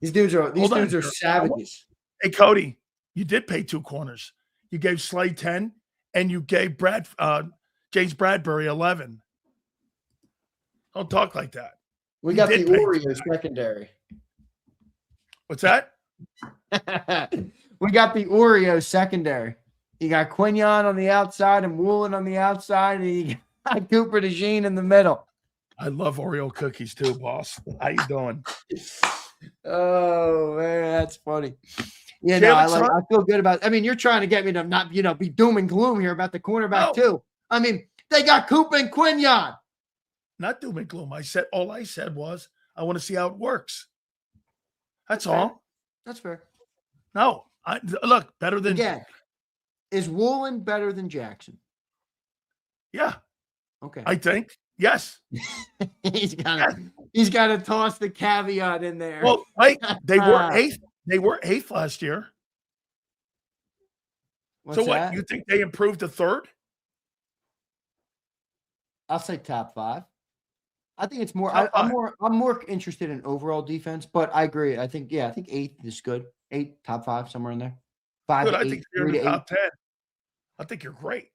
These dudes are savages.
Hey, Cody, you did pay 2 corners. You gave Slade 10 and you gave James Bradbury 11. Don't talk like that.
We got the Oreo secondary.
What's that?
We got the Oreo secondary. You got Quinyon on the outside and Woolen on the outside, and you got Cooper DeJean in the middle.
I love Oreo cookies too, boss. How you doing?
Oh man, that's funny. Yeah, no, I feel good about. I mean, you're trying to get me to not, be doom and gloom here about the cornerback too. I mean, they got Cooper and Quinyon.
Not doom and gloom. All I said was I want to see how it works. That's all.
That's fair.
No, look, better than.
Again, is Woolen better than Jackson?
Yeah.
Okay.
I think yes.
He's got to toss the caveat in there.
Well, they were eighth. They were 8th last year.
What's that?
You think they improved to 3rd?
I'll say top 5. I think it's more. I'm more interested in overall defense, but I agree. I think 8th is good. 8, top 5, somewhere in there. 5
Good.
to 8.
I think you're in the top 10. I think you're great.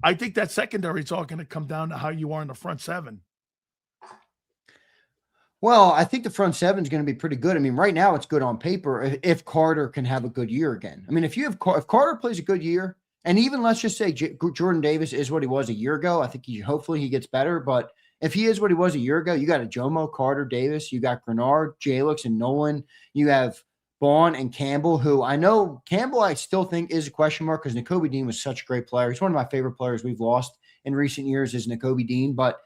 I think that secondary is all going to come down to how you are in the front 7.
Well, I think the front 7 is going to be pretty good. I mean, right now it's good on paper if Carter can have a good year again. I mean, if Carter plays a good year, and even let's just say Jordan Davis is what he was a year ago, I think hopefully he gets better. But if he is what he was a year ago, you got a Jomo, Carter, Davis, you got Grenard, Jalix, and Nolan. You have Vaughn and Campbell, who I know Campbell I still think is a question mark because Nakobe Dean was such a great player. He's one of my favorite players we've lost in recent years is Nakobe Dean, but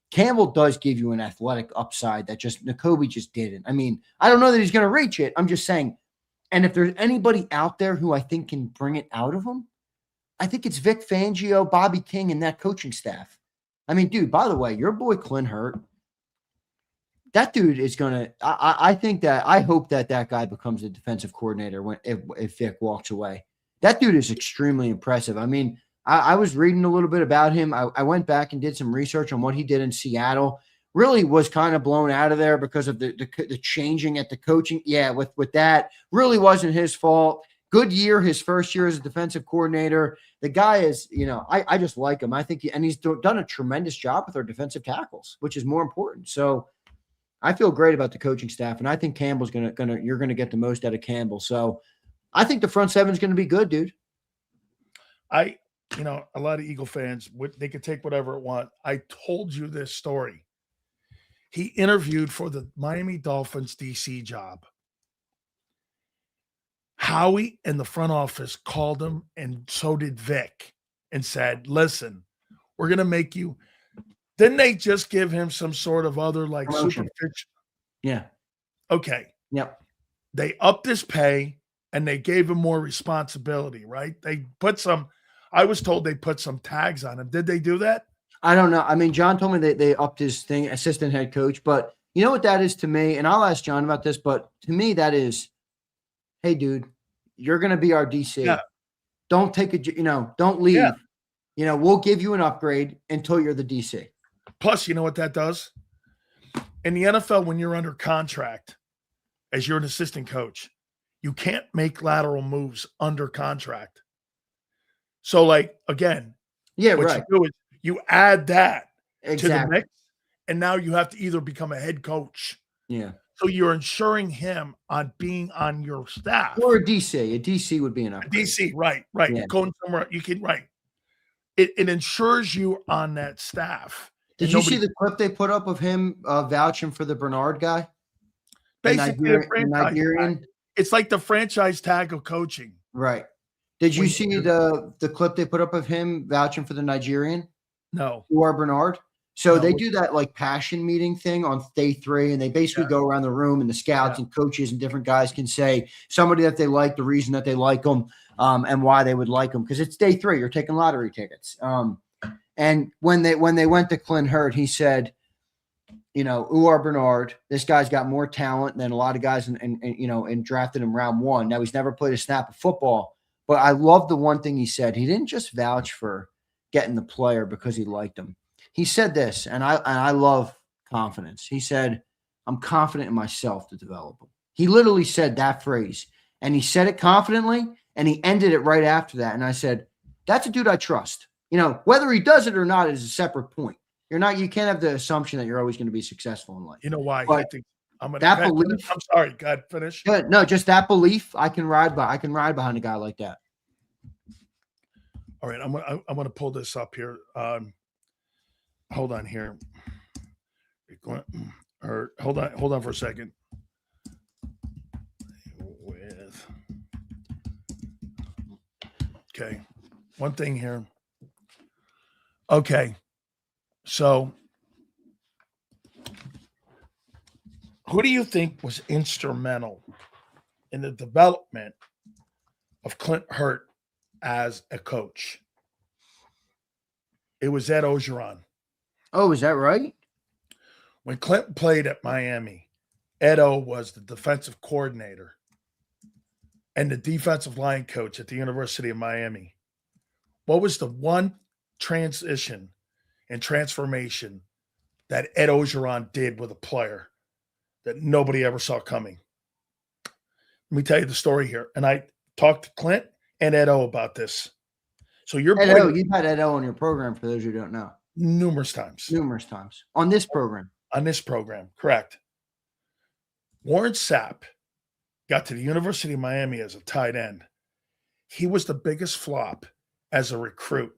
Campbell does give you an athletic upside that Nakobe just didn't. I mean, I don't know that he's going to reach it. I'm just saying. And if there's anybody out there who I think can bring it out of him, I think it's Vic Fangio, Bobby King, and that coaching staff. I mean, dude, by the way, your boy Clint Hurt, that dude is going to, I hope that guy becomes a defensive coordinator if Vic walks away. That dude is extremely impressive. I mean, I was reading a little bit about him. I went back and did some research on what he did in Seattle. Really was kind of blown out of there because of the changing at the coaching. Yeah, with that, really wasn't his fault. Good year, his first year as a defensive coordinator. The guy is, I just like him. I think he's done a tremendous job with our defensive tackles, which is more important. So I feel great about the coaching staff, and I think Campbell's you're gonna get the most out of Campbell. So I think the front 7 is going to be good, dude.
A lot of Eagle fans, they can take whatever it want. I told you this story. He interviewed for the Miami Dolphins DC job. Howie and the front office called him, and so did Vic, and said, listen, we're going to make you. Didn't they just give him some sort of other superficial?
Yeah.
Okay.
Yep.
They upped his pay, and they gave him more responsibility, right? I was told they put some tags on him. Did they do that?
I don't know. I mean, John told me they upped his thing, assistant head coach. But you know what that is to me? And I'll ask John about this. But to me, that is, hey, dude, you're going to be our DC. Yeah. Don't take don't leave. Yeah. We'll give you an upgrade until you're the DC.
Plus, you know what that does? In the NFL, when you're under contract, as you're an assistant coach, you can't make lateral moves under contract. So, again, what you do is you add that to the mix, and now you have to either become a head coach.
Yeah.
So you're ensuring him on being on your staff.
Or a DC. A DC would be enough.
DC, right. Yeah. Going somewhere, you can, right. It ensures you on that staff.
Did you see the clip they put up of him vouching for the Bernard guy?
Basically, the Nigerian. It's like the franchise tag of coaching.
Right. Did you see the clip they put up of him vouching for the Nigerian?
No.
Or Bernard? So
No.
they do that like passion meeting thing on day 3, and they basically go around the room, and the scouts and coaches and different guys can say somebody that they like, the reason that they like them, and why they would like them, because it's day 3. You're taking lottery tickets. And when they went to Clint Hurt, he said, Uar Bernard, this guy's got more talent than a lot of guys, and drafted him round 1. Now he's never played a snap of football, but I love the one thing he said. He didn't just vouch for getting the player because he liked him. He said this, and I love confidence. He said, "I'm confident in myself to develop him." He literally said that phrase, and he said it confidently, and he ended it right after that. And I said, "That's a dude I trust." Whether he does it or not is a separate point. You can't have the assumption that you're always going to be successful in life.
You know why?
But
I'm gonna
that belief.
I'm sorry. Go ahead, finish.
Good. No, just that belief. I can ride behind a guy like that.
All right, I'm gonna pull this up here. Hold on here. Hold on for a second. Okay, one thing here. Okay, so who do you think was instrumental in the development of Clint Hurt as a coach? It was Ed Orgeron.
Oh, is that right?
When Clint played at Miami, Ed O was the defensive coordinator and the defensive line coach at the University of Miami. What was the one transition and transformation that Ed Orgeron did with a player that nobody ever saw coming? Let me tell you the story here. And I talked to Clint and Ed O about this. So you've had
Ed O on your program, for those who don't know.
Numerous times.
On this program.
Correct. Warren Sapp got to the University of Miami as a tight end. He was the biggest flop as a recruit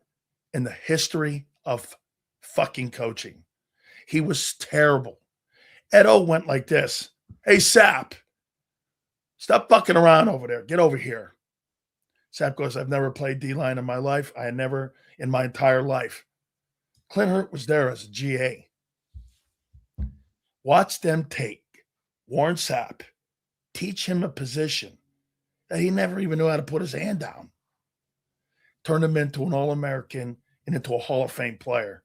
in the history of fucking coaching. He was terrible. Ed O went like this. "Hey, Sapp, stop fucking around over there. Get over here." Sapp goes, "I've never played D-line in my life. I had never in my entire life." Clint Hurt was there as a GA. Watch them take Warren Sapp, teach him a position that he never even knew how to put his hand down, turn him into an All-American and into a Hall of Fame player.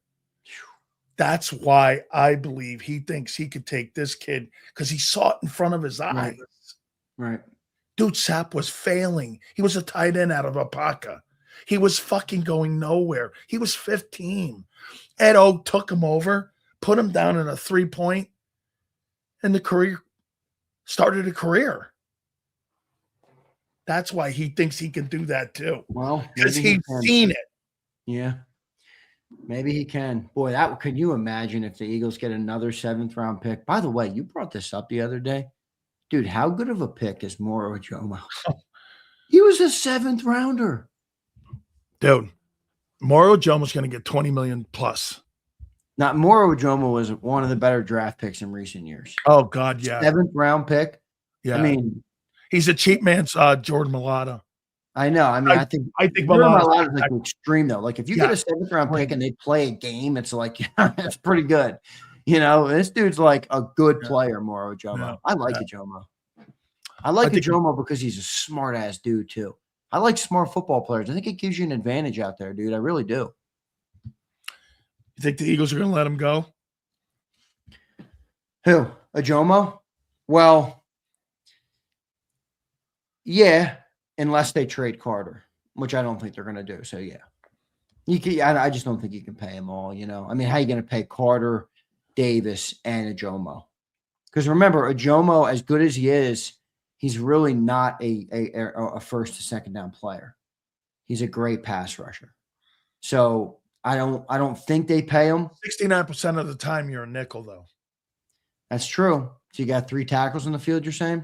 That's why I believe he thinks he could take this kid, because he saw it in front of his eyes.
Right.
Dude, Sapp was failing. He was a tight end out of Apaka. He was fucking going nowhere. He was 15. Ed O took him over, put him down in a 3-point, and started a career. That's why he thinks he can do that too.
Well,
because he's seen it.
Yeah. Maybe he can. Boy, could you imagine if the Eagles get another 7th-round pick? By the way, you brought this up the other day. Dude, how good of a pick is Moro Ojomo? He was a 7th rounder.
Dude, Moro Ojomo's going to get $20 million plus.
Now, Moro Ojomo was one of the better draft picks in recent years.
Oh, God, yeah.
7th-round pick.
Yeah.
I mean,
he's a cheap man's Jordan Mailata.
I know. I mean, I think Mailata is like extreme, though. Like, if you get a 7th-round pick and they play a game, it's like, that's pretty good. This dude's like a good player, Moro Ojomo. Yeah. I like Ojomo. I like Ojomo because he's a smart-ass dude, too. I like smart football players. I think it gives you an advantage out there, dude. I really do.
You think the Eagles are going to let him go?
Who? Ojomo? Well, yeah, unless they trade Carter, which I don't think they're going to do. So, yeah. I just don't think you can pay them all, I mean, how are you going to pay Carter, Davis, and Ojomo? Because remember, Ojomo, as good as he is, he's really not a first to second down player. He's a great pass rusher. So I don't think they pay him.
69% of the time you're a nickel, though.
That's true. So you got 3 tackles on the field, you're saying?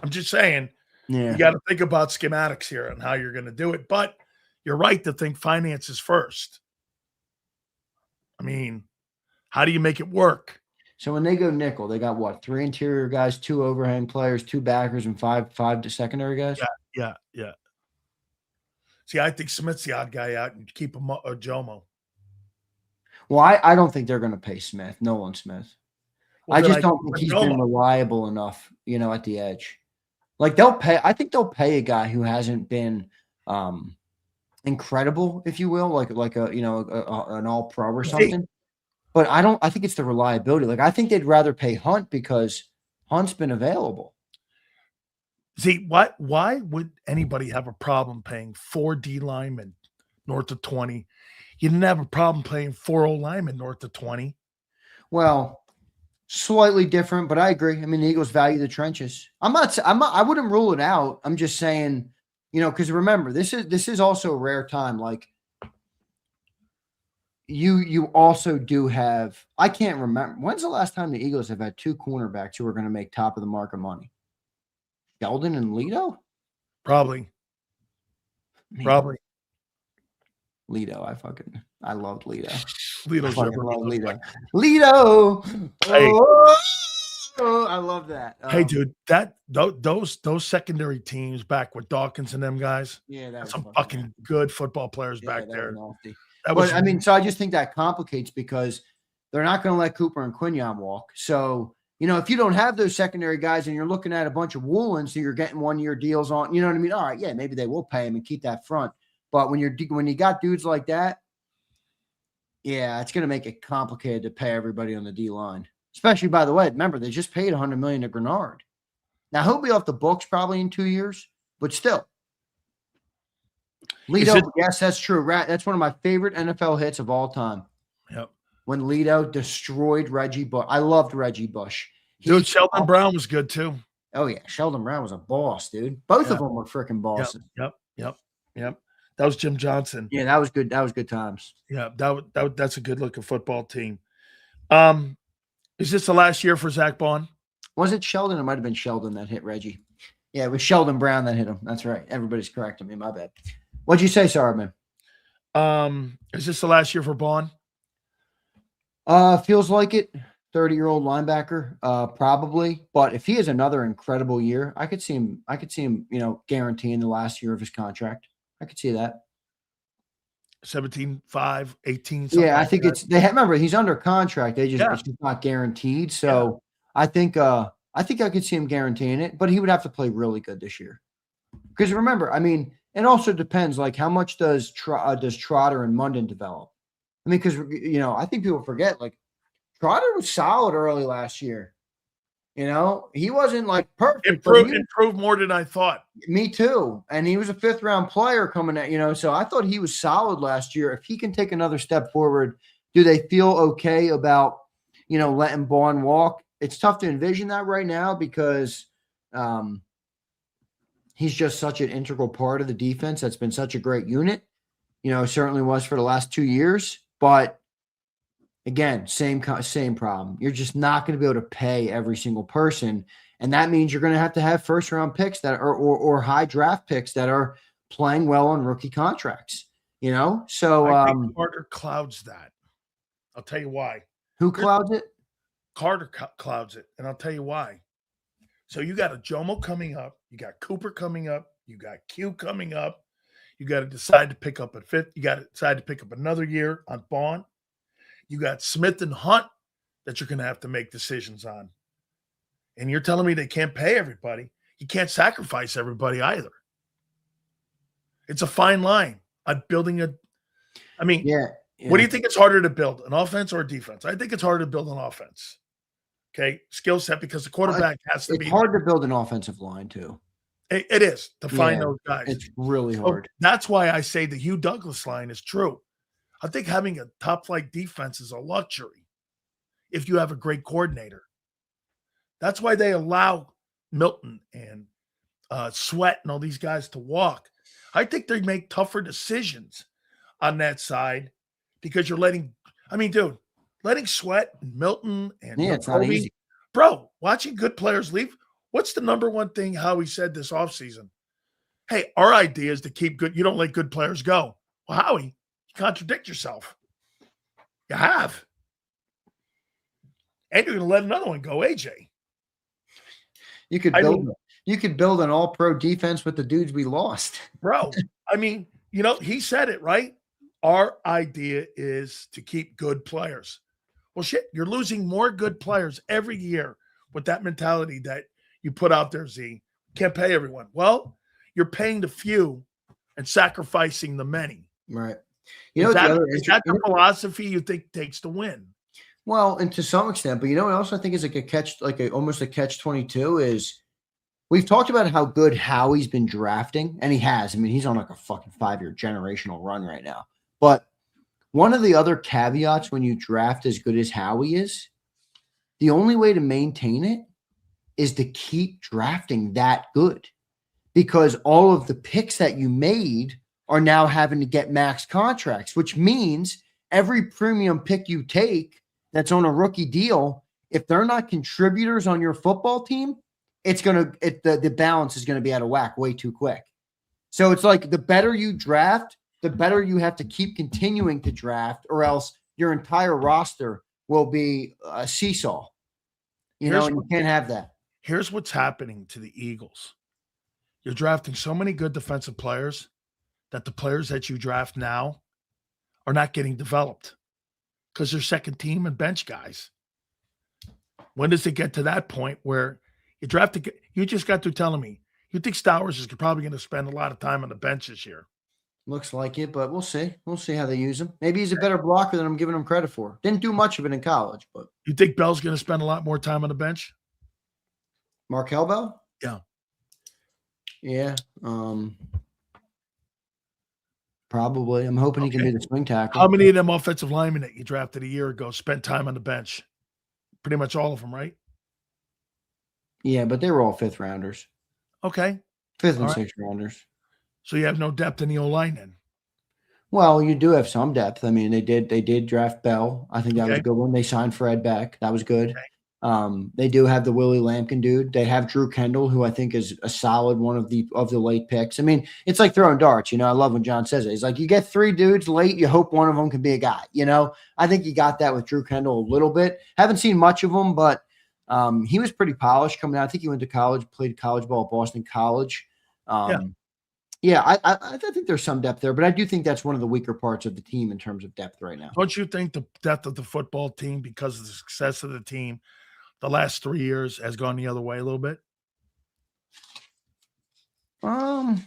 I'm just saying. Yeah. You got to think about schematics here and how you're going to do it. But you're right to think finances first. I mean, how do you make it work?
So when they go nickel, they got what? 3 interior guys, 2 overhang players, 2 backers, and 5 secondary guys?
Yeah. See, I think Smith's the odd guy out and keep him Jomo.
Well, I don't think they're going to pay Smith, Nolan Smith.
Well,
I
then
just don't think he's been
Jomo.
reliable enough, at the edge. Like they'll pay. I think they'll pay a guy who hasn't been incredible, if you will, like an all pro or something. But I think it's the reliability. Like I think they'd rather pay Hunt because Hunt's been available.
See, why would anybody have a problem paying 4 D linemen north of 20? You didn't have a problem paying 4 O linemen north of 20.
Well, slightly different, but I agree. I mean, the Eagles value the trenches. I wouldn't rule it out. I'm just saying, because remember, this is also a rare time. Like you also do have, I can't remember. When's the last time the Eagles have had 2 cornerbacks who are going to make top of the market money? Sheldon and Lido?
Probably.
Lido. I loved Lido.
Lido's
I love Lido. Lido.
Hey.
Oh, I love that.
Hey, dude, those secondary teams back with Dawkins and them guys.
Yeah, that's
some fucking good football players back there.
So I just think that complicates because they're not going to let Cooper and Quinyon walk. So, if you don't have those secondary guys and you're looking at a bunch of Woolens, so you're getting 1-year deals on, you know what I mean? All right, yeah, maybe they will pay him and keep that front. But when you got dudes like that, yeah, it's going to make it complicated to pay everybody on the D line. Especially, by the way, remember they just paid $100 million to Grenard. Now he'll be off the books probably in 2 years, but still. Lido, yes, that's true. That's one of my favorite NFL hits of all time.
Yep.
When Lido destroyed Reggie Bush. I loved Reggie Bush.
Dude, Sheldon Brown was good too.
Oh yeah, Sheldon Brown was a boss, dude. Both of them were freaking bosses.
Yep. That was Jim Johnson.
Yeah, that was good. That was good times.
Yeah, that's a good looking football team. Is this the last year for Zach Bond?
Was it Sheldon? It might have been Sheldon that hit Reggie. Yeah, it was Sheldon Brown that hit him. That's right. Everybody's correcting me. My bad. What'd you say, Sarman?
Is this the last year for Bond?
Feels like it. 30-year-old linebacker, probably. But if he has another incredible year, I could see him, guaranteeing the last year of his contract. I could see that.
17.5, 18.
Yeah, I think remember he's under contract. It's just not guaranteed. So I think I could see him guaranteeing it, but he would have to play really good this year. Because remember, I mean, it also depends. Like, how much does Trotter and Munden develop? I mean, because I think people forget. Like, Trotter was solid early last year. He wasn't like perfect.
Improved more than I thought.
Me too. And he was a 5th-round player coming at, so I thought he was solid last year. If he can take another step forward, do they feel okay about, letting Bond walk? It's tough to envision that right now because he's just such an integral part of the defense. That's been such a great unit. Certainly was for the last 2 years. But again, same problem. You're just not going to be able to pay every single person. And that means you're going to have first-round picks that are or high draft picks that are playing well on rookie contracts. So
I think Carter clouds that. I'll tell you why.
Who clouds it?
Carter clouds it, and I'll tell you why. So you got a Jomo coming up, you got Cooper coming up, you got Q coming up. You got to decide to pick up a 5th. You got to decide to pick up another year on Bond. You got Smith and Hunt that you're going to have to make decisions on. And you're telling me they can't pay everybody. You can't sacrifice everybody either. It's a fine line. I'm building what do you think it's harder to build, an offense or a defense? I think it's harder to build an offense. Okay, skill set, because the quarterback has to be.
It's hard to build an offensive line too.
It is to find those guys.
It's really hard.
That's why I say the Hugh Douglas line is true. I think having a top-flight defense is a luxury if you have a great coordinator. That's why they allow Milton and Sweat and all these guys to walk. I think they make tougher decisions on that side because you're letting Sweat and Milton and
it's not easy.
Bro, watching good players leave. What's the number one thing Howie said this offseason? Hey, our idea is to keep good. You don't let good players go. Well, Howie, you contradict yourself. You have. And you're going to let another one go, AJ.
You could build an all-pro defense with the dudes we lost.
Bro, he said it, right? Our idea is to keep good players. Well, shit, you're losing more good players every year with that mentality that you put out there, Z. Can't pay everyone. Well, you're paying the few and sacrificing the many.
Right.
Is that the philosophy you think takes to win?
Well, and to some extent, but what else I think is almost a catch-22 is we've talked about how good Howie's been drafting, and he has. I mean, he's on like a fucking 5-year generational run right now. But one of the other caveats when you draft as good as Howie is, the only way to maintain it is to keep drafting that good, because all of the picks that you made are now having to get max contracts, which means every premium pick you take that's on a rookie deal, if they're not contributors on your football team, the balance is going to be out of whack way too quick. So it's like the better you draft, the better you have to keep continuing to draft, or else your entire roster will be a seesaw. And you can't have that.
Here's what's happening to the Eagles. You're drafting so many good defensive players that the players that you draft now are not getting developed because they're second team and bench guys. When does it get to that point where you just got through telling me you think Stowers is probably going to spend a lot of time on the bench this year?
Looks like it, but we'll see. We'll see how they use him. Maybe he's a better blocker than I'm giving him credit for. Didn't do much of it in college, but
you think Bell's going to spend a lot more time on the bench?
Markel Bell?
Yeah.
Yeah. Probably. I'm hoping he can be the swing tackle.
How many of them offensive linemen that you drafted a year ago spent time on the bench? Pretty much all of them, right?
Yeah, but they were all fifth rounders.
Okay.
Fifth and sixth rounders.
So you have no depth in the O-line then?
Well, you do have some depth. I mean, they did draft Bell. I think that was a good one. They signed Fred Beck. That was good. Okay. They do have the Willie Lampkin dude. They have Drew Kendall, who I think is a solid one of the late picks. I mean, it's like throwing darts. I love when John says it. He's like, you get 3 dudes late, you hope one of them can be a guy. I think you got that with Drew Kendall a little bit. Haven't seen much of him, but he was pretty polished coming out. I think he went to college, played college ball at Boston College. Yeah, I think there's some depth there, but I do think that's one of the weaker parts of the team in terms of depth right now.
Don't you think the depth of the football team, because of the success of the team the last 3 years, has gone the other way a little bit? Well,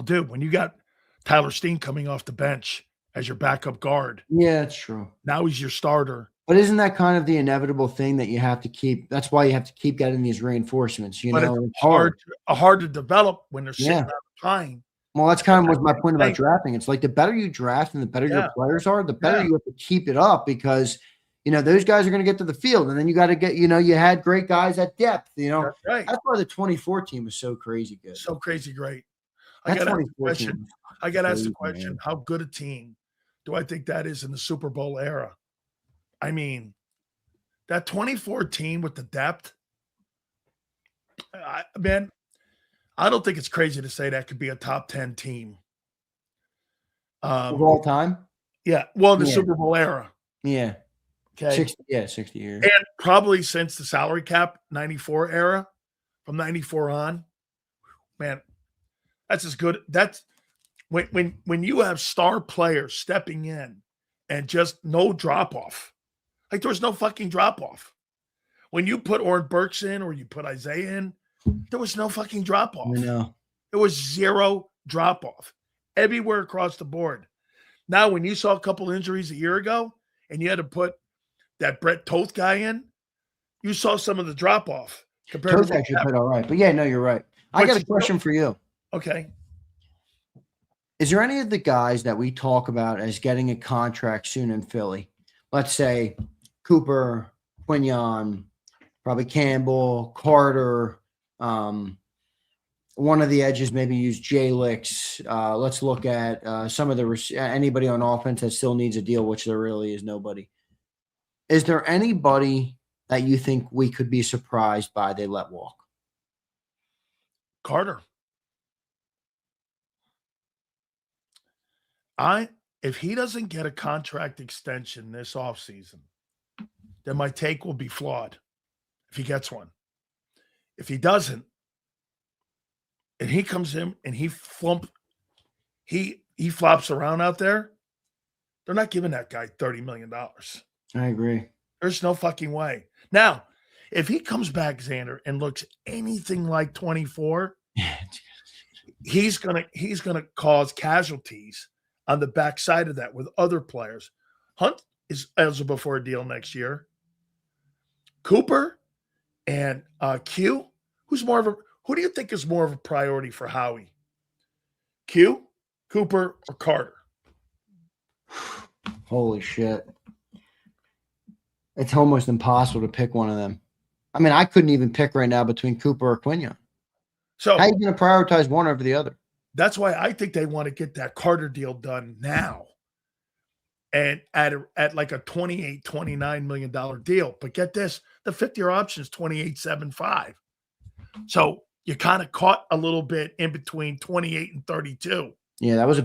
dude, when you got Tyler Steen coming off the bench as your backup guard.
Yeah, that's true.
Now he's your starter.
But isn't that kind of the inevitable thing that you have to keep? That's why you have to keep getting these reinforcements.
But it's hard to develop when they're sitting on the pine.
Well, that's kind of was my point about drafting. It's like the better you draft and the better your players are, the better you have to keep it up, because those guys are going to get to the field, and then you got to get, you had great guys at depth.
That's right.
That's why the 24 team was so crazy good.
So crazy great. I got to ask the question: how good a team do I think that is in the Super Bowl era? I mean, that 24 team with the depth, man, I don't think it's crazy to say that could be a top 10 team.
Of all time?
Yeah. Well, in the Super Bowl era.
Yeah.
Okay.
60 years.
And probably since the salary cap 94 era, from 94 on, man, that's as good. That's when you have star players stepping in and just no drop off. Like, there was no fucking drop-off. When you put Oren Burks in or you put Isaiah in, there was no fucking drop-off.
No.
There was zero drop-off everywhere across the board. Now, when you saw a couple injuries a year ago and you had to put that Brett Toth guy in, you saw some of the drop-off.
Toth actually played all right. But, yeah, no, you're right. I got a question for you.
Okay.
Is there any of the guys that we talk about as getting a contract soon in Philly? Let's say Cooper, Quignon, probably Campbell, Carter, one of the edges, maybe use J-Licks. Let's look at some of anybody on offense that still needs a deal, which there really is nobody. Is there anybody that you think we could be surprised by they let walk?
Carter. If he doesn't get a contract extension this offseason, then my take will be flawed if he gets one. If he doesn't, and he comes in and he he flops around out there, they're not giving that guy $30 million.
I agree.
There's no fucking way. Now, if he comes back, Zander, and looks anything like 24, he's gonna cause casualties on the backside of that with other players. Hunt is eligible for a deal next year. Cooper and Q, who do you think is more of a priority for Howie? Q, Cooper, or Carter?
Holy shit. It's almost impossible to pick one of them. I mean, I couldn't even pick right now between Cooper or Quinion.
So
how are you going to prioritize one over the other?
That's why I think they want to get that Carter deal done now. And at like a $28, $29 million deal. But get this, the 5th-year option is $28.75. So you kind of caught a little bit in between 28 and 32.
Yeah, that was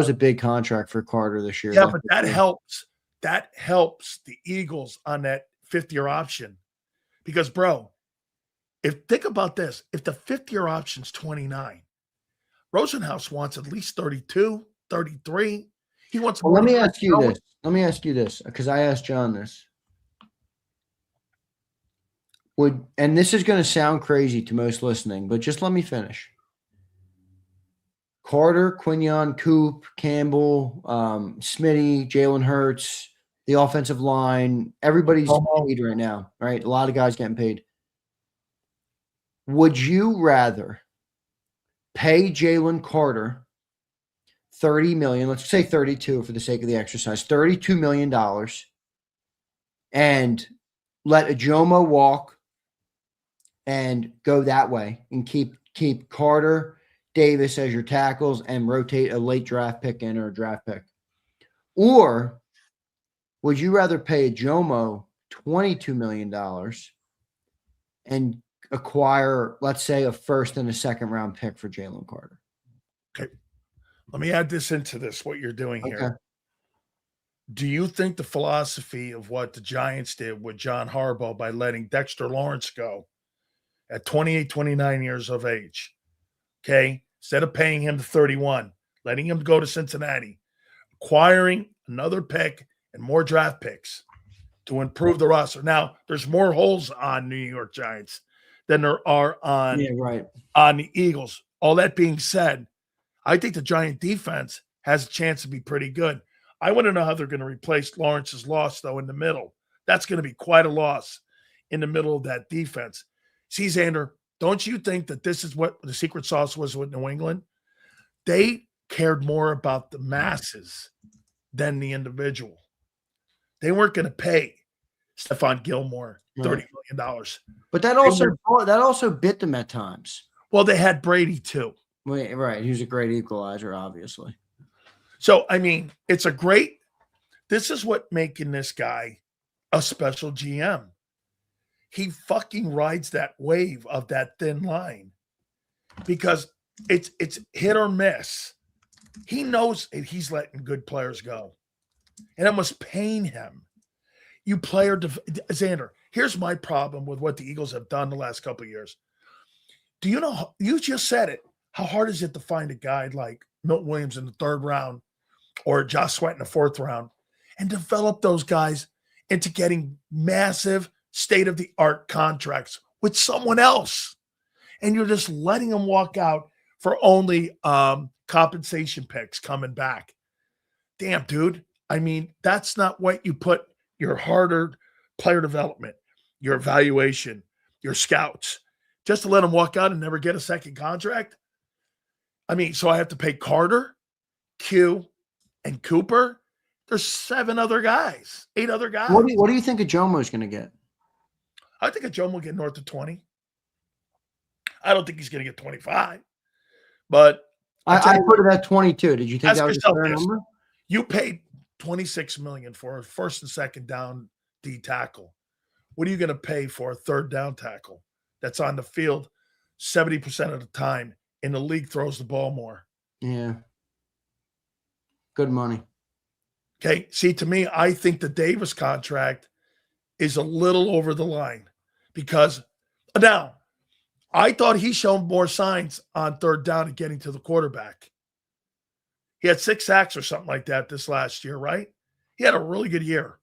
a big contract for Carter this year.
Yeah, but that helps. That helps the Eagles on that 5th-year option. Because, bro, think about this. If the 5th-year option's 29, Rosenhaus wants at least 32, 33. He wants more.
Let me ask you this, because I asked John this. And this is going to sound crazy to most listening, but just let me finish. Carter, Quinion, Coop, Campbell, Smitty, Jalen Hurts, the offensive line, everybody's paid right now, right? A lot of guys getting paid. Would you rather pay Jalen Carter $30 million, let's say 32 for the sake of the exercise, $32 million, and let Ajomo walk and go that way and keep Carter, Davis as your tackles and rotate a late draft pick in or a draft pick? Or would you rather pay Ajomo $22 million and acquire, let's say, a 1st and a 2nd round pick for Jalen Carter?
Okay. Let me add this into this, what you're doing here. Do you think the philosophy of what the Giants did with John Harbaugh by letting Dexter Lawrence go at 28, 29 years of age, okay, instead of paying him to 31, letting him go to Cincinnati, acquiring another pick and more draft picks to improve the roster? Now, there's more holes on New York Giants than there are on the Eagles. All that being said, I think the Giant defense has a chance to be pretty good. I want to know how they're going to replace Lawrence's loss, though, in the middle. That's going to be quite a loss in the middle of that defense. See, Zander, don't you think that this is what the secret sauce was with New England? They cared more about the masses than the individual. They weren't going to pay Stephon Gilmore $30 million.
But that also bit them at times.
Well, they had Brady, too.
Right. He was a great equalizer, obviously.
So, I mean, this is what making this guy a special GM. He fucking rides that wave of that thin line because it's hit or miss. He knows he's letting good players go. And it must pain him. Zander, here's my problem with what the Eagles have done the last couple of years. Do you know, you just said it, how hard is it to find a guy like Milton Williams in the 3rd round or Josh Sweat in the 4th round and develop those guys into getting massive state-of-the-art contracts with someone else? And you're just letting them walk out for only compensation picks coming back. Damn, dude. I mean, that's not what you put your hard-earned player development, your evaluation, your scouts, just to let them walk out and never get a second contract. I mean, so I have to pay Carter, Q, and Cooper. There's 8 other guys.
What do you think Ajomo is going to get?
I think Ajomo will get north of 20. I don't think he's going to get 25. But
I put it at 22. Did you think that was a fair number?
You paid $26 million for a 1st and 2nd down D tackle. What are you going to pay for a 3rd down tackle that's on the field 70% of the time and the league throws the ball more?
Yeah. Good money.
Okay. See, to me, I think the Davis contract is a little over the line because now I thought he showed more signs on 3rd down and getting to the quarterback. He had 6 sacks or something like that this last year, right? He had a really good year.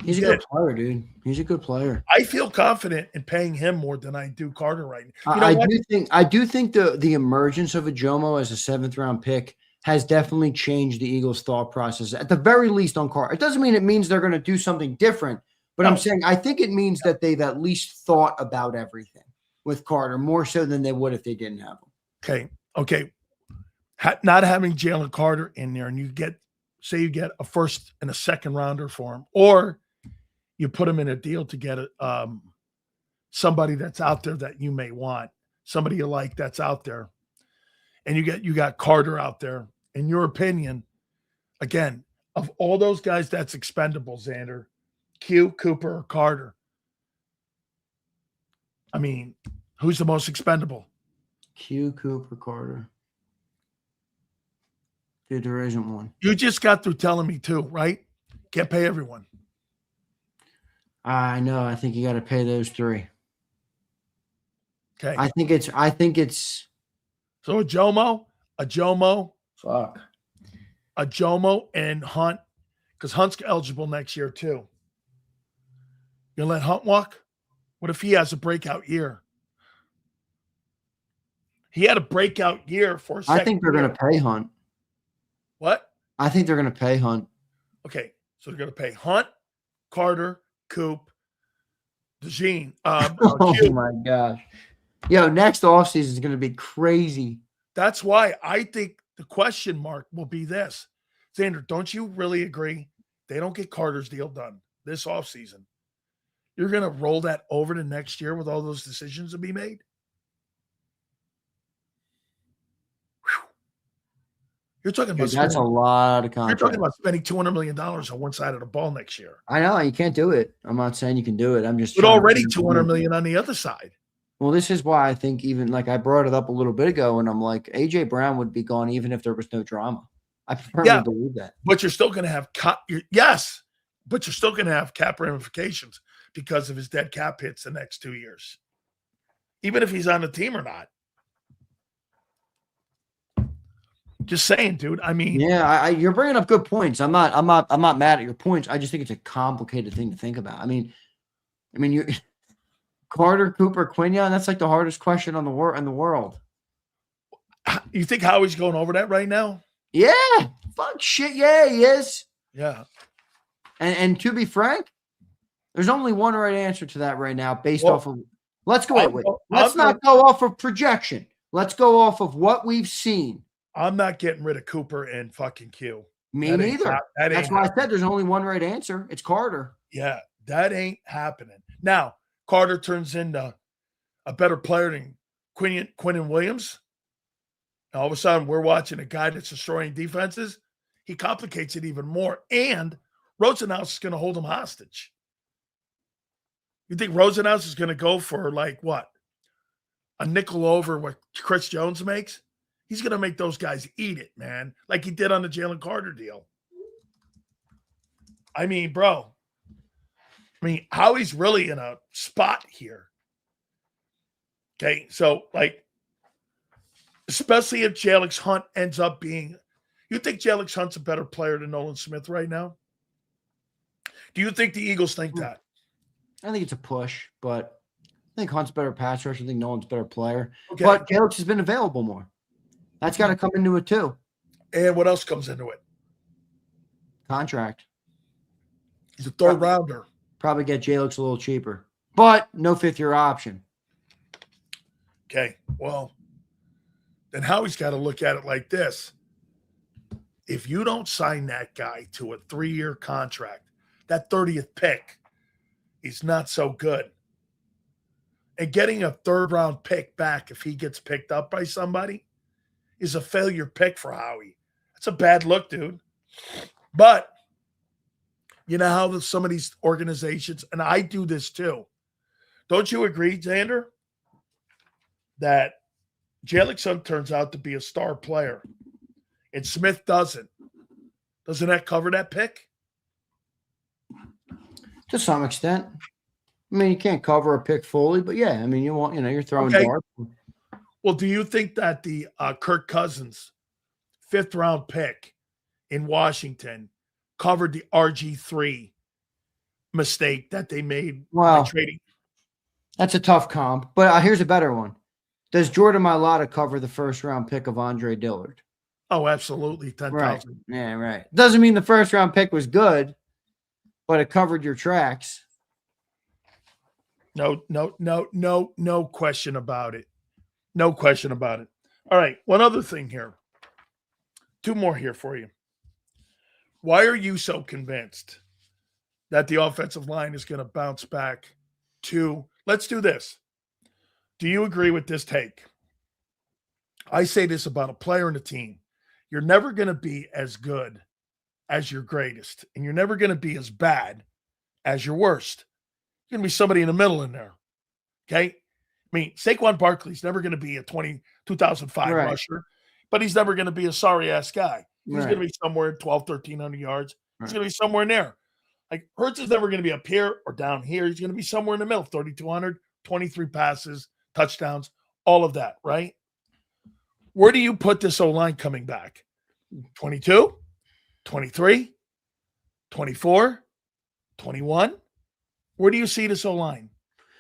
He's a good player, dude. He's a good player.
I feel confident in paying him more than I do Carter right now. You know
I do think the emergence of Ajomo as a 7th-round pick has definitely changed the Eagles' thought process, at the very least on Carter. It doesn't mean it means they're going to do something different, but I'm saying I think it means that they've at least thought about everything with Carter more so than they would if they didn't have him.
Okay. Not having Jalen Carter in there, and you get a first and a second rounder for him, or you put him in a deal to get somebody that's out there that you may want, somebody you like that's out there, and you got Carter out there. In your opinion, again, of all those guys that's expendable, Zander, Q, Cooper, or Carter, I mean, who's the most expendable?
Q, Cooper, Carter. Dude, there isn't one.
You just got through telling me too, right? Can't pay everyone.
I know. I think you got to pay those 3.
Okay.
I think it's.
So Ajomo,
Fuck.
Ajomo, and Hunt, because Hunt's eligible next year too. You let Hunt walk? What if he has a breakout year? He had a breakout year for a second.
I think they're going to pay Hunt.
What?
I think they're going to pay Hunt.
Okay, so they're going to pay Hunt, Carter, Coop, DeJean.
Oh my gosh. Yo, next offseason is going to be crazy.
That's why I think the question mark will be this. Zander, don't you really agree? They don't get Carter's deal done this offseason. You're going to roll that over to next year with all those decisions to be made? Whew. You're talking about
that's a lot of contract.
You're talking about spending $200 million on one side of the ball next year.
I know. You can't do it. I'm not saying you can do it. I'm just.
But already $200 million on the other side.
Well, this is why I think even like I brought it up a little bit ago, and I'm like, A.J. Brown would be gone even if there was no drama. I firmly believe that.
But you're still going to have yes, but you're still going to have cap ramifications because of his dead cap hits the next 2 years, even if he's on the team or not. Just saying, dude. I mean,
yeah, you're bringing up good points. I'm not mad at your points. I just think it's a complicated thing to think about. I mean, you. Carter, Cooper, Quinion, that's like the hardest question in the world.
You think Howie's going over that right now?
Yeah. Fuck shit. Yeah, he is.
Yeah.
And to be frank, there's only one right answer to that right now based off of – let's go wait. Let's not go off of projection. Let's go off of what we've seen.
I'm not getting rid of Cooper and fucking Q.
Me neither. That's why I said there's only one right answer. It's Carter.
Yeah, that ain't happening. Now, Carter turns into a better player than Quinnen Williams. And all of a sudden, we're watching a guy that's destroying defenses. He complicates it even more. And Rosenhaus is going to hold him hostage. You think Rosenhaus is going to go for like what? A nickel over what Chris Jones makes? He's going to make those guys eat it, man, like he did on the Jalen Carter deal. I mean, bro. Howie's really in a spot here. Okay, so like, especially if Jalix Hunt ends up being, you think Jalix Hunt's a better player than Nolan Smith right now? Do you think the Eagles think that?
I think it's a push, but I think Hunt's better pass rush. I think Nolan's better player.
Okay.
But Jalix has been available more. That's got to come into it too.
And what else comes into it?
Contract.
He's a third rounder.
Probably get Jalix a little cheaper, but no 5th-year option.
Okay, well, then Howie's got to look at it like this. If you don't sign that guy to a 3-year contract, that 30th pick is not so good. And getting a 3rd-round pick back if he gets picked up by somebody is a failure pick for Howie. That's a bad look, dude. But you know how some of these organizations, and I do this too. Don't you agree, Zander, that Jalix Hunt turns out to be a star player and Smith doesn't? Doesn't that cover that pick?
To some extent. I mean, you can't cover a pick fully, but yeah, I mean, you're throwing darts.
Well, do you think that the Kirk Cousins 5th round pick in Washington covered the RG3 mistake that they made by
Well,
trading.
that's a tough comp, but here's a better one. Does Jordan Mailata cover the first-round pick of Andre Dillard?
Oh, absolutely. 10,000.
Right. Yeah, right. Doesn't mean the first-round pick was good, but it covered your tracks.
No question about it. No question about it. All right. One other thing here. Two more here for you. Why are you so convinced that the offensive line is going to bounce back to, let's do this. Do you agree with this take? I say this about a player in the team. You're never going to be as good as your greatest, and you're never going to be as bad as your worst. You're going to be somebody in the middle in there. Okay? I mean, Saquon Barkley's never going to be a 2005
Right.
rusher, but he's never going to be a sorry-ass guy. He's
Right.
going to be somewhere 1,200, 1,300 yards. He's
Right.
going to be somewhere in there. Like, Hurts is never going to be up here or down here. He's going to be somewhere in the middle, 3,200, 23 passes, touchdowns, all of that, right? Where do you put this O-line coming back? 22, 23, 24, 21? Where do you see this O-line?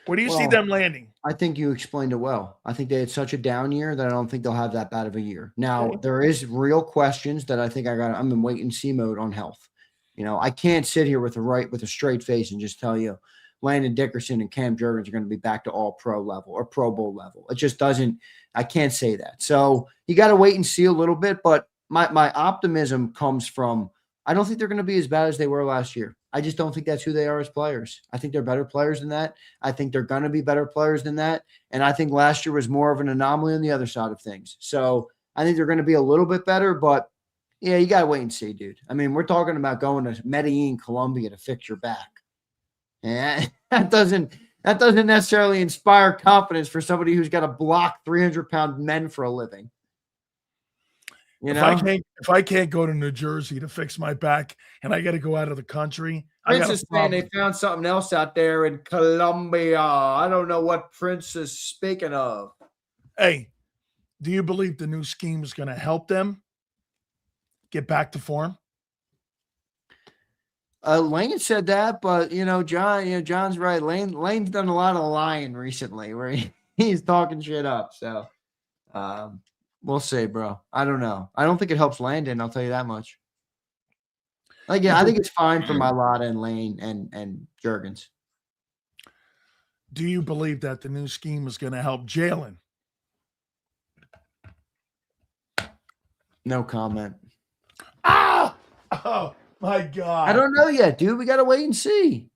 Where do you see them landing?
I think you explained it well. I think they had such a down year that I don't think they'll have that bad of a year. Now,
Okay.
there is real questions that I think I'm in wait and see mode on health. You know, I can't sit here with a straight face and just tell you Landon Dickerson and Cam Jurgens are going to be back to all pro level or Pro Bowl level. It just doesn't, I can't say that. So you got to wait and see a little bit, but my optimism comes from, I don't think they're going to be as bad as they were last year. I just don't think that's who they are as players. I think they're better players than that. I think they're going to be better players than that. And I think last year was more of an anomaly on the other side of things. So I think they're going to be a little bit better, but yeah, you got to wait and see, dude. I mean, we're talking about going to Medellin, Colombia to fix your back. And that doesn't necessarily inspire confidence for somebody who's got to block 300-pound men for a living. You know,
if I can't go to New Jersey to fix my back and I got to go out of the country,
Prince is saying they found something else out there in Colombia. I don't know what Prince is speaking of.
Hey, do you believe the new scheme is going to help them get back to form?
Lane said that, but John's right. Lane's done a lot of lying recently where he's talking shit up. So we'll see, bro. I don't know. I don't think it helps Landon, I'll tell you that much. Like, yeah, I think it's fine for Mailata and Lane and Jurgens.
Do you believe that the new scheme is going to help Jalen?
No comment.
Oh my God.
I don't know yet, dude. We got to wait and see.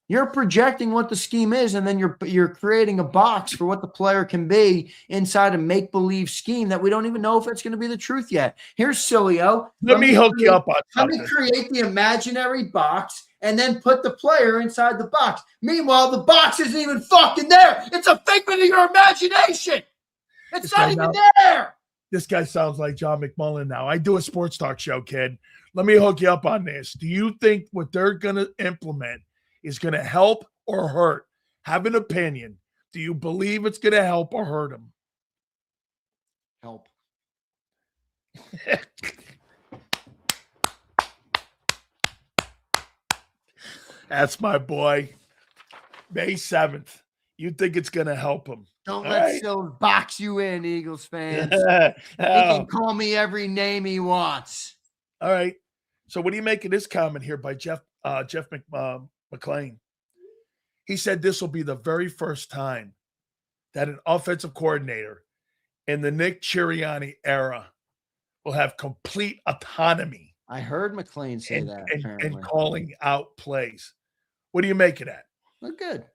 You're projecting what the scheme is, and then you're creating a box for what the player can be inside a make-believe scheme that we don't even know if it's going to be the truth yet. Here's Sileo.
Let me hook you up on something.
Let me create the imaginary box and then put the player inside the box. Meanwhile, the box isn't even fucking there. It's a figment of your imagination. It's not even there.
This guy sounds like John McMullen now. I do a sports talk show, kid. Let me hook you up on this. Do you think what they're going to implement is going to help or hurt? Have an opinion. Do you believe it's going to help or hurt them?
Help.
That's my boy. May 7th. You think it's going to help him?
Don't let Silver box you in, Eagles fans. He can call me every name he wants.
All right. So what do you make of this comment here by Jeff McClain? He said this will be the very first time that an offensive coordinator in the Nick Sirianni era will have complete autonomy.
I heard McClain say that.
And calling out plays. What do you make of that?
Look good.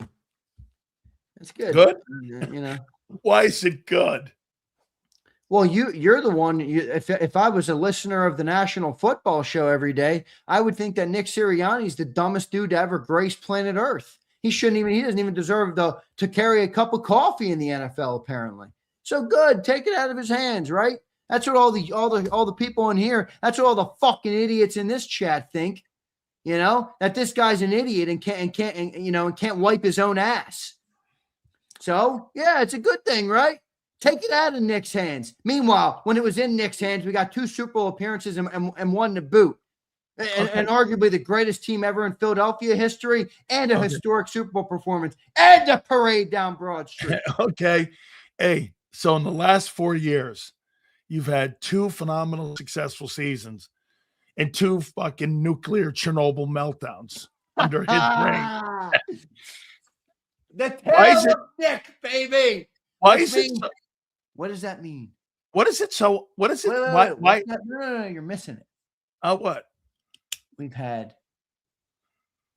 It's good.
Good?
You know.
Why is it good?
Well, you're the one. If I was a listener of the National Football Show every day, I would think that Nick Sirianni is the dumbest dude to ever grace planet Earth. He doesn't even deserve to carry a cup of coffee in the NFL, apparently. So good. Take it out of his hands, right? That's what all the people in here, that's what all the fucking idiots in this chat think. You know, that this guy's an idiot and can't wipe his own ass. So, yeah, it's a good thing, right? Take it out of Nick's hands. Meanwhile, when it was in Nick's hands, we got 2 Super Bowl appearances and one to boot. And arguably the greatest team ever in Philadelphia history, and a historic Super Bowl performance, and a parade down Broad Street.
Okay. Hey, so in the last 4 years, you've had 2 phenomenal, successful seasons and 2 fucking nuclear Chernobyl meltdowns under his reign.
The tail of Nick, baby.
Why is it?
What does that mean?
What is it? So what is it?
Why? No, you're missing it.
What?
We've had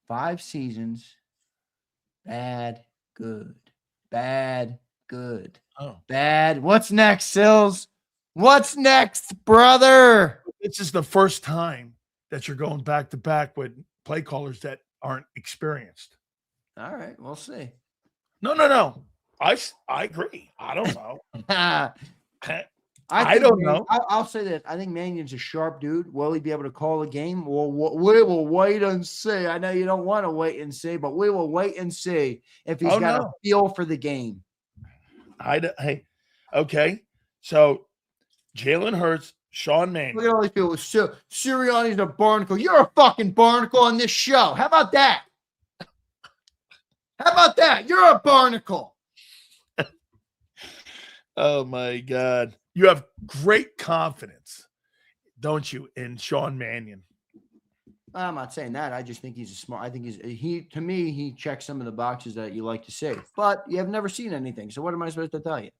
5 seasons. Bad, good. Bad, good.
Oh.
Bad. What's next, Sills? What's next, brother?
This is the first time that you're going back to back with play callers that aren't experienced.
All right, we'll see.
No. I agree. I don't know.
I
don't know.
I'll say that. I think Mannion's a sharp dude. Will he be able to call a game? Well, we will wait and see. I know you don't want to wait and see, but we will wait and see if he's got a feel for the game.
Hey, okay. So Jalen Hurts, Sean Mannion.
Look at all these people. Sirianni's a barnacle. You're a fucking barnacle on this show. How about that? How about that? You're a barnacle.
Oh, my God. You have great confidence, don't you, in Sean Mannion?
I'm not saying that. I just think he's a smart. I think to me, he checks some of the boxes that you like to see. But you have never seen anything. So what am I supposed to tell you?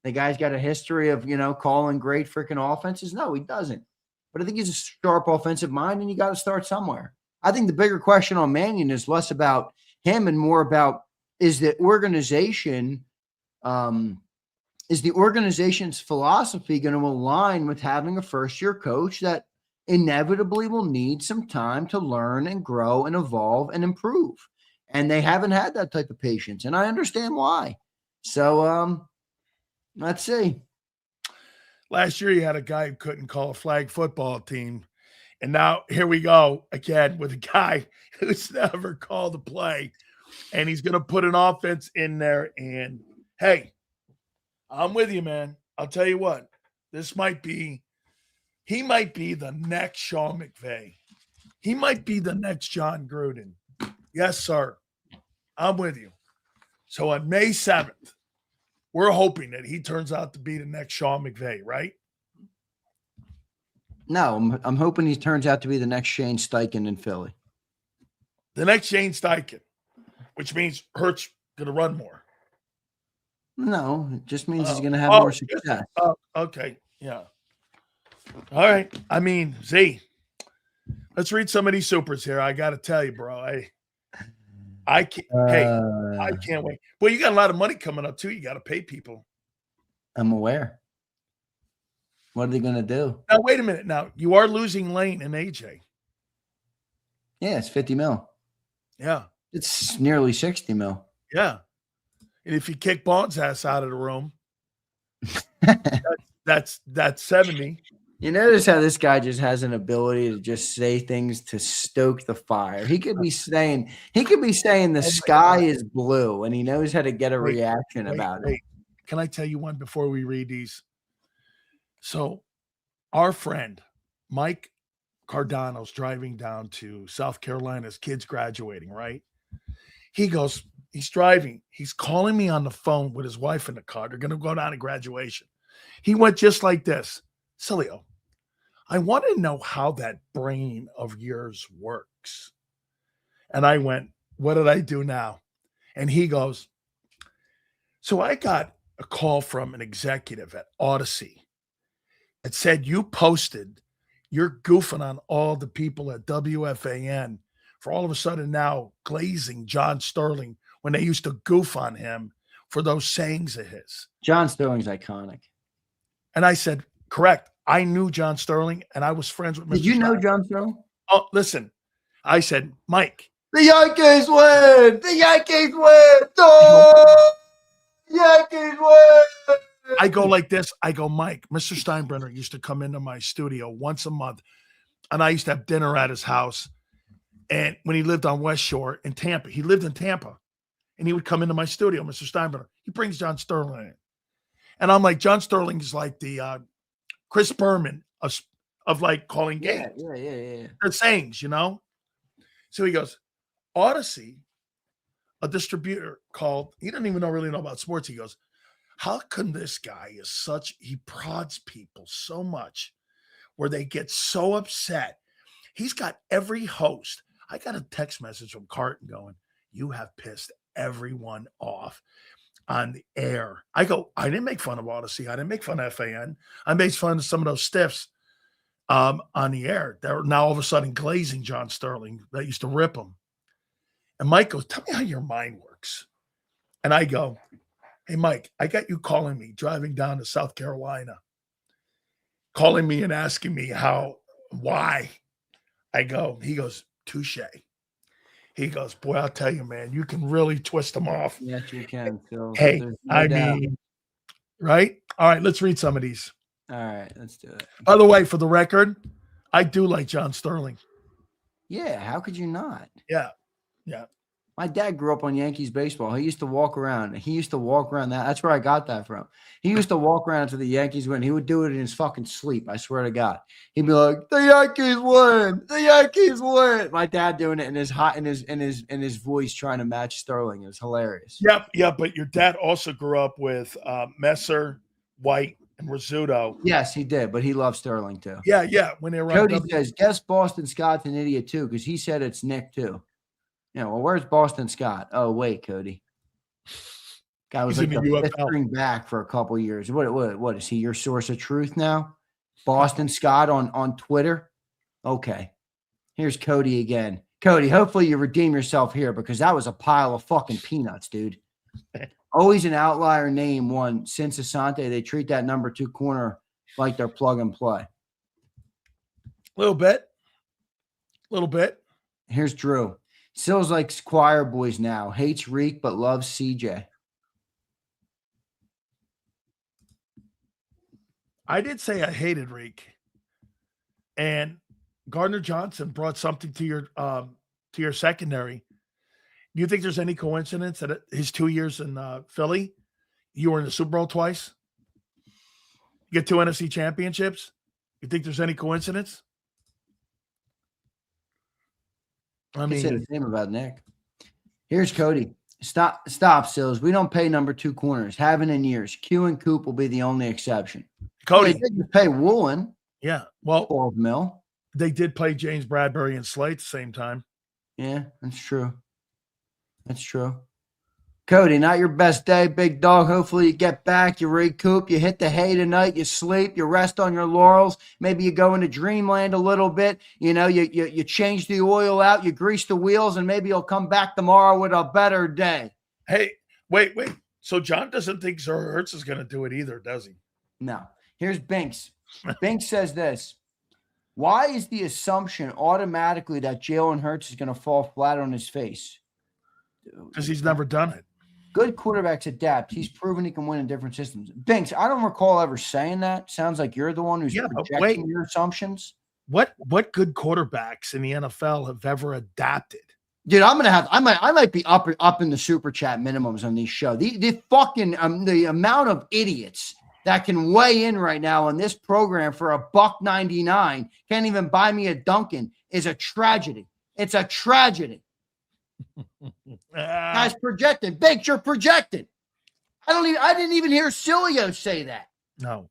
The guy's got a history of, calling great freaking offenses. No, he doesn't. But I think he's a sharp offensive mind, and you got to start somewhere. I think the bigger question on Mannion is less about him and more about is the organization's philosophy going to align with having a first-year coach that inevitably will need some time to learn and grow and evolve and improve? And they haven't had that type of patience, and I understand why. So, let's see.
Last year, you had a guy who couldn't call a flag football team. And now here we go again with a guy who's never called a play. And he's going to put an offense in there. And, hey, I'm with you, man. I'll tell you what. He might be the next Sean McVay. He might be the next John Gruden. Yes, sir. I'm with you. So on May 7th, we're hoping that he turns out to be the next Sean McVay, right?
No, I'm hoping he turns out to be the next Shane Steichen in Philly.
The next Shane Steichen, which means Hurts going to run more.
No, it just means he's going to have more success.
Okay, yeah. All right. I mean, Z, let's read some of these supers here. I got to tell you, bro. I can't. I can't wait. Well, you got a lot of money coming up too. You got to pay people.
I'm aware. What are they going to do?
Now, wait a minute. Now, you are losing Lane and AJ.
Yeah, it's 50 mil.
Yeah.
It's nearly 60 mil.
Yeah. And if you kick Bond's ass out of the room, that's 70.
You notice how this guy just has an ability to just say things to stoke the fire. He could be saying the sky is blue, and he knows how to get a reaction about it.
Can I tell you one before we read these? So our friend Mike Cardano's driving down to South Carolina. His kid's graduating, right? He's driving. He's calling me on the phone with his wife in the car. They're going to go down to graduation. He went just like this. Sileo, I want to know how that brain of yours works. And I went, what did I do now? And he goes, so I got a call from an executive at Odyssey that said you posted, you're goofing on all the people at WFAN for all of a sudden now glazing John Sterling when they used to goof on him for those sayings of his.
John Sterling's iconic.
And I said, correct. I knew John Sterling and I was friends with Mr.
Did you know
Sterling.
John Sterling?
Oh, listen. I said, Mike.
The Yankees win! The Yankees win! Oh! Yankees win!
I go like this. I go, Mike, Mr. Steinbrenner used to come into my studio once a month, and I used to have dinner at his house. And when he lived on West Shore in Tampa, he lived in Tampa, and he would come into my studio, Mr. Steinbrenner. He brings John Sterling in. And I'm like, John Sterling's like the Chris Berman of like calling games.
Yeah.
They're sayings, So he goes, Odyssey, a distributor called, he doesn't even really know about sports. He goes, how come this guy he prods people so much where they get so upset? He's got every host. I got a text message from Carton going, you have pissed everyone off on the air. I go, I didn't make fun of Odyssey. I didn't make fun of FAN. I made fun of some of those stiffs on the air. They're now all of a sudden glazing John Sterling. That used to rip him. And Mike goes, tell me how your mind works. And I go, hey, Mike, I got you calling me driving down to South Carolina, calling me and asking me why. He goes, touche. He goes, boy, I'll tell you, man, you can really twist them off.
Yes, you can, Phil.
Hey, mean, right? All right, let's read some of these.
All right, let's do it.
By the way, for the record, I do like John Sterling.
Yeah, how could you not?
Yeah.
My dad grew up on Yankees baseball. He used to walk around. That's where I got that from. He used to walk around to the Yankees win. He would do it in his fucking sleep. I swear to God. He'd be like, "The Yankees win! The Yankees win!" My dad doing it in his voice, trying to match Sterling. It was hilarious.
Yep. But your dad also grew up with Messer, White, and Rizzuto.
Yes, he did, but he loved Sterling too.
Yeah. When they were
Cody says, "Guess Boston Scott's an idiot too," because he said it's Nick too. Yeah, well, where's Boston Scott? Oh, wait, Cody. Guy was like the fifth string back for a couple of years. What is he your source of truth now? Boston Scott on Twitter? Okay. Here's Cody again. Cody, hopefully you redeem yourself here because that was a pile of fucking peanuts, dude. Always an outlier name one. Since Asante, they treat that number 2 corner like they're plug and play.
Little bit.
Here's Drew. Sills likes choir boys now. Hates Reek, but loves CJ.
I did say I hated Reek. And Gardner Johnson brought something to your secondary. Do you think there's any coincidence that his 2 years in Philly, you were in the Super Bowl twice? You get 2 NFC championships? You think there's any coincidence?
I mean, say the same about Nick. Here's Cody. Stop, Sills. We don't pay number 2 corners. Haven't in years. Q and Coop will be the only exception.
Cody,
they did pay Woolen.
Yeah, well,
$12 million.
They did play James Bradbury and Slate at the same time.
Yeah, that's true. Cody, not your best day, big dog. Hopefully you get back, you recoup, you hit the hay tonight, you sleep, you rest on your laurels. Maybe you go into dreamland a little bit. You change the oil out, you grease the wheels, and maybe you'll come back tomorrow with a better day.
Hey, wait. So John doesn't think Hurts is going to do it either, does he?
No. Here's Binks. Binks says this. Why is the assumption automatically that Jalen Hurts is going to fall flat on his face?
Because he's never done it.
Good quarterbacks adapt. He's proven he can win in different systems. Binks, I don't recall ever saying that. Sounds like you're the one who's projecting your assumptions.
What good quarterbacks in the NFL have ever adapted?
Dude, I might be up in the super chat minimums on these shows. The fucking the amount of idiots that can weigh in right now on this program for $1.99 can't even buy me a Dunkin' is a tragedy. It's a tragedy. Guys projected. Binks, you're projected. I didn't even hear Sileo say that.
No.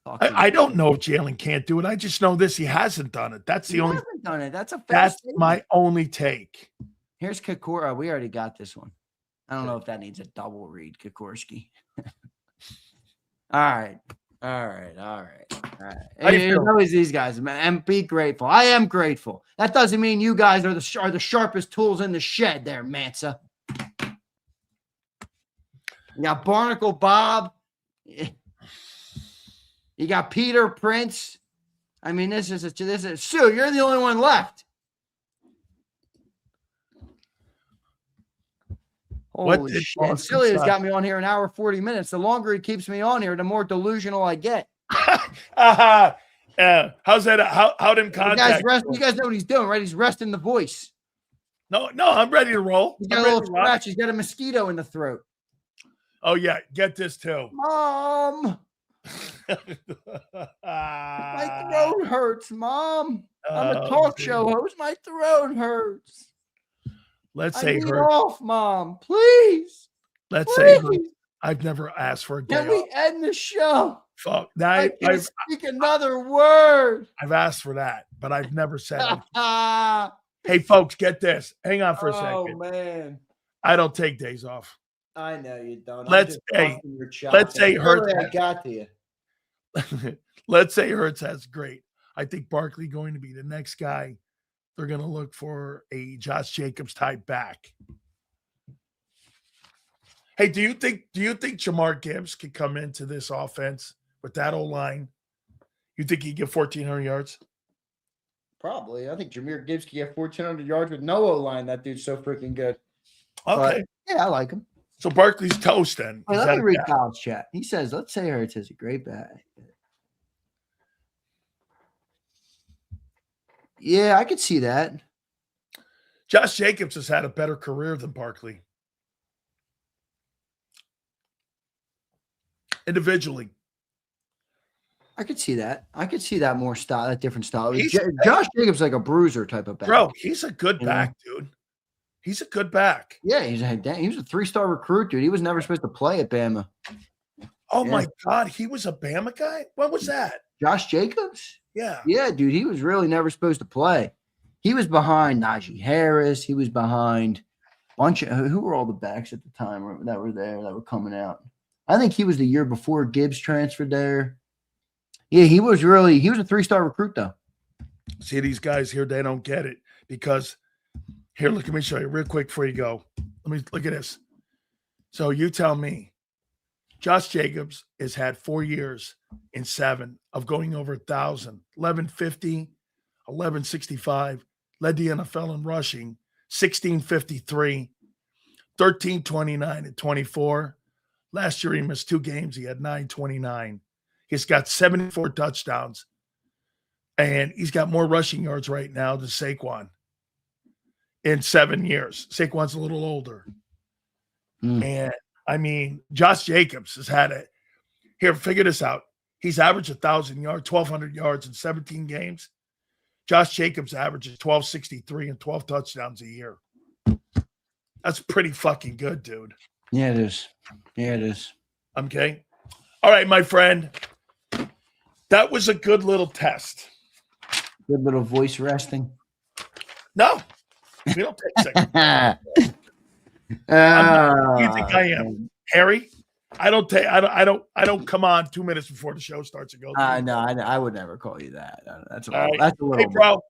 I don't know if Jalen can't do it. I just know this. He hasn't done it. That's the only. He
hasn't done it. That's
my only take.
Here's Kokora. We already got this one. I don't know if that needs a double read, Kokorski. All right. It's always these guys, man. And be grateful. I am grateful. That doesn't mean you guys are the sharpest tools in the shed there, Mansa. You got Barnacle Bob. You got Peter Prince. I mean, this is Sue. You're the only one left. Holy shit. Silio's got me on here an hour, 40 minutes. The longer he keeps me on here, the more delusional I get.
How's that? How did him contact?
You guys know what he's doing, right? He's resting the voice.
No, I'm ready to roll.
He's got a little scratch. He's got a mosquito in the throat.
Oh, yeah. Get this, too.
Mom, my throat hurts, Mom. I'm a talk show host. My throat hurts.
Let's
I
say
need
Hurts.
off, Mom. Please.
Let's say Hurts.
Please.
I've never asked for a day
Can we
off.
end the show?
Fuck.
I can't speak another word.
I've asked for that, but I've never said. Hey, folks, get this. Hang on for a second.
Oh man,
I don't take days off.
I know you don't.
Let's say Hurts.
I got to you.
Let's say Hurts has great. I think Barkley going to be the next guy. They're going to look for a Josh Jacobs type back. Hey, do you think Jamar Gibbs could come into this offense with that O-line? You think he'd get 1,400 yards?
Probably. I think Jahmyr Gibbs could get 1,400 yards with no O-line. That dude's so freaking good.
Okay.
But, yeah, I like him.
So Barkley's toast then.
Wait, let me read Kyle's chat. He says, let's say Hurts has a great back. Yeah, I could see that.
Josh Jacobs has had a better career than Barkley. Individually.
I could see that. I could see that more style, that different style. Josh Jacobs like a bruiser type of back.
Bro, he's a good back, dude. He's a good back.
Yeah, he was a 3-star recruit, dude. He was never supposed to play at Bama.
Oh, my God. He was a Bama guy? When was that?
Josh Jacobs?
Yeah.
Yeah, dude. He was really never supposed to play. He was behind Najee Harris. He was behind a bunch of – who were all the backs at the time that were there that were coming out? I think he was the year before Gibbs transferred there. Yeah, he was a 3-star recruit, though.
See, these guys here, they don't get it because here, let me show you real quick before you go. Let me look at this. So you tell me, Josh Jacobs has had 4 years in 7 of going over 1,000, 1,150, 1,165, led the NFL in rushing, 1,653, 1,329 and 24. Last year, he missed 2 games. He had 929. He's got 74 touchdowns, and he's got more rushing yards right now than Saquon in 7 years. Saquon's a little older. And, I mean, Josh Jacobs has had it. Here, figure this out. He's averaged 1,000 yards, 1,200 yards in 17 games. Josh Jacobs averages 1,263 and 12 touchdowns a year. That's pretty fucking good, dude.
Yeah, it is. Yeah, it is.
Okay. All right, my friend. That was a good little test.
Good little voice resting.
No, we don't take seconds. Who do you think I am, Harry? I don't come on 2 minutes before the show starts and go.
No, I would never call you that. That's a little.
Right.
That's a little.
Hey, bro.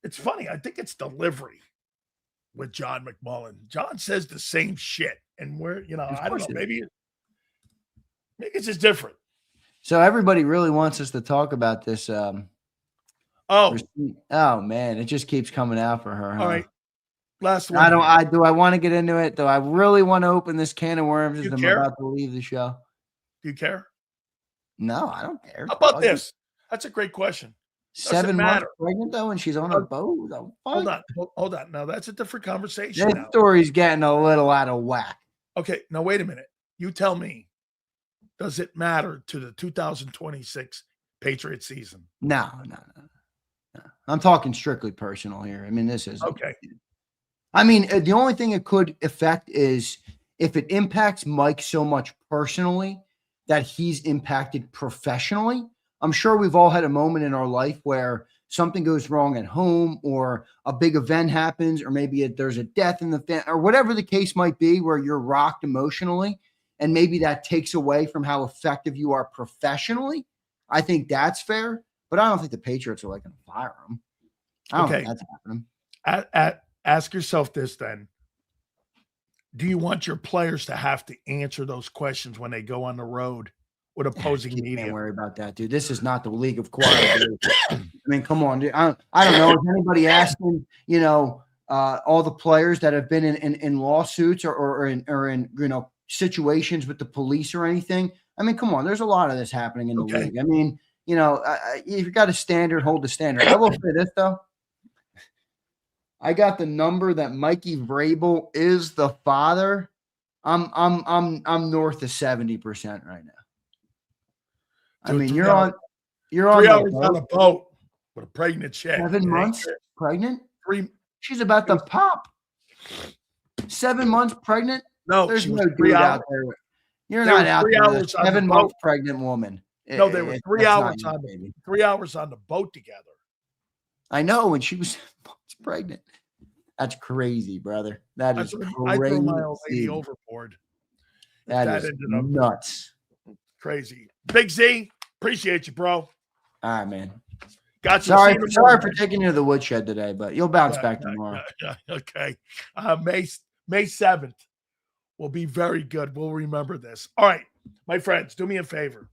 It's funny. I think it's delivery with John McMullen. John says the same shit, and I don't know. Maybe it's just different.
So everybody really wants us to talk about this. Oh man, it just keeps coming out for her. Huh?
All right, last one.
Do I want to get into it? Do I really want to open this can of worms as I'm about to leave the show?
Do you care?
No, I don't care.
How about this? That's a great question.
7 months pregnant though, and she's on a boat.
Hold on. Now that's a different conversation.
That story's getting a little out of whack.
Okay, now wait a minute. You tell me. Does it matter to the 2026 Patriot season?
No. I'm talking strictly personal here. I mean, this is
okay.
I mean, the only thing it could affect is if it impacts Mike so much personally that he's impacted professionally. I'm sure we've all had a moment in our life where something goes wrong at home or a big event happens, or maybe there's a death in the family or whatever the case might be where you're rocked emotionally. And maybe that takes away from how effective you are professionally. I think that's fair, but I don't think the Patriots are going to fire him. I don't think that's happening.
Ask yourself this then. Do you want your players to have to answer those questions when they go on the road with opposing media?
Don't worry about that, dude. This is not the league of quiet. I mean, come on, dude. I don't know. Is anybody asking, all the players that have been in lawsuits or in situations with the police or anything? I mean, come on. There's a lot of this happening in the league. I mean, if you got a standard, hold the standard. I will say this, though. I got the number that Mikey Vrabel is the father I'm north of 70% right now. I
Dude,
mean,
3
you're
hours,
on
3
the
hours on a
boat,
boat with a pregnant chick.
7 months pregnant.
3.
She's about to pop. 7 months pregnant.
No,
There's
she
no
was 3
dude
hours.
out there. You're
There
not
was
out
3
there with a
hours on the
7-month
boat.
pregnant woman.
No, they were 3
That's not
hours
you,
on
baby.
3 hours on the boat together.
I know, when she was 7 months pregnant. That's crazy, brother. That is
I threw my old lady
crazy.
overboard.
That is
ended up
nuts.
crazy. Big Z, appreciate you, bro.
All right, man.
Got you.
Sorry for taking you to the woodshed today, but you'll bounce back tomorrow.
Okay. May 7th will be very good. We'll remember this. All right, my friends, do me a favor.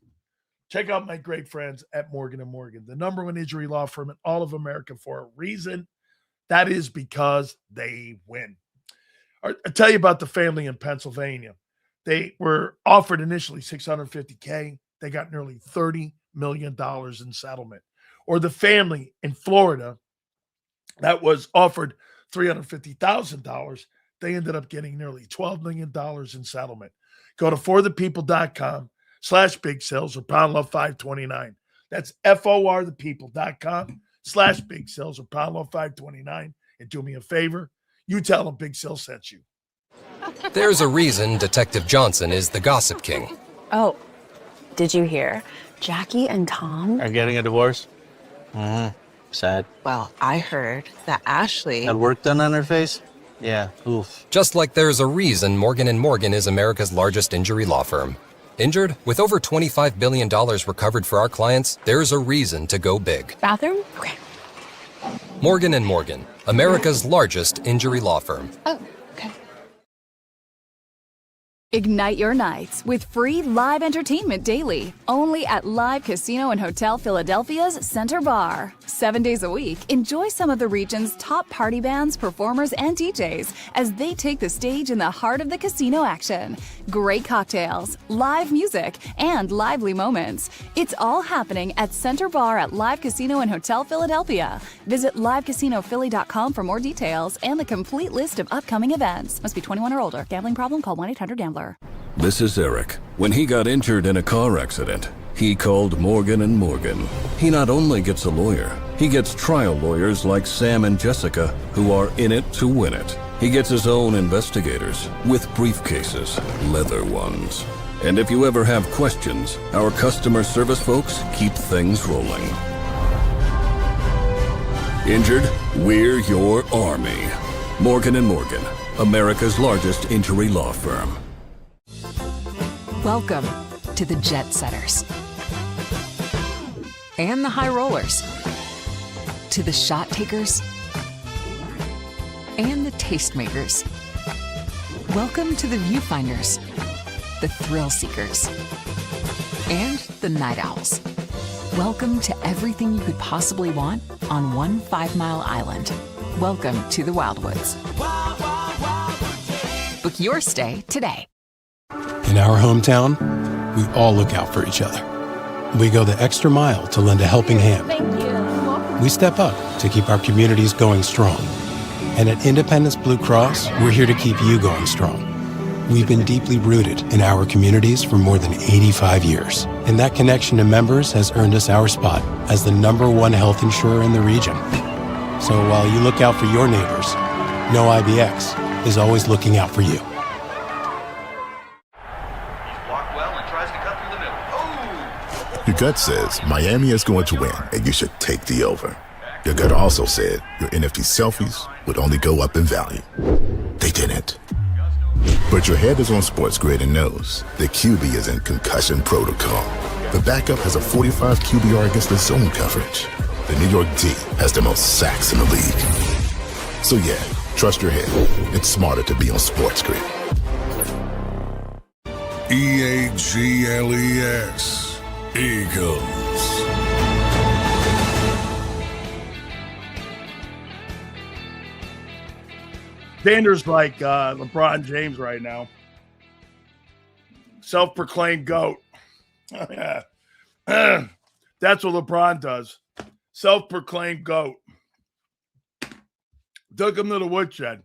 Check out my great friends at Morgan & Morgan, the #1 injury law firm in all of America for a reason. That is because they win. I'll tell you about the family in Pennsylvania. They were offered initially $650K. They got nearly $30 million in settlement. Or the family in Florida that was offered $350,000. They ended up getting nearly $12 million in settlement. Go to forthepeople.com/big sales or pound love 529. That's forthepeople.com/big sales or pound love 529. And do me a favor, you tell them Big Sales sent you.
There's a reason Detective Johnson is the gossip king.
Oh, did you hear? Jackie and Tom
are getting a divorce. Sad.
Well, I heard that Ashley
Had work done on her face? Yeah, oof.
Just like there's a reason Morgan & Morgan is America's largest injury law firm. Injured? With over $25 billion recovered for our clients, there's a reason to go big.
Bathroom? Okay.
Morgan & Morgan, America's largest injury law firm.
Oh, okay.
Ignite your nights with free live entertainment daily, only at Live Casino and Hotel Philadelphia's Center Bar. 7 days a week, enjoy some of the region's top party bands, performers, and DJs as they take the stage in the heart of the casino action. Great cocktails, live music, and lively moments. It's all happening at Center Bar at Live Casino and Hotel Philadelphia. Visit livecasinophilly.com for more details and the complete list of upcoming events. Must be 21 or older. Gambling problem? Call 1-800-GAMBLER.
This is Eric. When he got injured in a car accident, he called Morgan & Morgan. He not only gets a lawyer, he gets trial lawyers like Sam and Jessica who are in it to win it. He gets his own investigators with briefcases, leather ones. And if you ever have questions, our customer service folks keep things rolling. Injured? We're your army. Morgan & Morgan, America's largest injury law firm.
Welcome to the Jet Setters and the High Rollers, to the Shot Takers and the Tastemakers. Welcome to the Viewfinders, the Thrill Seekers, and the Night Owls. Welcome to everything you could possibly want on one 5-mile island. Welcome to the Wildwoods. Book your stay today.
In our hometown, we all look out for each other. We go the extra mile to lend a helping hand.
Thank you.
We step up to keep our communities going strong. And at Independence Blue Cross, we're here to keep you going strong. We've been deeply rooted in our communities for more than 85 years. And that connection to members has earned us our spot as the #1 health insurer in the region. So while you look out for your neighbors, know IBX is always looking out for you.
Your gut says Miami is going to win, and you should take the over. Your gut also said your NFT selfies would only go up in value. They didn't. But your head is on Sports Grid and knows the QB is in concussion protocol. The backup has a 45 QBR against the zone coverage. The New York D has the most sacks in the league. So yeah, trust your head. It's smarter to be on Sports Grid.
EAGLES. Eagles.
Zander's like LeBron James right now. Self-proclaimed GOAT. That's what LeBron does. Self-proclaimed GOAT. Took him to the woodshed.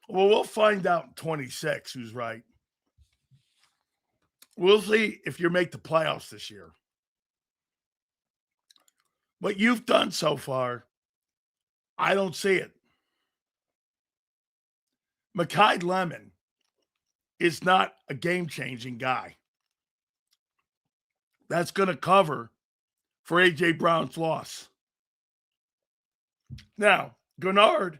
Well, we'll find out in 26 who's right. We'll see if you make the playoffs this year. What you've done so far, I don't see it. Mekhi Lemon is not a game-changing guy. That's going to cover for A.J. Brown's loss. Now, Gennard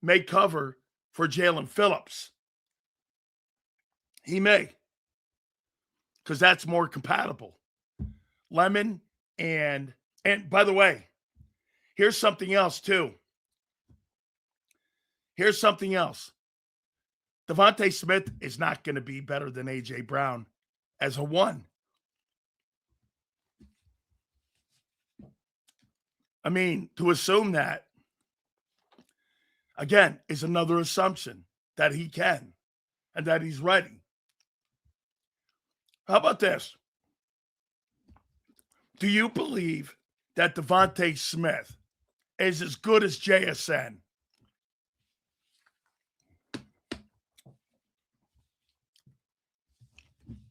may cover for Jalen Phillips. He may, because that's more compatible. Lemon and by the way, here's something else too. Here's something else. Devontae Smith is not going to be better than A.J. Brown as a 1. I mean, to assume that, again, is another assumption that he can and that he's ready. How about this? Do you believe that Devontae Smith is as good as JSN?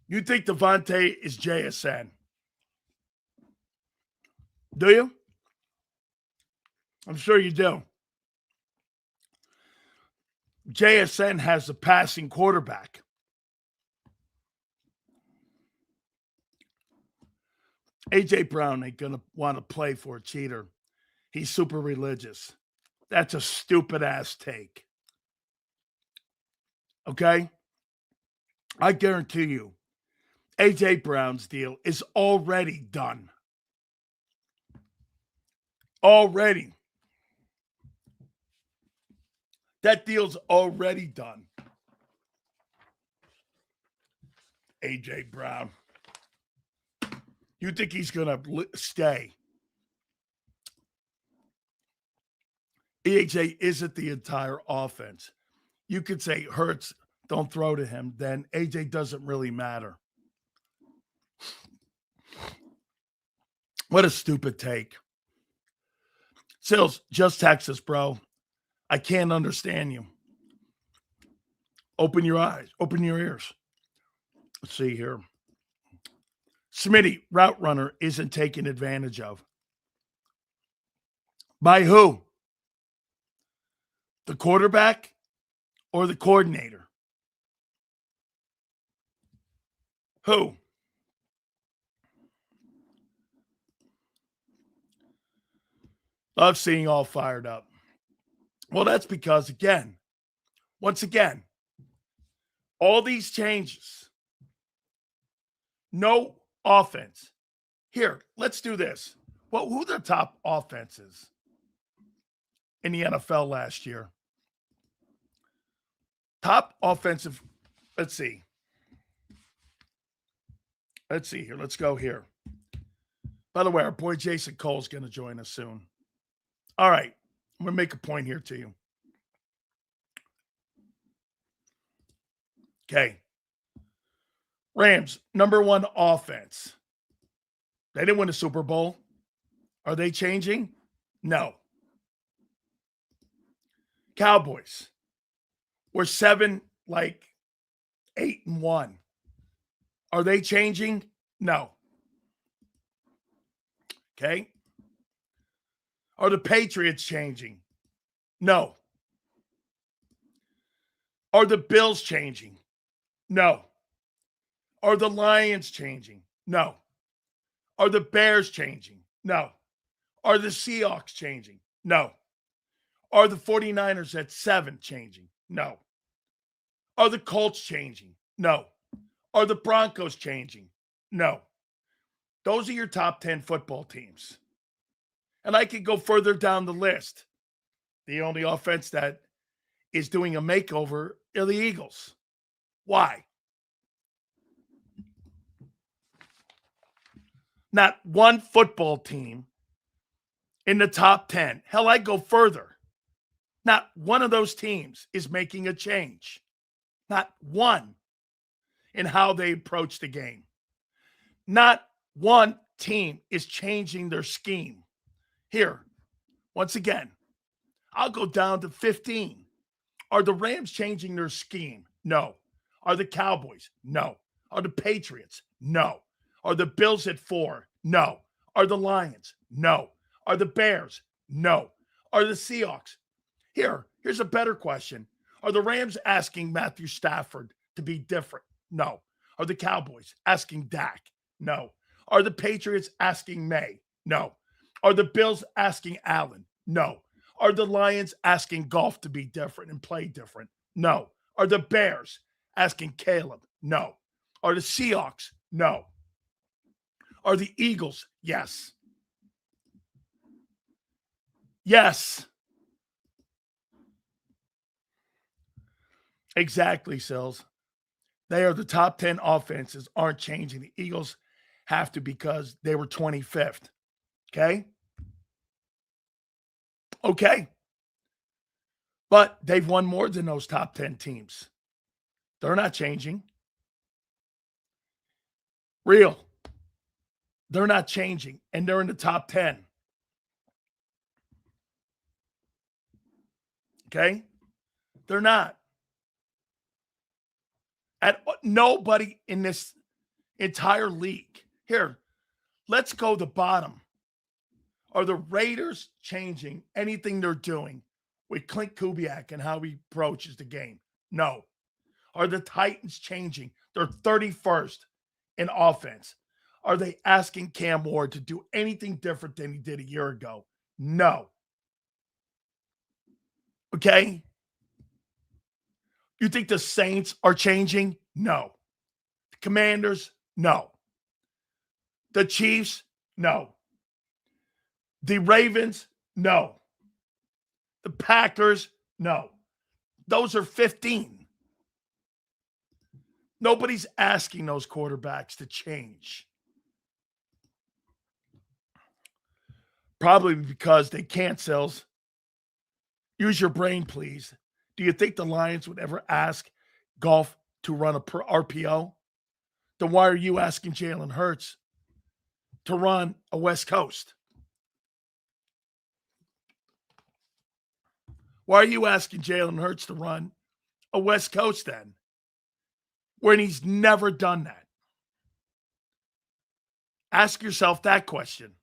You think Devontae is JSN? Do you? I'm sure you do. JSN has a passing quarterback. A.J. Brown ain't going to want to play for a cheater. He's super religious. That's a stupid-ass take. Okay? I guarantee you, A.J. Brown's deal is already done. Already. That deal's already done. A.J. Brown. You think he's going to stay? EJ isn't the entire offense. You could say Hurts, don't throw to him. Then AJ doesn't really matter. What a stupid take. Sills, just text us, bro. I can't understand you. Open your eyes. Open your ears. Let's see here. Smitty, route runner, isn't taken advantage of. By who? The quarterback or the coordinator? Who? Love seeing all fired up. Well, that's because, once again, all these changes, no offense. Here, let's do this. Well, who are the top offenses in the NFL last year? Top offensive, let's see. Let's see here. Let's go here. By the way, our boy Jason Cole's going to join us soon. All right. I'm going to make a point here to you. Okay. Rams, number one offense. They didn't win a Super Bowl. Are they changing? No. Cowboys. We're 7, 8-1. Are they changing? No. Okay. Are the Patriots changing? No. Are the Bills changing? No. Are the Lions changing? No. Are the Bears changing? No. Are the Seahawks changing? No. Are the 49ers at 7 changing? No. Are the Colts changing? No. Are the Broncos changing? No. Those are your top 10 football teams. And I could go further down the list. The only offense that is doing a makeover are the Eagles. Why? Not one football team in the top 10. Hell, I go further. Not one of those teams is making a change. Not one in how they approach the game. Not one team is changing their scheme. Here, once again, I'll go down to 15. Are the Rams changing their scheme? No. Are the Cowboys? No. Are the Patriots? No. Are the Bills at 4? No. Are the Lions? No. Are the Bears? No. Are the Seahawks? Here's a better question. Are the Rams asking Matthew Stafford to be different? No. Are the Cowboys asking Dak? No. Are the Patriots asking May? No. Are the Bills asking Allen? No. Are the Lions asking Goff to be different and play different? No. Are the Bears asking Caleb? No. Are the Seahawks? No. Are the Eagles? Yes. Yes. Exactly, Sills. They are the top 10 offenses, aren't changing. The Eagles have to because they were 25th. Okay? Okay. But they've won more than those top 10 teams. They're not changing. Real. They're not changing, and they're in the top 10. Okay? They're not. At nobody in this entire league. Here, let's go to the bottom. Are the Raiders changing anything they're doing with Clint Kubiak and how he approaches the game? No. Are the Titans changing? They're 31st in offense. Are they asking Cam Ward to do anything different than he did a year ago? No. Okay? You think the Saints are changing? No. The Commanders? No. The Chiefs? No. The Ravens? No. The Packers? No. Those are 15. Nobody's asking those quarterbacks to change. Probably because they can't, Sills. Use your brain, please. Do you think the Lions would ever ask Goff to run a RPO? Then why are you asking Jalen Hurts to run a West Coast? Why are you asking Jalen Hurts to run a West Coast then, when he's never done that? Ask yourself that question.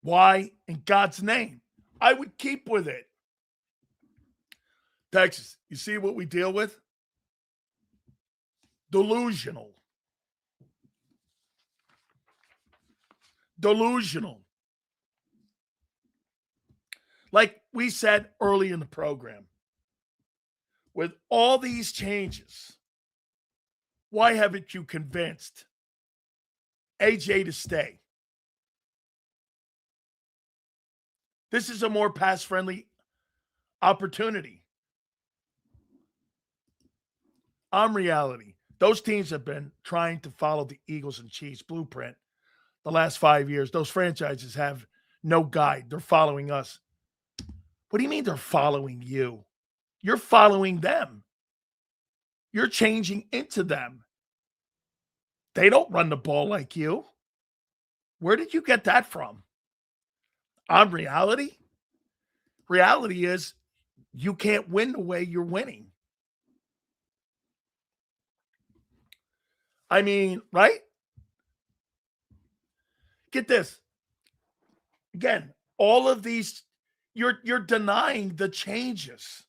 Why in God's name? I would keep with it. Texas, you see what we deal with? Delusional. Delusional. Like we said early in the program, with all these changes, why haven't you convinced AJ to stay? This is a more pass-friendly opportunity. Reality. Those teams have been trying to follow the Eagles and Chiefs blueprint the last 5 years. Those franchises have no guide. They're following us. What do you mean they're following you? You're following them. You're changing into them. They don't run the ball like you. Where did you get that from? Reality? Reality is you can't win the way you're winning. I mean, right? Get this. Again, all of these, you're denying the changes.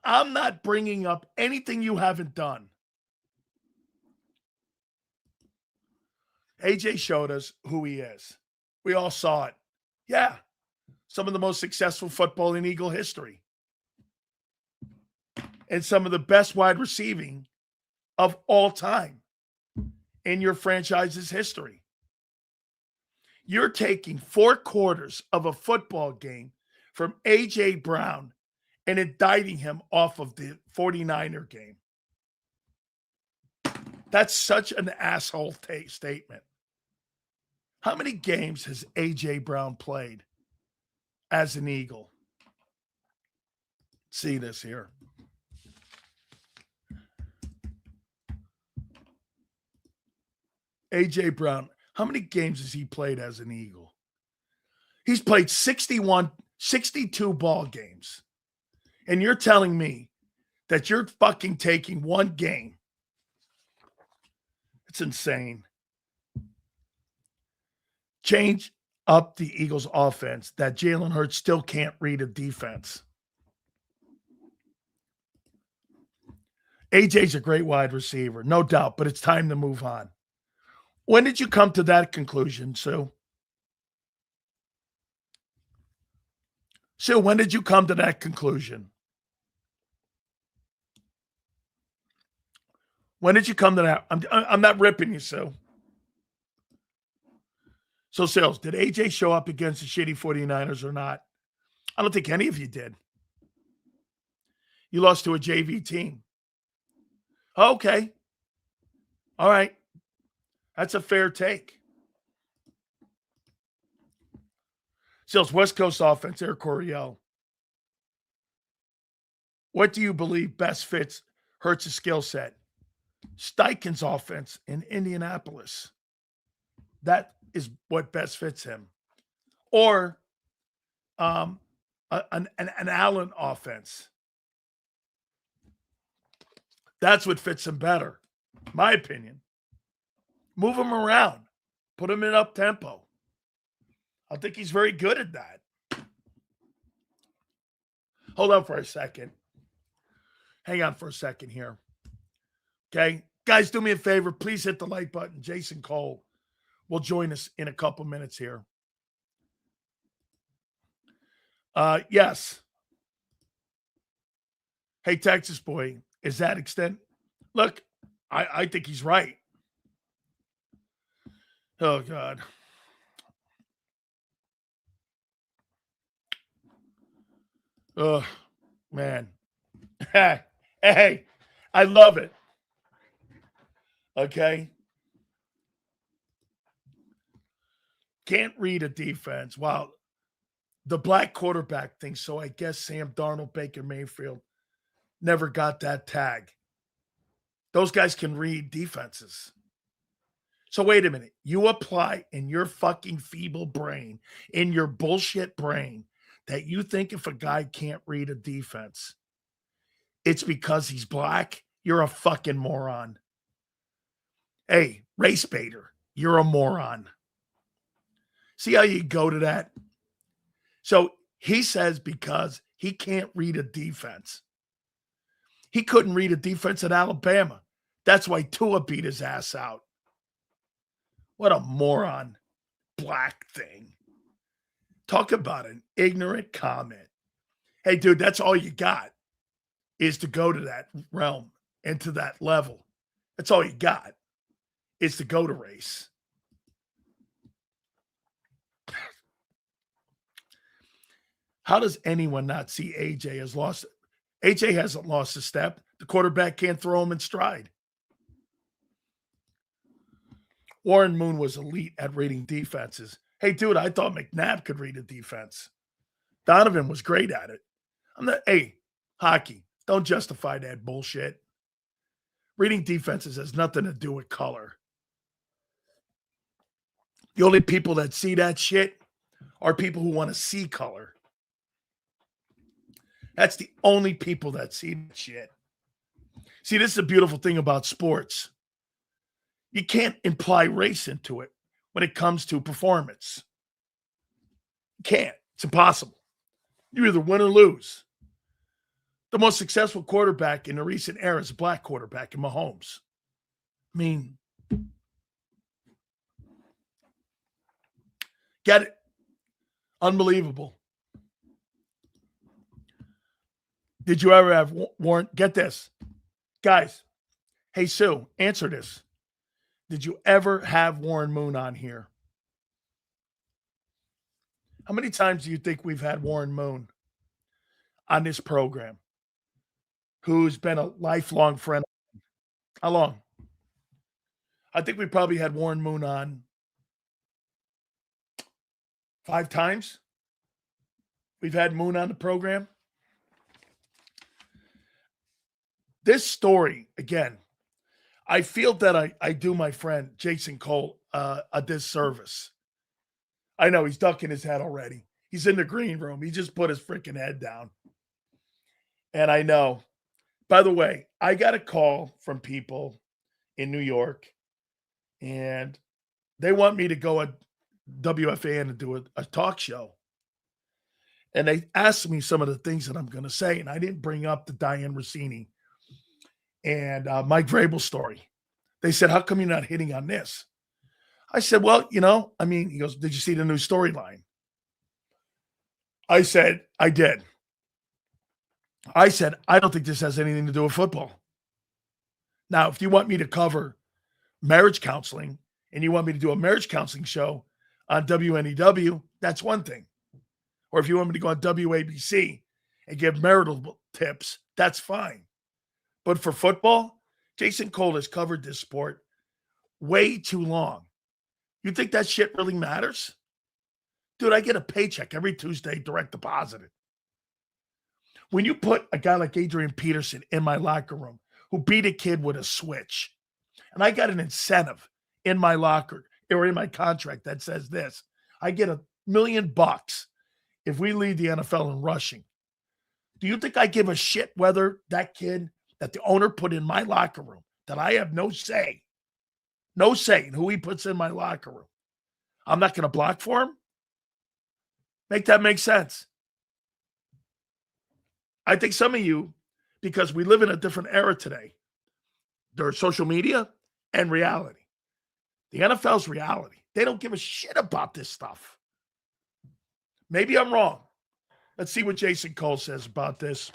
I'm not bringing up anything you haven't done. AJ showed us who he is. We all saw it. Yeah. Some of the most successful football in Eagle history. And some of the best wide receiving of all time in your franchise's history. You're taking 4 quarters of a football game from A.J. Brown and indicting him off of the 49er game. That's such an asshole statement. How many games has A.J. Brown played as an Eagle? See this here. A.J. Brown, how many games has he played as an Eagle? He's played 62 ball games. And you're telling me that you're fucking taking one game. It's insane. Change up the Eagles offense that Jalen Hurts still can't read a defense. AJ's a great wide receiver, no doubt, but it's time to move on. When did you come to that conclusion, Sue? Sue, when did you come to that conclusion? When did you come to that? I'm not ripping you, Sue. So, Sales, did AJ show up against the shitty 49ers or not? I don't think any of you did. You lost to a JV team. Okay. All right. That's a fair take. Sales, West Coast offense, Eric Coryell. What do you believe best fits Hurts' skill set? Steichen's offense in Indianapolis. That is what best fits him. Or an Allen offense. That's what fits him better, my opinion. Move him around. Put him in up-tempo. I think he's very good at that. Hold on for a second. Hang on for a second here. Okay? Guys, do me a favor. Please hit the like button. Jason Cole will join us in a couple minutes here. Yes. Hey, Texas boy, is that extent? Look, I think he's right. Oh, God. Oh, man. Hey, I love it. Okay. Can't read a defense. Wow. The black quarterback thing. So I guess Sam Darnold, Baker Mayfield never got that tag. Those guys can read defenses. So wait a minute. You apply in your fucking feeble brain, in your bullshit brain, that you think if a guy can't read a defense, it's because he's black? You're a fucking moron. Hey, race baiter, you're a moron. See how you go to that? So he says because he can't read a defense. He couldn't read a defense at Alabama. That's why Tua beat his ass out. What a moron. Black thing. Talk about an ignorant comment. Hey, dude, that's all you got is to go to that realm and to that level. That's all you got is to go to race. How does anyone not see AJ has lost? AJ hasn't lost a step. The quarterback can't throw him in stride. Warren Moon was elite at reading defenses. Hey, dude, I thought McNabb could read a defense. Donovan was great at it. Hey, hockey, don't justify that bullshit. Reading defenses has nothing to do with color. The only people that see that shit are people who want to see color. That's the only people that see that shit. See, this is a beautiful thing about sports. You can't imply race into it when it comes to performance. You can't. It's impossible. You either win or lose. The most successful quarterback in the recent era is a black quarterback in Mahomes. I mean, get it? Unbelievable. Did you ever have Warren? Get this. Guys, hey, Sue, answer this. Did you ever have Warren Moon on here? How many times do you think we've had Warren Moon on this program, who's been a lifelong friend? How long? I think we probably had Warren Moon on 5 times. We've had Moon on the program. This story, again, I feel that I do my friend Jason Cole a disservice. I know he's ducking his head already. He's in the green room. He just put his freaking head down. And I know By the way, I got a call from people in New York, and they want me to go at WFAN and do a talk show. And they asked me some of the things that I'm going to say, and I didn't bring up the Diane Rossini and Mike Vrabel story. They said, how come you're not hitting on this? I said, well, he goes, did you see the new storyline? I said, I did. I said, I don't think this has anything to do with football. Now, if you want me to cover marriage counseling and you want me to do a marriage counseling show on WNEW, that's one thing. Or if you want me to go on WABC and give marital tips, that's fine. But for football, Jason Cole has covered this sport way too long. You think that shit really matters? Dude, I get a paycheck every Tuesday, direct deposited. When you put a guy like Adrian Peterson in my locker room who beat a kid with a switch, and I got an incentive in my locker or in my contract that says this, I get $1 million if we lead the NFL in rushing. Do you think I give a shit whether that kid that the owner put in my locker room, that I have no say in who he puts in my locker room, I'm not going to block for him? Make that make sense. I think some of you, because we live in a different era today, there's social media and reality. The NFL's reality. They don't give a shit about this stuff. Maybe I'm wrong. Let's see what Jason Cole says about this.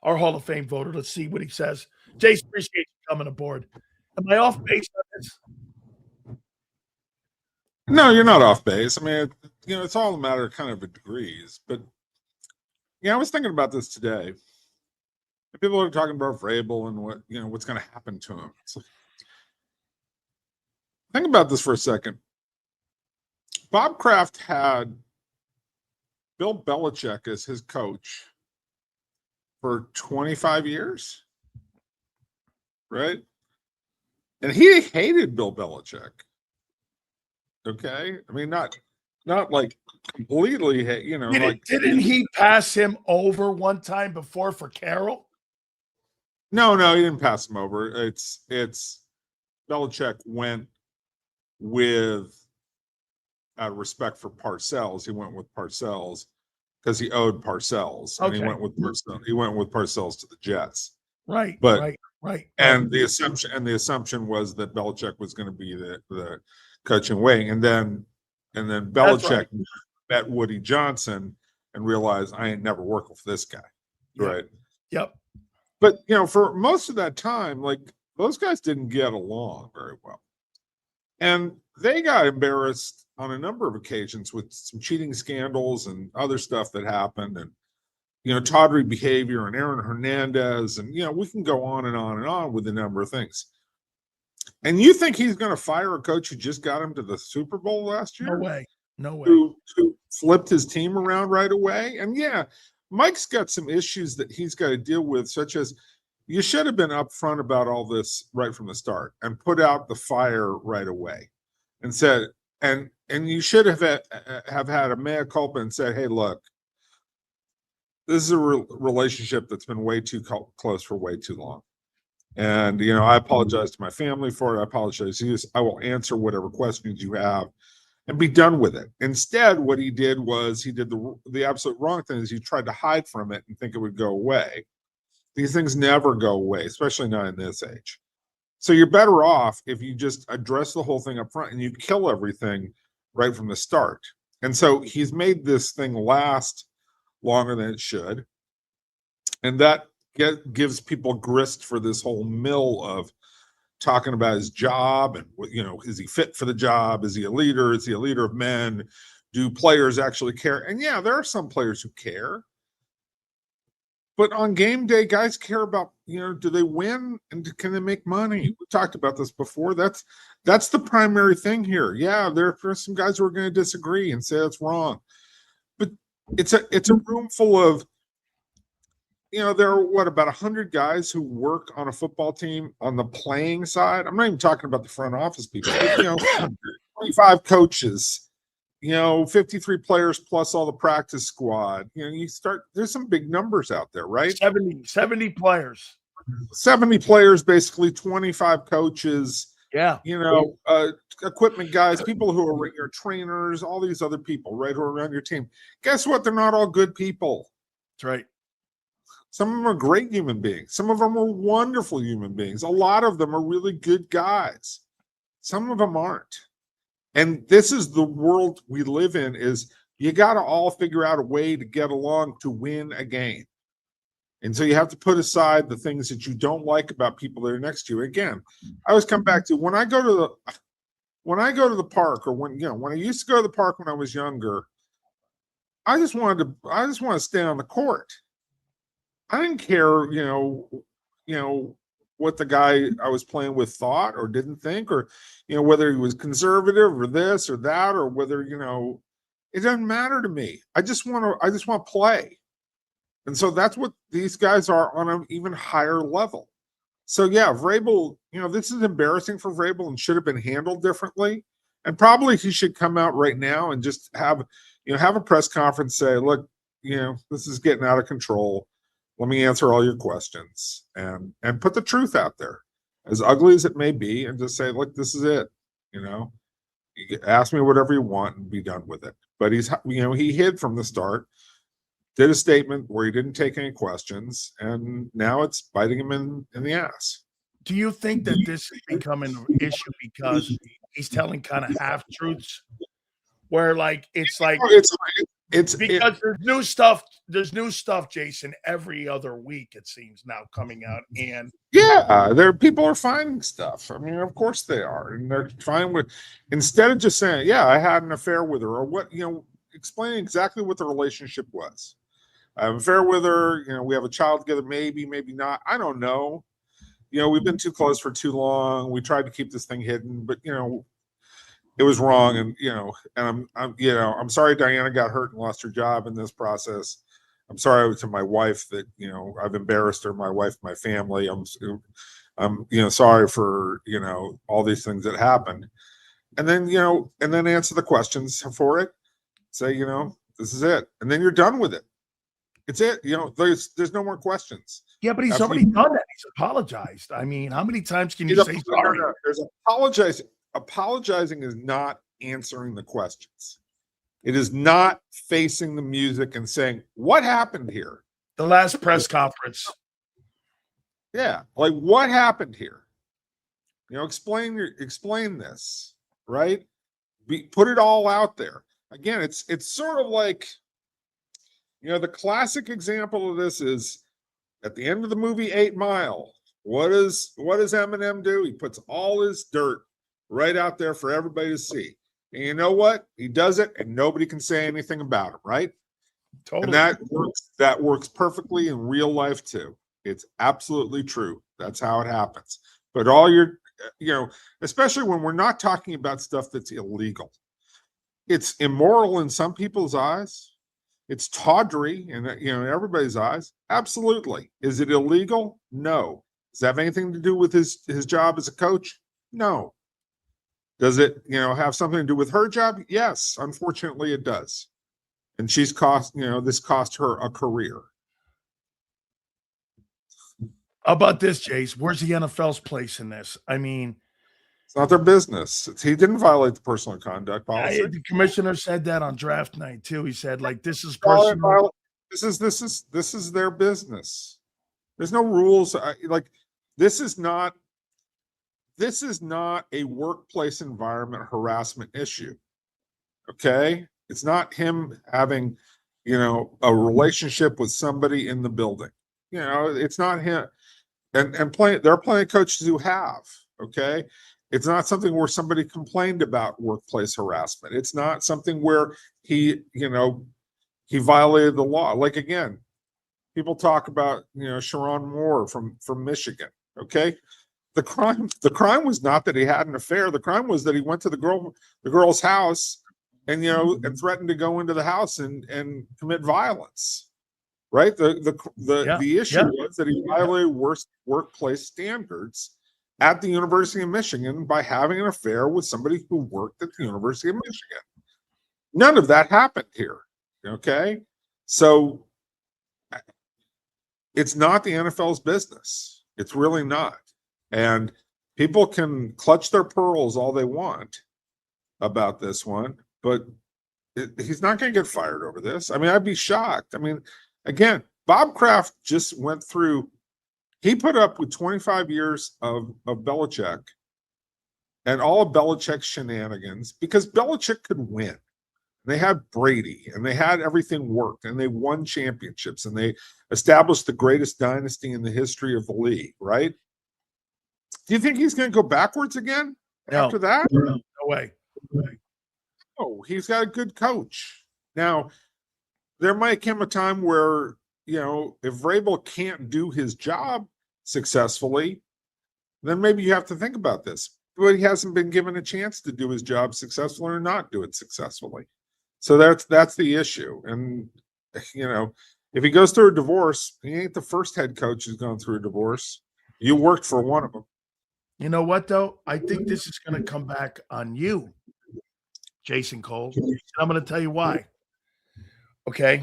Our Hall of Fame voter. Let's see what he says. Jason, appreciate you coming aboard. Am I off base on this?
No, you're not off base. I mean, it's all a matter of kind of degrees. But I was thinking about this today. People are talking about Vrabel and what's going to happen to him. So, think about this for a second. Bob Kraft had Bill Belichick as his coach for 25 years, right? And he hated Bill Belichick. Okay, I mean, not like completely,
Didn't he pass him over one time before for Carroll?
No, he didn't pass him over. It's Belichick went with respect for Parcells. He went with Parcells because he owed Parcells, and he went with Parcells to the Jets.
Right, right.
And the assumption was that Belichick was going to be the coaching wing, and then Belichick met Woody Johnson and realized I ain't never working for this guy, right?
Yep.
But for most of that time, like, those guys didn't get along very well, and they got embarrassed on a number of occasions with some cheating scandals and other stuff that happened, and tawdry behavior and Aaron Hernandez, and we can go on and on and on with a number of things. And you think he's going to fire a coach who just got him to the Super Bowl last year?
No way.
Who flipped his team around right away? And Mike's got some issues that he's got to deal with, such as you should have been upfront about all this right from the start and put out the fire right away and said, and you should have had a mea culpa and said, hey, look, this is a relationship that's been way too close for way too long. And, I apologize to my family for it. I apologize to you. I will answer whatever questions you have and be done with it. Instead, what he did was he did the absolute wrong thing is he tried to hide from it and think it would go away. These things never go away, especially not in this age. So you're better off if you just address the whole thing up front and you kill everything right from the start. And so he's made this thing last longer than it should. And that gives people grist for this whole mill of talking about his job and, is he fit for the job? Is he a leader? Is he a leader of men? Do players actually care? And there are some players who care. But on game day, guys care about, do they win and can they make money? We talked about this before. That's the primary thing here. Yeah, there are some guys who are going to disagree and say that's wrong. But it's a room full of, there are about 100 guys who work on a football team on the playing side. I'm not even talking about the front office people. 25 coaches 53 players plus all the practice squad. There's some big numbers out there, right?
70 players.
70 players, basically 25 coaches.
Yeah.
Equipment guys, people who are your trainers, all these other people, right, who are around your team. Guess what? They're not all good people.
That's right.
Some of them are great human beings. Some of them are wonderful human beings. A lot of them are really good guys. Some of them aren't. And this is the world we live in, is you got to all figure out a way to get along to win a game. And so you have to put aside the things that you don't like about people that are next to you. Again, I always come back to when I go to the park, or when I used to go to the park when I was younger, I just wanted to stay on the court. I didn't care, what the guy I was playing with thought or didn't think, or whether he was conservative or this or that, or whether it doesn't matter to me. I just want to play. And so that's what these guys are on an even higher level. So yeah, Vrabel, this is embarrassing for Vrabel and should have been handled differently. And probably he should come out right now and just have a press conference, say, look, this is getting out of control. Let me answer all your questions and put the truth out there, as ugly as it may be, and just say, look, this is it. You ask me whatever you want and be done with it. But he hid from the start. Did a statement where he didn't take any questions, and now it's biting him in the ass.
Do you think that this is becoming an issue because he's telling kind of half truths, where it's because there's new stuff, Jason, every other week it seems now coming out, and
people are finding stuff. I mean, of course they are, and they're trying with, instead of just saying, I had an affair with her, or what, explaining exactly what the relationship was. I have an affair with her. We have a child together. Maybe not. I don't know. We've been too close for too long. We tried to keep this thing hidden, but it was wrong. And I'm sorry Diana got hurt and lost her job in this process. I'm sorry to my wife that I've embarrassed her, my wife, my family. I'm sorry for all these things that happened. And then answer the questions for it. Say this is it, and then you're done with it. It's it. There's no more questions.
Yeah, but he's already done that. He's apologized. I mean, how many times can you say sorry?
There's apologizing. Apologizing is not answering the questions. It is not facing the music and saying, what happened here?
The last press conference.
Yeah, like what happened here? Explain this, right? Put it all out there. Again, it's sort of like, the classic example of this is at the end of the movie 8 Mile. What does Eminem do? He puts all his dirt right out there for everybody to see. And you know what? He does it, and nobody can say anything about him, right?
Totally.
And that works perfectly in real life too. It's absolutely true. That's how it happens. But all your, especially when we're not talking about stuff that's illegal. It's immoral in some people's eyes. It's tawdry in everybody's eyes. Absolutely. Is it illegal? No. Does it have anything to do with his job as a coach? No. Does it, have something to do with her job? Yes. Unfortunately, it does. And this cost her a career.
How about this, Jace? Where's the NFL's place in this? I mean,
it's not their business. He didn't violate the personal conduct policy.
The commissioner said that on draft night too. He said, this is personal.
This is their business. There's no rules. This is not a workplace environment harassment issue. Okay, it's not him having, a relationship with somebody in the building. It's not him. And there are plenty of coaches who have. Okay. It's not something where somebody complained about workplace harassment. It's not something where he violated the law. Like, again, people talk about, Sharon Moore from Michigan. Okay. The crime was not that he had an affair. The crime was that he went to the girl's house and, and threatened to go into the house and commit violence. Right. The issue was that he violated workplace standards at the University of Michigan by having an affair with somebody who worked at the University of Michigan. None of that happened here. Okay. So it's not the NFL's business. It's really not. And people can clutch their pearls all they want about this one, but he's not going to get fired over this. I mean, I'd be shocked. I mean, again, Bob Kraft just went through, he put up with 25 years of Belichick and all of Belichick's shenanigans because Belichick could win. They had Brady and they had everything worked and they won championships and they established the greatest dynasty in the history of the league, right? Do you think he's going to go backwards again after that?
No way.
Oh, he's got a good coach. Now, there might come a time where, you know, if Vrabel can't do his job successfully, then maybe you have to think about this. But he hasn't been given a chance to do his job successfully or not do it successfully. So that's the issue. And, you know, if he goes through a divorce, he ain't the first head coach who's gone through a divorce. You worked for one of them.
You know what, though? I think this is going to come back on you, Jason Cole. I'm going to tell you why. Okay?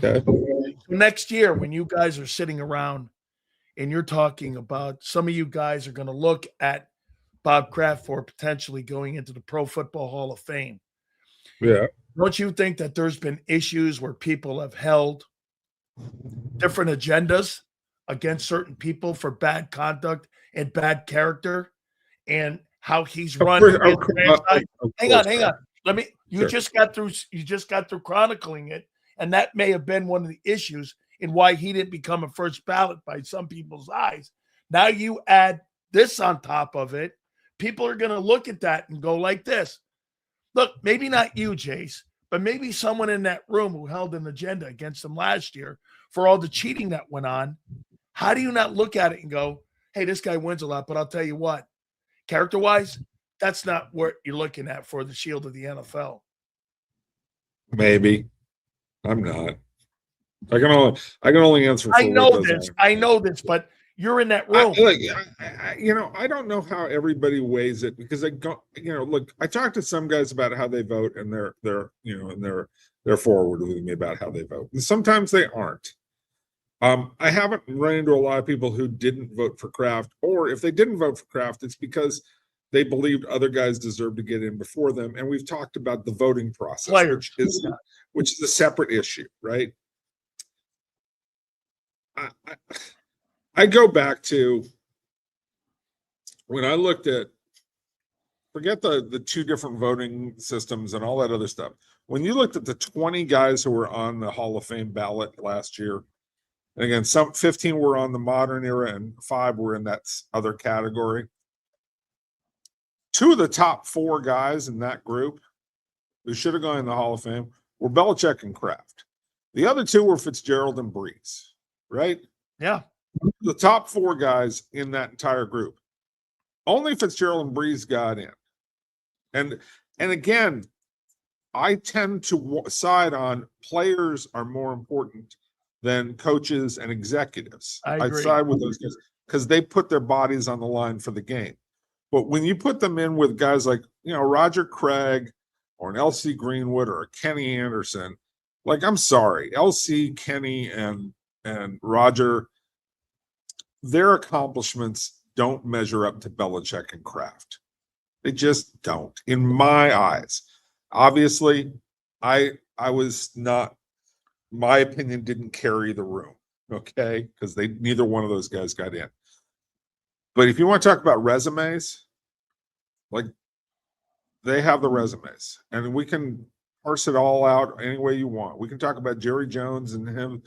Next year, when you guys are sitting around and you're talking about, some of you guys are going to look at Bob Kraft for potentially going into the Pro Football Hall of Fame.
Yeah.
Don't you think that there's been issues where people have held different agendas against certain people for bad conduct and bad character, and how he's run? Hang on. You just got through chronicling it, and that may have been one of the issues in why he didn't become a first ballot by some people's eyes. Now you add this on top of it, people are going to look at that and go like this. Look, maybe not you, Jace, but maybe someone in that room who held an agenda against him last year for all the cheating that went on. How do you not look at it and go, hey, this guy wins a lot, but I'll tell you what, character-wise, that's not what you're looking at for the shield of the NFL.
Maybe. I'm not. I can only answer for
I know this, but you're in that room.
I don't know how everybody weighs it because look, I talked to some guys about how they vote and they're forward with me about how they vote. And sometimes they aren't. I haven't run into a lot of people who didn't vote for Kraft, or if they didn't vote for Kraft, it's because they believed other guys deserved to get in before them. And we've talked about the voting process, which is a separate issue, right? I go back to when I looked at, forget the two different voting systems and all that other stuff. When you looked at the 20 guys who were on the Hall of Fame ballot last year, and again, 15 were on the modern era and 5 were in that other category. 2 of the top 4 guys in that group who should have gone in the Hall of Fame were Belichick and Kraft. The other 2 were Fitzgerald and Breeze, right?
Yeah.
The top 4 guys in that entire group. Only Fitzgerald and Breeze got in. And again, I tend to side on players are more important than coaches and executives. I side with those guys because they put their bodies on the line for the game. But when you put them in with guys like, Roger Craig or an LC Greenwood or a Kenny Anderson, like, I'm sorry, LC, Kenny, and Roger, their accomplishments don't measure up to Belichick and Kraft. They just don't, in my eyes. Obviously, I was not, my opinion didn't carry the room, okay? Because neither one of those guys got in. But if you want to talk about resumes, like, they have the resumes, and we can parse it all out any way you want. We can talk about Jerry Jones and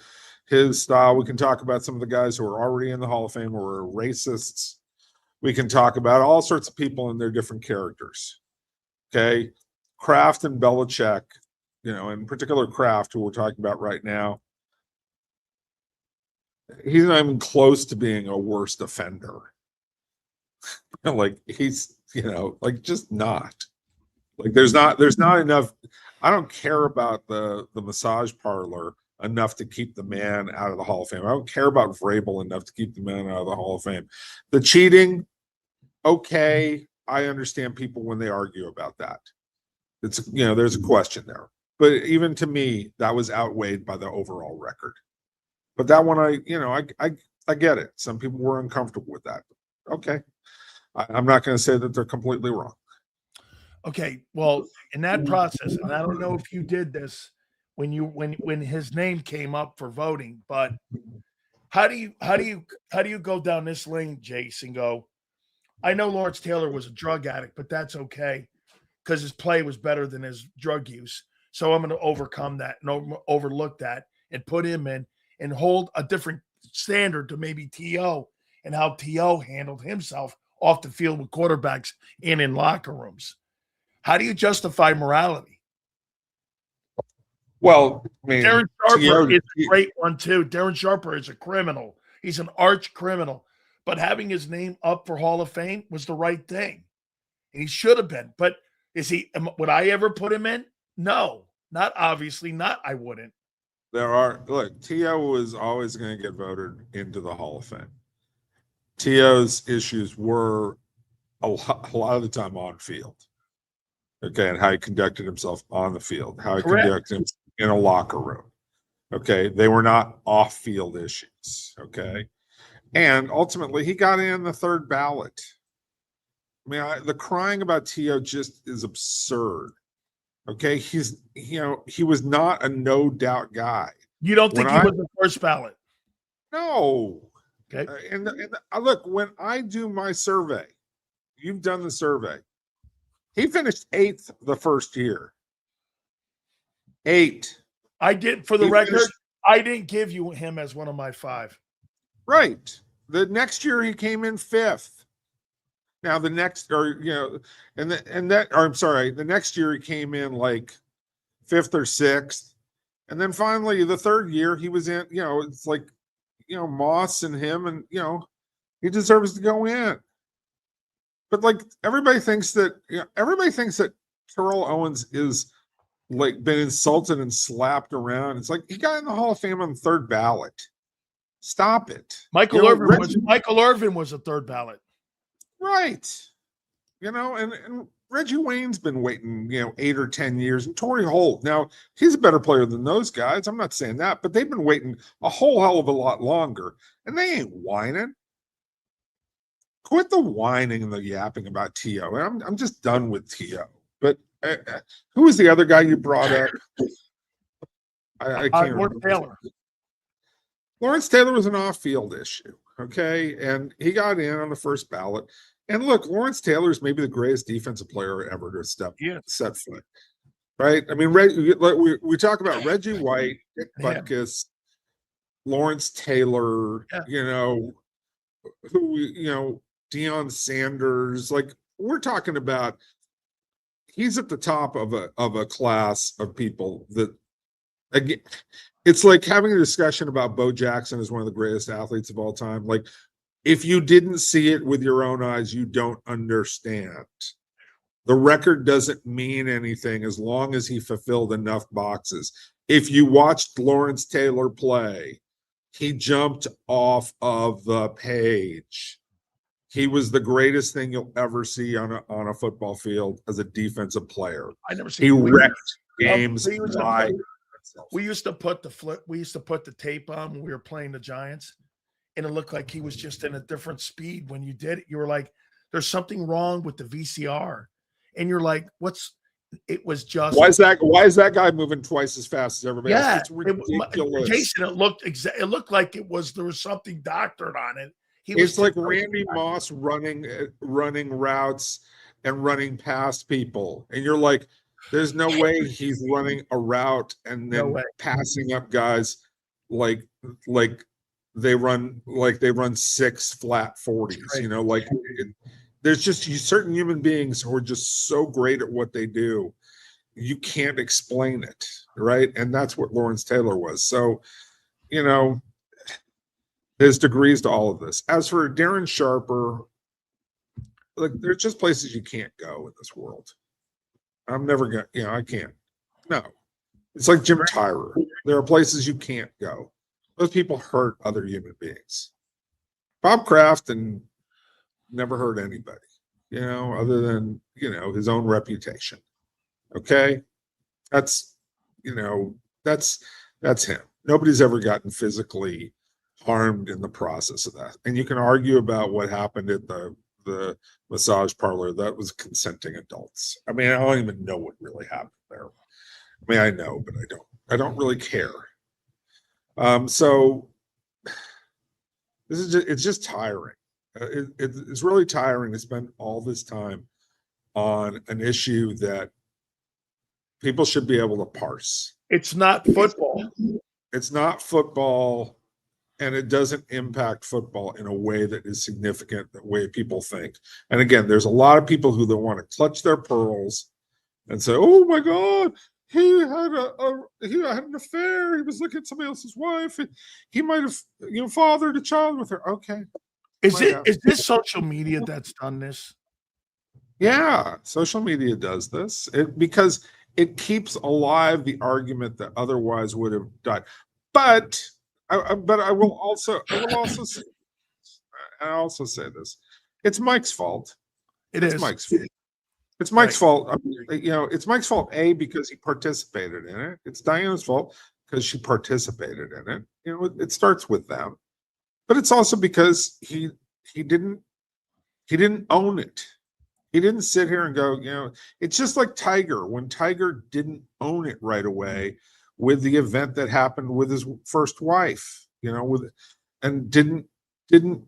his style. We can talk about some of the guys who are already in the Hall of Fame who are racists. We can talk about all sorts of people and their different characters. Okay. Kraft and Belichick, in particular Kraft, who we're talking about right now, he's not even close to being a worst offender. Like, he's, just not. Like, there's not enough. I don't care about the massage parlor enough to keep the man out of the Hall of Fame. I don't care about Vrabel enough to keep the man out of the Hall of Fame. The cheating, okay, I understand people when they argue about that. It's, there's a question there. But even to me, that was outweighed by the overall record. But that one, I get it. Some people were uncomfortable with that. Okay. I'm not going to say that they're completely wrong.
Okay, well, in that process, and I don't know if you did this when his name came up for voting, but how do you go down this lane, Jace, and go, I know Lawrence Taylor was a drug addict, but that's okay because his play was better than his drug use. So I'm going to overcome that and overlook that and put him in and hold a different standard to maybe T.O. and how T.O. handled himself off the field with quarterbacks and in locker rooms. How do you justify morality?
Well, I mean,
Darren Sharper is a great one too. Darren Sharper is a criminal. He's an arch criminal. But having his name up for Hall of Fame was the right thing. And he should have been. But would I ever put him in? No, not obviously not. I wouldn't.
T.O. is always going to get voted into the Hall of Fame. T.O.'s issues were a lot of the time on field. Okay, and how he conducted himself on the field, how he conducted himself in a locker room. Okay, they were not off-field issues. Okay, and ultimately he got in the third ballot. I mean, the crying about T.O. just is absurd. Okay, he was not a no doubt guy.
You don't think he was the first ballot?
No.
Okay.
And look, when I do my survey, you've done the survey. He finished 8th the first year. 8.
I did, for the record, I didn't give you him as one of my 5.
Right. The next year he came in 5th. Now the next, the next year he came in like 5th or 6th. And then finally the third year he was in, it's like, Moss and him, and, he deserves to go in. But like everybody thinks that Terrell Owens is like been insulted and slapped around. It's like he got in the Hall of Fame on the third ballot. Stop it.
Michael Irvin was a third ballot.
Right. And Reggie Wayne's been waiting, 8 or 10 years. And Torrey Holt, now he's a better player than those guys. I'm not saying that, but they've been waiting a whole hell of a lot longer. And they ain't whining. Quit the whining and the yapping about T.O. I'm just done with T.O. But who was the other guy you brought up? I can't remember.
Taylor.
Lawrence Taylor was an off-field issue, okay? And he got in on the first ballot. And look, Lawrence Taylor is maybe the greatest defensive player ever to set foot, right? I mean, we talk about Reggie White, Dick Butkus, Lawrence Taylor, Deion Sanders. Like, we're talking about, he's at the top of a class of people that, again, it's like having a discussion about Bo Jackson as one of the greatest athletes of all time. Like, if you didn't see it with your own eyes, you don't understand. The record doesn't mean anything as long as he fulfilled enough boxes. If you watched Lawrence Taylor play, he jumped off of the page. He was the greatest thing you'll ever see on a football field as a defensive player.
I never seen.
He wrecked games.
We used to put the tape on when we were playing the Giants, and it looked like he was just in a different speed when you did it. You were like, "There's something wrong with the VCR," and you're like, "What's?" It was just.
Why is that guy moving twice as fast as everybody else? It's ridiculous.
Jason, it looked like there was something doctored on it.
It's like Randy Moss running routes and running past people, and you're like, there's no way he's running a route and then passing up guys like they run 6 flat 40s. There's just certain human beings who are just so great at what they do, you can't explain it, right? And that's what Lawrence Taylor was. So, there's degrees to all of this. As for Darren Sharper, like, there's just places you can't go in this world. I'm never going to, I can't. No. It's like Jim Tyrer. There are places you can't go. Those people hurt other human beings. Bob Kraft never hurt anybody, other than, his own reputation. Okay? That's that's him. Nobody's ever gotten physically harmed in the process of that. And you can argue about what happened at the massage parlor. That was consenting adults. I mean, I don't even know what really happened there. I mean, I know, but I don't really care. So it's just tiring. It's really tiring to spend all this time on an issue that people should be able to parse.
It's not football.
It's not football, and it doesn't impact football in a way that is significant, the way people think. And again, there's a lot of people who want to clutch their pearls and say, "Oh my God, he had an affair. He was looking at somebody else's wife. He might have, fathered a child with her." Okay,
is this social media that's done this?
Yeah, social media does this because it keeps alive the argument that otherwise would have died. But I will also say this: it's Mike's fault. It's Mike's fault. It's Mike's fault. It's Mike's fault. A, because he participated in it. It's Diana's fault because she participated in it. It starts with them, but it's also because he didn't own it. He didn't sit here and go, it's just like Tiger. When Tiger didn't own it right away with the event that happened with his first wife, and didn't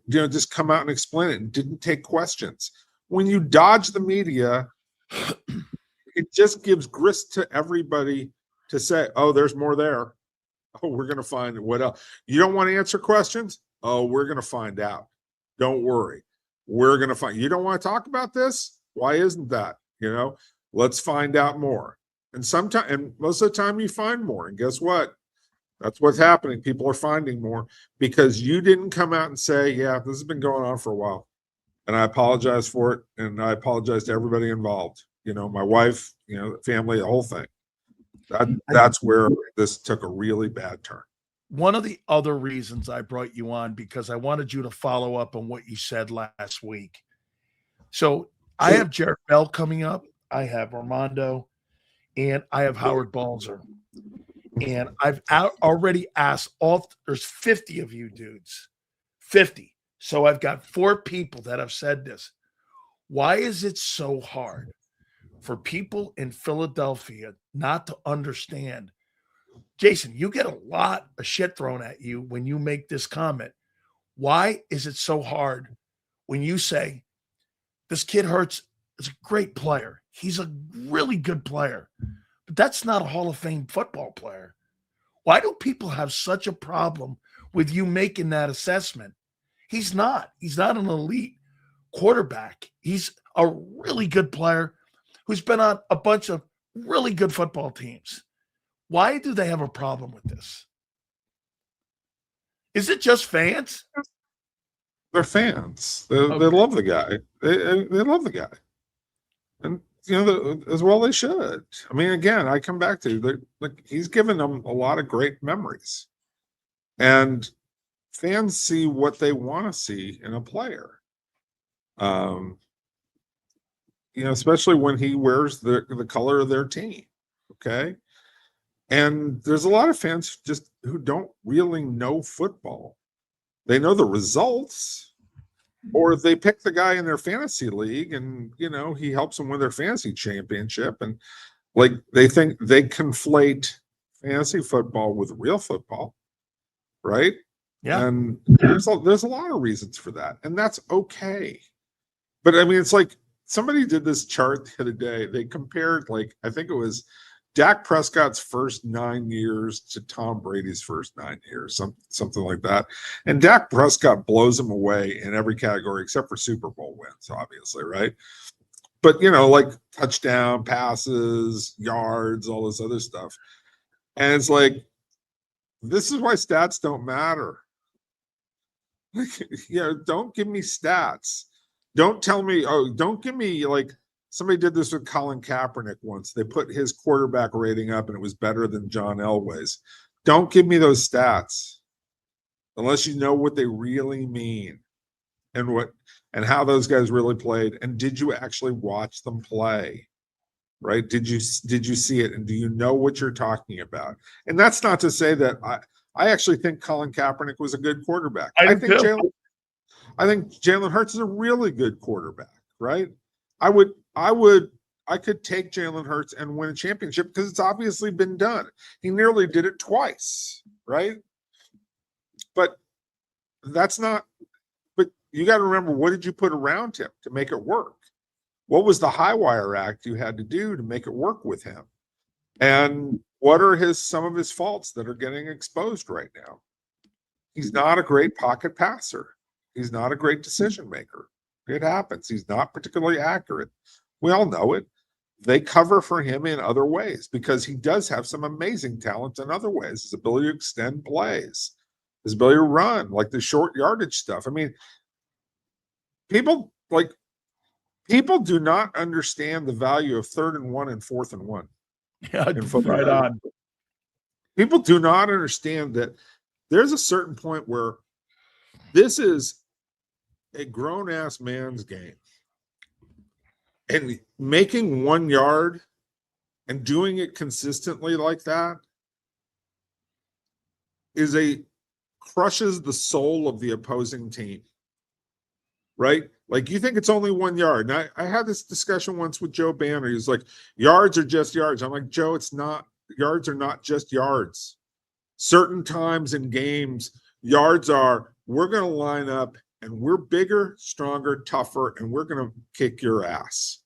just come out and explain it and didn't take questions. When you dodge the media, it just gives grist to everybody to say, "Oh, there's more there. Oh, we're going to find what else." You don't want to answer questions? Oh, we're going to find out. Don't worry. We're going to find. You don't want to talk about this? Why isn't that? Let's find out more. And most of the time you find more. And guess what? That's what's happening. People are finding more because you didn't come out and say, "Yeah, this has been going on for a while. And I apologize for it. And I apologize to everybody involved. My wife, family, the whole thing." That's where this took a really bad turn.
One of the other reasons I brought you on, because I wanted you to follow up on what you said last week. So I have Jared Bell coming up. I have Armando, and I have Howard Balzer. And I've already asked there's 50 of you dudes, 50. So I've got 4 people that have said this. Why is it so hard for people in Philadelphia not to understand? Jason, you get a lot of shit thrown at you when you make this comment. Why is it so hard when you say, "This kid Hurts is a great player. He's a really good player, but that's not a Hall of Fame football player"? Why do people have such a problem with you making that assessment? He's not an elite quarterback. He's a really good player who's been on a bunch of really good football teams. Why do they have a problem with this? Is it just fans?
They're fans. They love the guy. They love the guy. And, as well they should. I mean, again, I come back to he's given them a lot of great memories. And fans see what they want to see in a player. Especially when he wears the color of their team. Okay. And there's a lot of fans who don't really know football. They know the results, or they pick the guy in their fantasy league and, he helps them win their fantasy championship. And they think they conflate fantasy football with real football. Right. Yeah. And there's a lot of reasons for that. And that's okay. But I mean, it's like somebody did this chart the other day. They compared, I think it was Dak Prescott's first 9 years to Tom Brady's first 9 years, something like that. And Dak Prescott blows him away in every category except for Super Bowl wins, obviously, right? But, touchdown, passes, yards, all this other stuff. And it's this is why stats don't matter. Don't give me stats. Don't tell me, don't give me somebody did this with Colin Kaepernick once. They put his quarterback rating up and it was better than John Elway's. Don't give me those stats unless you know what they really mean and how those guys really played. And did you actually watch them play? right? Did you see it, and do you know what you're talking about? And that's not to say that I actually think Colin Kaepernick was a good quarterback. I think Jalen Hurts is a really good quarterback, right? I could take Jalen Hurts and win a championship because it's obviously been done. He nearly did it twice, right? But that's not, but you got to remember, what did you put around him to make it work? What was the high wire act you had to do to make it work with him? And what are some of his faults that are getting exposed right now? He's not a great pocket passer. He's not a great decision maker. It happens. He's not particularly accurate. We all know it. They cover for him in other ways because he does have some amazing talent in other ways. His ability to extend plays, his ability to run, like the short yardage stuff. I mean, people do not understand the value of 3rd and 1 and 4th and 1.
Yeah, right on.
People do not understand that there's a certain point where this is a grown-ass man's game. And making 1 yard and doing it consistently like that crushes the soul of the opposing team, right? Like, you think it's only 1 yard. And I had this discussion once with Joe Banner. He was like, yards are just yards. I'm like, Joe, it's not. Yards are not just yards. Certain times in games, yards are, we're going to line up and we're bigger, stronger, tougher, and we're going to kick your ass.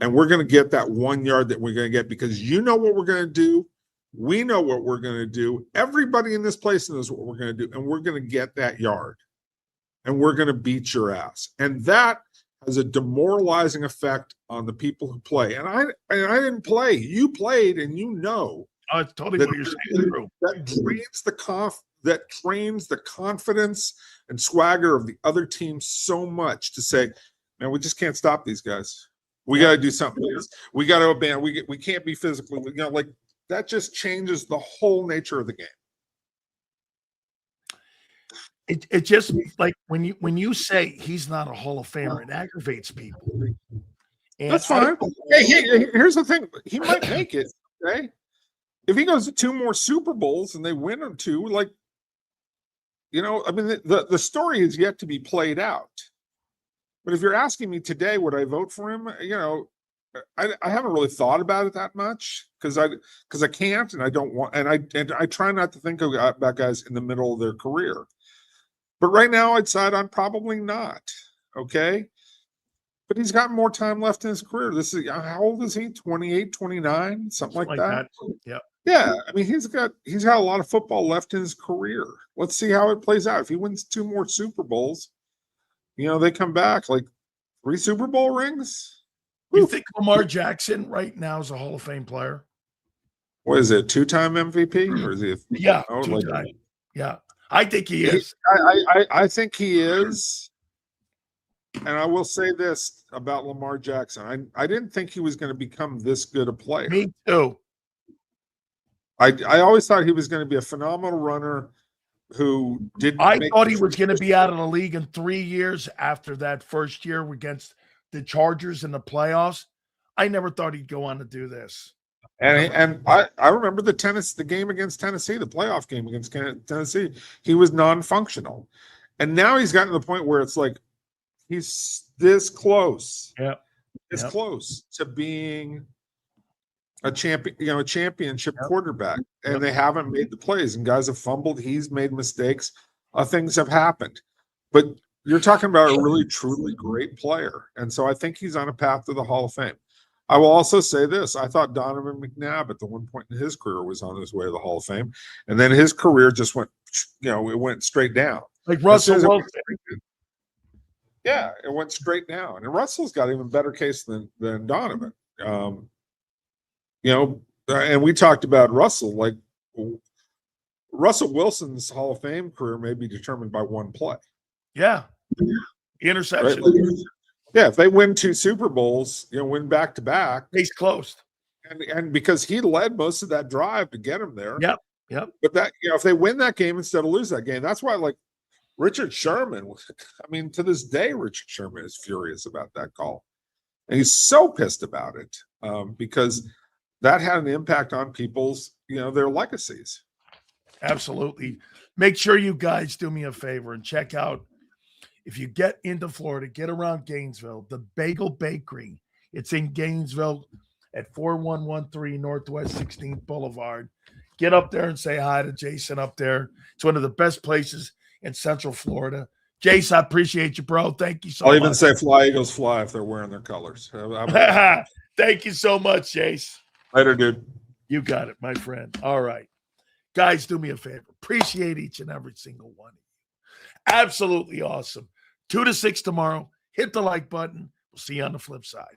And we're going to get that 1 yard that we're going to get because you know what we're going to do. We know what we're going to do. Everybody in this place knows what we're going to do. And we're going to get that yard. And we're going to beat your ass. And that has a demoralizing effect on the people who play. And I didn't play. You played, and you know.
Oh, it's totally what you're saying.
That trains the confidence and swagger of the other team so much to say, man, we just can't stop these guys. We got to do something. We got to abandon. We can't be physically, like that just changes the whole nature of the game.
It just like when you say he's not a Hall of Famer, it aggravates people. And
that's fine. Hey, here's the thing: he might make it. Okay, if he goes to 2 more Super Bowls and they win them 2, like, I mean, the story is yet to be played out. But if you're asking me today, would I vote for him? I haven't really thought about it that much because I can't and I don't want, and I try not to think about guys in the middle of their career. But right now, I'd side on probably not. Okay. But he's got more time left in his career. How old is he? 28, 29, something like that.
Yeah.
Yeah. I mean, he's got a lot of football left in his career. Let's see how it plays out. If he wins 2 more Super Bowls, they come back like 3 Super Bowl rings.
You think Lamar Jackson right now is a Hall of Fame player?
What is it? 2-time MVP? Or is he?
Yeah. 2-time. Yeah. I think he is.
I think he is. And I will say this about Lamar Jackson. I didn't think he was going to become this good a player.
Me too.
I always thought he was going to be a phenomenal runner who didn't.
I thought he was going to be out of the league in 3 years after that first year against the Chargers in the playoffs. I never thought he'd go on to do this.
And I remember the game against Tennessee, the playoff game against Tennessee. He was non-functional. And now he's gotten to the point where it's like he's this close.
Yeah.
Close to being a champion, a championship quarterback. And they haven't made the plays. And guys have fumbled. He's made mistakes. Things have happened. But you're talking about a really, truly great player. And so I think he's on a path to the Hall of Fame. I will also say this. I thought Donovan McNabb at the one point in his career was on his way to the Hall of Fame. And then his career just went, it went straight down.
Like Russell Wilson.
Yeah, it went straight down. And Russell's got even better case than Donovan. And we talked about Russell. Like, Russell Wilson's Hall of Fame career may be determined by one play.
Yeah. Interception.
Right? Yeah, if they win 2 Super Bowls, win back-to-back.
Case closed.
And because he led most of that drive to get him there.
Yep.
But that, if they win that game instead of lose that game, that's why, like, Richard Sherman, I mean, to this day, Richard Sherman is furious about that call. And he's so pissed about it because that had an impact on people's, their legacies.
Absolutely. Make sure you guys do me a favor and check out, if you get into Florida, get around Gainesville, the Bagel Bakery. It's in Gainesville at 4113 Northwest 16th Boulevard. Get up there and say hi to Jason up there. It's one of the best places in Central Florida. Jason, I appreciate you, bro. Thank you so much.
I'll even say fly, Eagles, fly if they're wearing their colors.
Thank you so much, Jace.
Later, dude.
You got it, my friend. All right. Guys, do me a favor. Appreciate each and every single one of you. Absolutely awesome. 2 to 6 tomorrow. Hit the like button. We'll see you on the flip side.